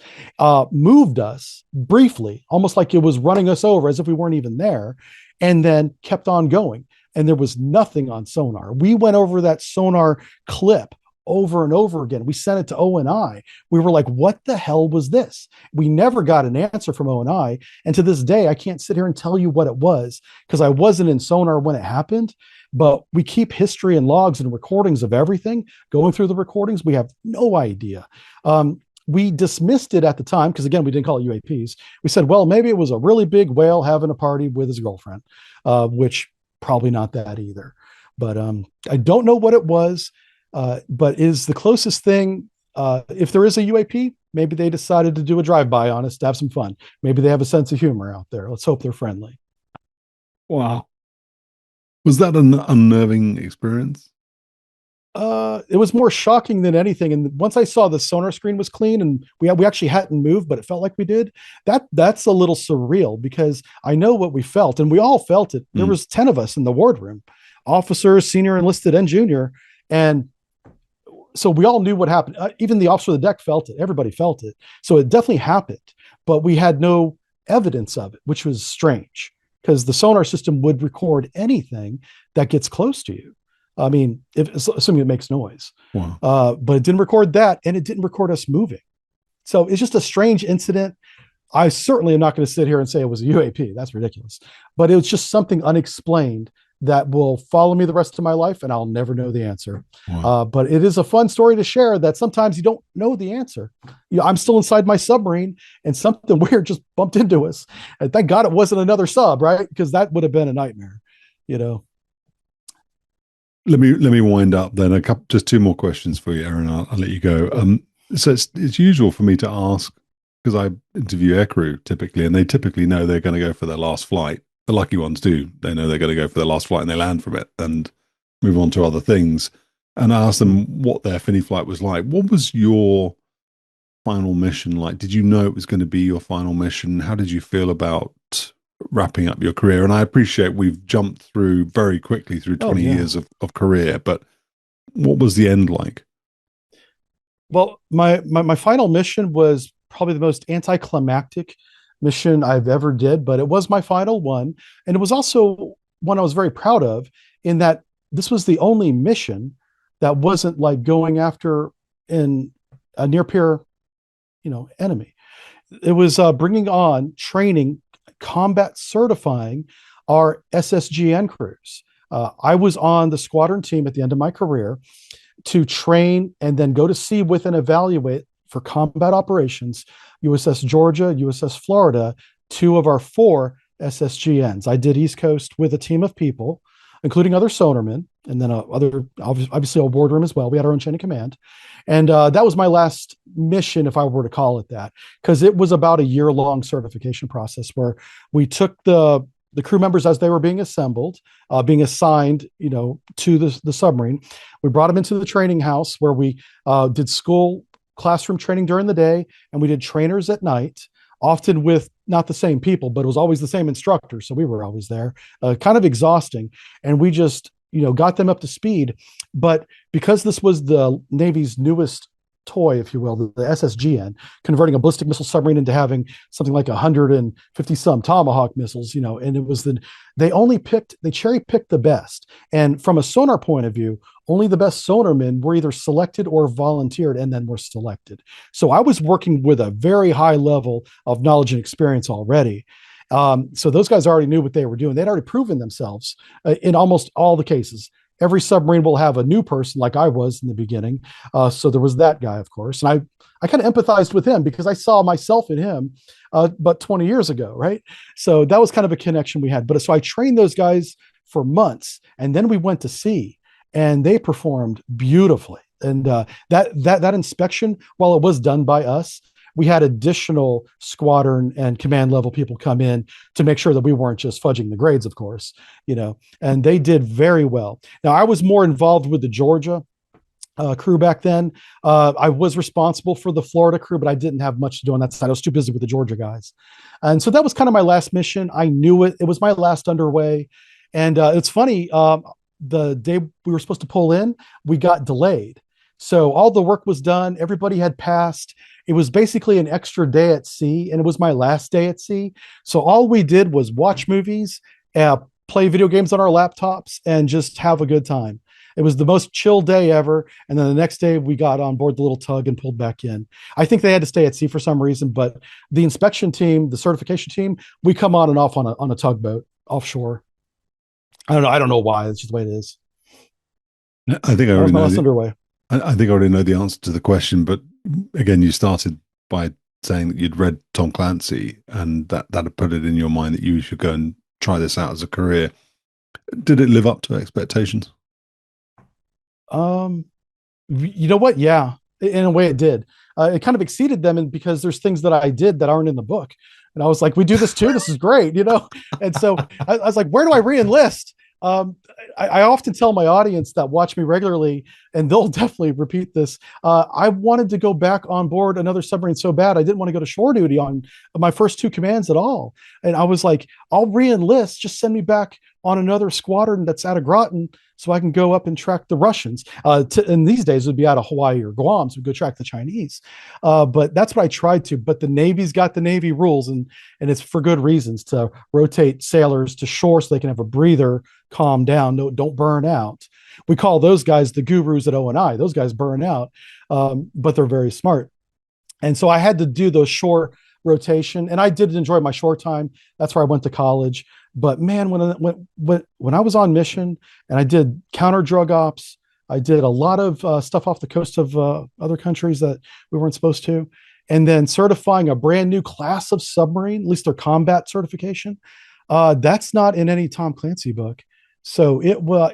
moved us briefly, almost like it was running us over as if we weren't even there, and then kept on going. And there was nothing on sonar. We went over that sonar clip over and over again. We sent it to O&I. We were like, what the hell was this? We never got an answer from O&I. And to this day, I can't sit here and tell you what it was because I wasn't in sonar when it happened. But we keep history and logs and recordings of everything. Going through the recordings, we have no idea. We dismissed it at the time because, again, we didn't call it UAPs. We said, well, maybe it was a really big whale having a party with his girlfriend, which probably not that either. But I don't know what it was, but is the closest thing. If there is a UAP, maybe they decided to do a drive-by on us to have some fun. Maybe they have a sense of humor out there. Let's hope they're friendly. Wow. Was that an unnerving experience? It was more shocking than anything. And once I saw the sonar screen was clean and we actually hadn't moved, but it felt like we did, that's a little surreal because I know what we felt and we all felt it. There was 10 of us in the wardroom, officers, senior enlisted and junior. And so we all knew what happened. Even the officer of the deck felt it. Everybody felt it. So it definitely happened, but we had no evidence of it, which was strange because the sonar system would record anything that gets close to you. I mean, assuming it makes noise. Wow. But it didn't record that, and it didn't record us moving. So it's just a strange incident. I certainly am not going to sit here and say it was a UAP. That's ridiculous. But it was just something unexplained that will follow me the rest of my life, and I'll never know the answer. Wow. But it is a fun story to share that sometimes you don't know the answer. I'm still inside my submarine, and something weird just bumped into us. And thank God it wasn't another sub, right? Because that would have been a nightmare, you know. Let me wind up then. Just two more questions for you, Aaron. I'll let you go. So it's usual for me to ask, because I interview aircrew typically, and they typically know they're going to go for their last flight. The lucky ones do. They know they're going to go for their last flight, and they land from it and move on to other things. And I asked them what their Finney flight was like. What was your final mission like? Did you know it was going to be your final mission? How did you feel about wrapping up your career? And I appreciate we've jumped through very quickly through 20 years of career, but what was the end like? Well, my final mission was probably the most anticlimactic mission I've ever did, but it was my final one. And it was also one I was very proud of, in that this was the only mission that wasn't like going after in a near peer, enemy. It was bringing on, training, combat certifying our SSGN crews. I was on the squadron team at the end of my career to train and then go to sea with and evaluate for combat operations USS Georgia, USS Florida, two of our four SSGNs. I did East Coast with a team of people, including other sonarmen, and then obviously a boardroom as well. We had our own chain of command. And that was my last mission, if I were to call it that, because it was about a year-long certification process where we took the crew members as they were being assembled, being assigned, to the submarine. We brought them into the training house where we did school classroom training during the day, and we did trainers at night, often with not the same people, but it was always the same instructor. So we were always there, kind of exhausting. And we just, got them up to speed. But because this was the Navy's newest toy, if you will, the SSGN, converting a ballistic missile submarine into having something like 150 some Tomahawk missiles, and it was they cherry picked the best. And from a sonar point of view, only the best sonarmen were either selected or volunteered and then were selected. So I was working with a very high level of knowledge and experience already. So those guys already knew what they were doing. They'd already proven themselves in almost all the cases. Every submarine will have a new person, like I was in the beginning. So there was that guy, of course. And I kind of empathized with him because I saw myself in him but 20 years ago, right? So that was kind of a connection we had. But so I trained those guys for months, and then we went to sea, and they performed beautifully. And that inspection, while it was done by us, we had additional squadron and command level people come in to make sure that we weren't just fudging the grades, of course, and they did very well. Now, I was more involved with the Georgia crew back then. I was responsible for the Florida crew, but I didn't have much to do on that side. I was too busy with the Georgia guys. And so that was kind of my last mission. I knew it. It was my last underway. And it's funny, the day we were supposed to pull in, we got delayed. So all the work was done. Everybody had passed. It was basically an extra day at sea, and it was my last day at sea. So all we did was watch movies, play video games on our laptops, and just have a good time. It was the most chill day ever. And then the next day we got on board the little tug and pulled back in. I think they had to stay at sea for some reason, but the inspection team, the certification team, we come on and off on a tugboat offshore. I don't know why. It's just the way it is. I think I already know. Underway. I think I already know the answer to the question, but again, you started by saying that you'd read Tom Clancy, and that had put it in your mind that you should go and try this out as a career. Did it live up to expectations? You know what? Yeah, in a way it did. It kind of exceeded them, and because there's things that I did that aren't in the book, and I was like, we do this too. This is great, And so I was like, where do I re-enlist? I often tell my audience that watch me regularly, and they'll definitely repeat this. I wanted to go back on board another submarine so bad. I didn't want to go to shore duty on my first two commands at all. And I was like, I'll re-enlist, just send me back on another squadron that's out of Groton so I can go up and track the Russians. And these days it would be out of Hawaii or Guam, so we go track the Chinese. But that's what I tried to. But the Navy's got the Navy rules, and it's for good reasons, to rotate sailors to shore so they can have a breather, calm down, don't burn out. We call those guys the gurus at O&I. Those guys burn out, but they're very smart. And so I had to do those shore rotation, and I did enjoy my shore time. That's where I went to college. But man, when I was on mission and I did counter drug ops, I did a lot of stuff off the coast of other countries that we weren't supposed to, and then certifying a brand new class of submarine, at least their combat certification. That's not in any Tom Clancy book. So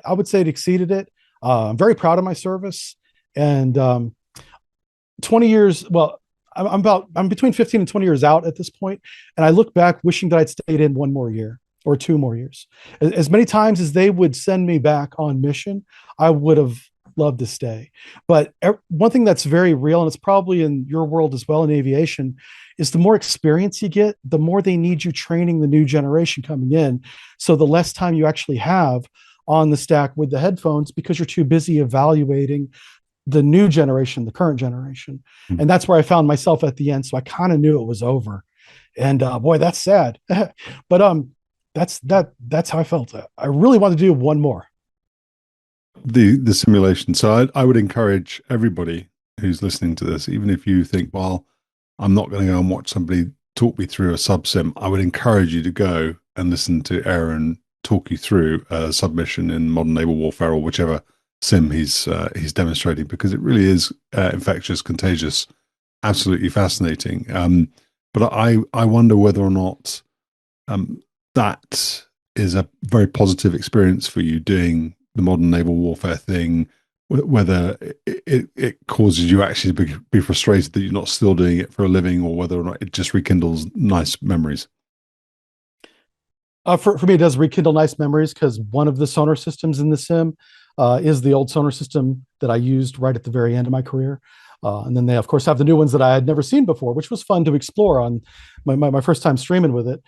I would say it exceeded it. I'm very proud of my service, and 20 years. Well, I'm between 15 and 20 years out at this point, and I look back wishing that I'd stayed in one more year or two more years. As many times as they would send me back on mission, I would have loved to stay. But one thing that's very real, and it's probably in your world as well in aviation, is the more experience you get, the more they need you training the new generation coming in. So the less time you actually have on the stack with the headphones because you're too busy evaluating the new generation, the current generation. Mm. And that's where I found myself at the end. So I kind of knew it was over. And boy, that's sad. But that's how I felt. I really want to do one more. The simulation. So I would encourage everybody who's listening to this, even if you think, well, I'm not going to go and watch somebody talk me through a sub sim, I would encourage you to go and listen to Aaron talk you through a submission in Modern Naval Warfare or whichever sim he's demonstrating, because it really is infectious, contagious, absolutely fascinating. But I wonder whether or not that is a very positive experience for you doing the Modern Naval Warfare thing, whether it causes you actually to be frustrated that you're not still doing it for a living, or whether or not it just rekindles nice memories. For me, it does rekindle nice memories because one of the sonar systems in the sim is the old sonar system that I used right at the very end of my career. And then they, of course, have the new ones that I had never seen before, which was fun to explore on my first time streaming with it.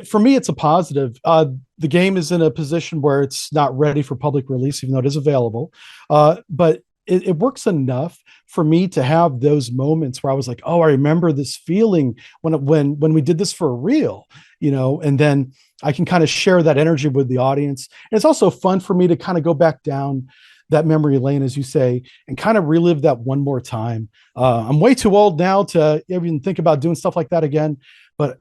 For me, it's a positive. The game is in a position where it's not ready for public release, even though it is available. But it works enough for me to have those moments where I was like, oh, I remember this feeling when we did this for real, and then I can kind of share that energy with the audience. And it's also fun for me to kind of go back down that memory lane, as you say, and kind of relive that one more time. I'm way too old now to even think about doing stuff like that again, but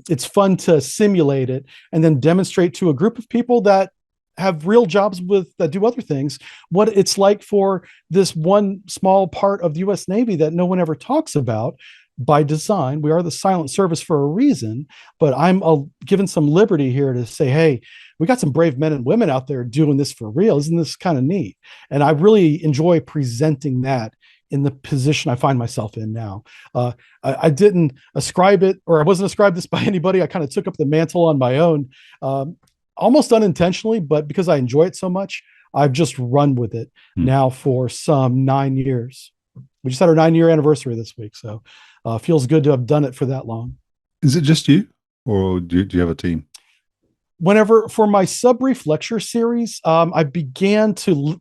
it's fun to simulate it and then demonstrate to a group of people that have real jobs that do other things, what it's like for this one small part of the U.S. Navy that no one ever talks about. By design, we are the silent service for a reason, but I'm given some liberty here to say, hey, we got some brave men and women out there doing this for real. Isn't this kind of neat? And I really enjoy presenting that in the position I find myself in now. I didn't ascribe it, or I wasn't ascribed this by anybody. I kind of took up the mantle on my own, almost unintentionally, but because I enjoy it so much, I've just run with it now for some 9 years. We just had our 9-year anniversary this week, so feels good to have done it for that long. Is it just you, or do you have a team? Whenever for my SubBrief lecture series, I began to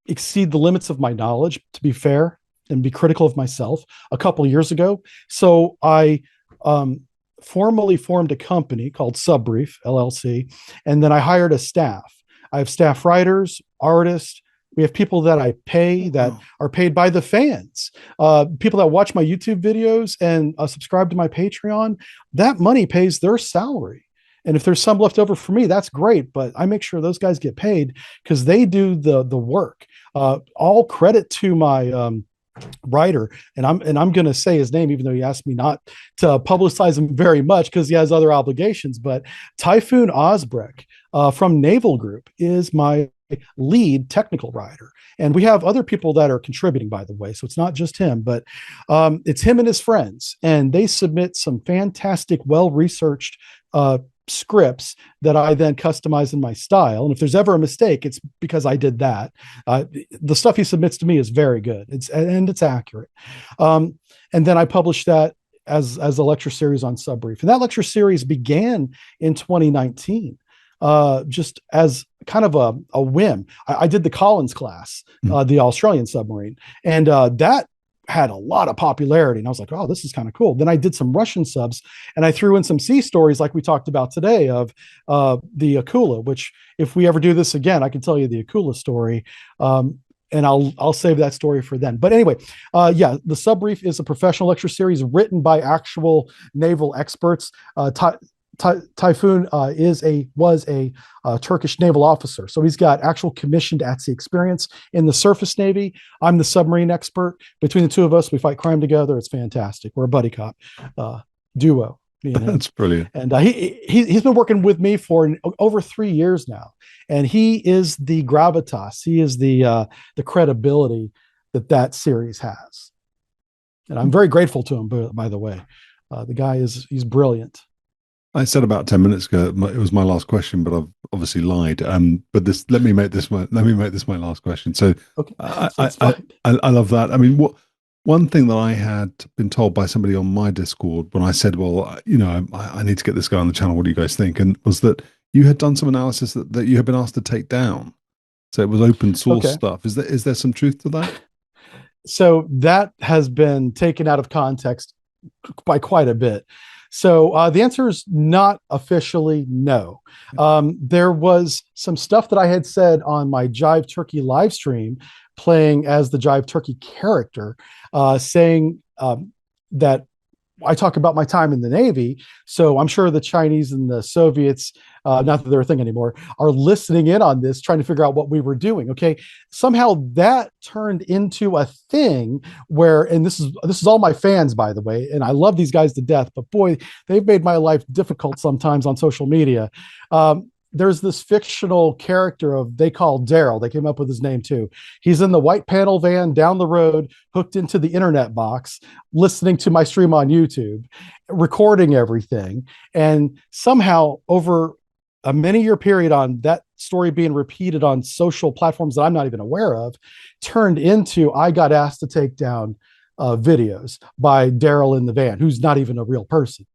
exceed the limits of my knowledge, to be fair, and be critical of myself a couple of years ago. So I formally formed a company called SubBrief LLC, and then I hired a staff. I have staff writers, artists. We have people that I pay that are paid by the fans, people that watch my YouTube videos and subscribe to my Patreon. That money pays their salary. And if there's some left over for me, that's great. But I make sure those guys get paid because they do the work. All credit to my writer, and I'm going to say his name, even though he asked me not to publicize him very much because he has other obligations. But Typhoon Osbrecht from Naval Group is my lead technical writer, and we have other people that are contributing, by the way, so it's not just him, but it's him and his friends, and they submit some fantastic, well-researched scripts that I then customize in my style. And if there's ever a mistake, it's because I did that. The stuff he submits to me is very good. It's accurate. And then I published that as a lecture series on SubBrief, and that lecture series began in 2019. Just as kind of a whim. I did the Collins class, the Australian submarine, and that had a lot of popularity. And I was like, oh, this is kind of cool. Then I did some Russian subs, and I threw in some sea stories like we talked about today of the Akula, which if we ever do this again, I can tell you the Akula story. And I'll save that story for then. But anyway, the SubBrief is a professional lecture series written by actual naval experts. Typhoon was a Turkish naval officer, so he's got actual commissioned at sea experience in the surface navy. I'm the submarine expert. Between the two of us, we fight crime together. It's fantastic. We're a buddy cop duo, me and him. That's brilliant. And he's been working with me for over 3 years now, and he is the gravitas. He is the credibility that series has, and I'm very grateful to him. By the way, the guy he's brilliant. I said about 10 minutes ago it was my last question, but I've obviously lied. But let me make this my last question. So, Okay, I love that. I mean, one thing that I had been told by somebody on my Discord when I said, well, I need to get this guy on the channel. What do you guys think? And was that you had done some analysis that you had been asked to take down. So it was open source stuff. Is there some truth to that? So that has been taken out of context by quite a bit. So the answer is not officially no. There was some stuff that I had said on my Jive Turkey live stream, playing as the Jive Turkey character, saying that I talk about my time in the Navy. So I'm sure the Chinese and the Soviets, not that they're a thing anymore, are listening in on this, trying to figure out what we were doing. Okay. Somehow that turned into a thing where, and this is all my fans, by the way, and I love these guys to death, but boy, they've made my life difficult sometimes on social media. There's this fictional character they call Daryl. They came up with his name too. He's in the white panel van down the road, hooked into the internet box, listening to my stream on YouTube, recording everything. And somehow over a many-year period on that story being repeated on social platforms that I'm not even aware of, turned into I got asked to take down videos by Daryl in the van, who's not even a real person.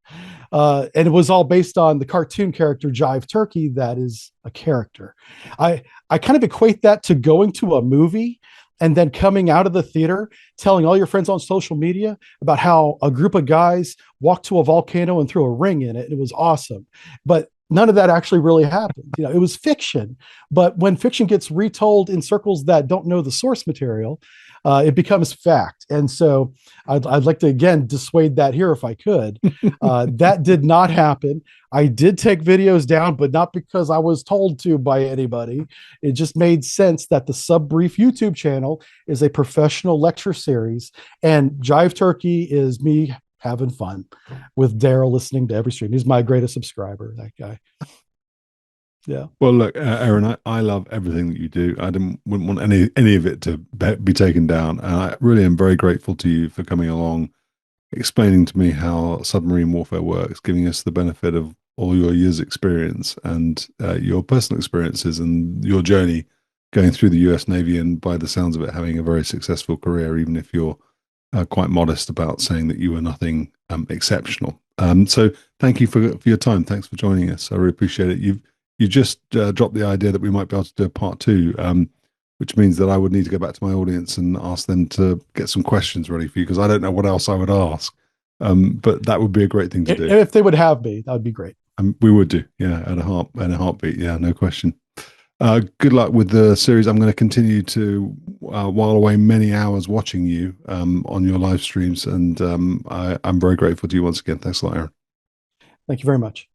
And it was all based on the cartoon character Jive Turkey. That is a character. I kind of equate that to going to a movie and then coming out of the theater, telling all your friends on social media about how a group of guys walked to a volcano and threw a ring in it. It was awesome. But none of that actually really happened. It was fiction. But when fiction gets retold in circles that don't know the source material, it becomes fact. And so I'd like to, again, dissuade that here if I could. That did not happen. I did take videos down, but not because I was told to by anybody. It just made sense that the SubBrief YouTube channel is a professional lecture series, and Jive Turkey is me having fun with Daryl listening to every stream. He's my greatest subscriber, that guy. Yeah. Well, look, Aaron, I love everything that you do. Wouldn't want any of it to be taken down. And I really am very grateful to you for coming along, explaining to me how submarine warfare works, giving us the benefit of all your years' experience and your personal experiences and your journey going through the U.S. Navy, and by the sounds of it, having a very successful career, even if you're quite modest about saying that you were nothing exceptional. So thank you for your time. Thanks for joining us. I really appreciate it. You just dropped the idea that we might be able to do a part two, which means that I would need to go back to my audience and ask them to get some questions ready for you, because I don't know what else I would ask. But that would be a great thing to do. If they would have me, that would be great. We would do, yeah, at a heartbeat, yeah, no question. Good luck with the series. I'm going to continue to while away many hours watching you on your live streams, and I'm very grateful to you once again. Thanks a lot, Aaron. Thank you very much.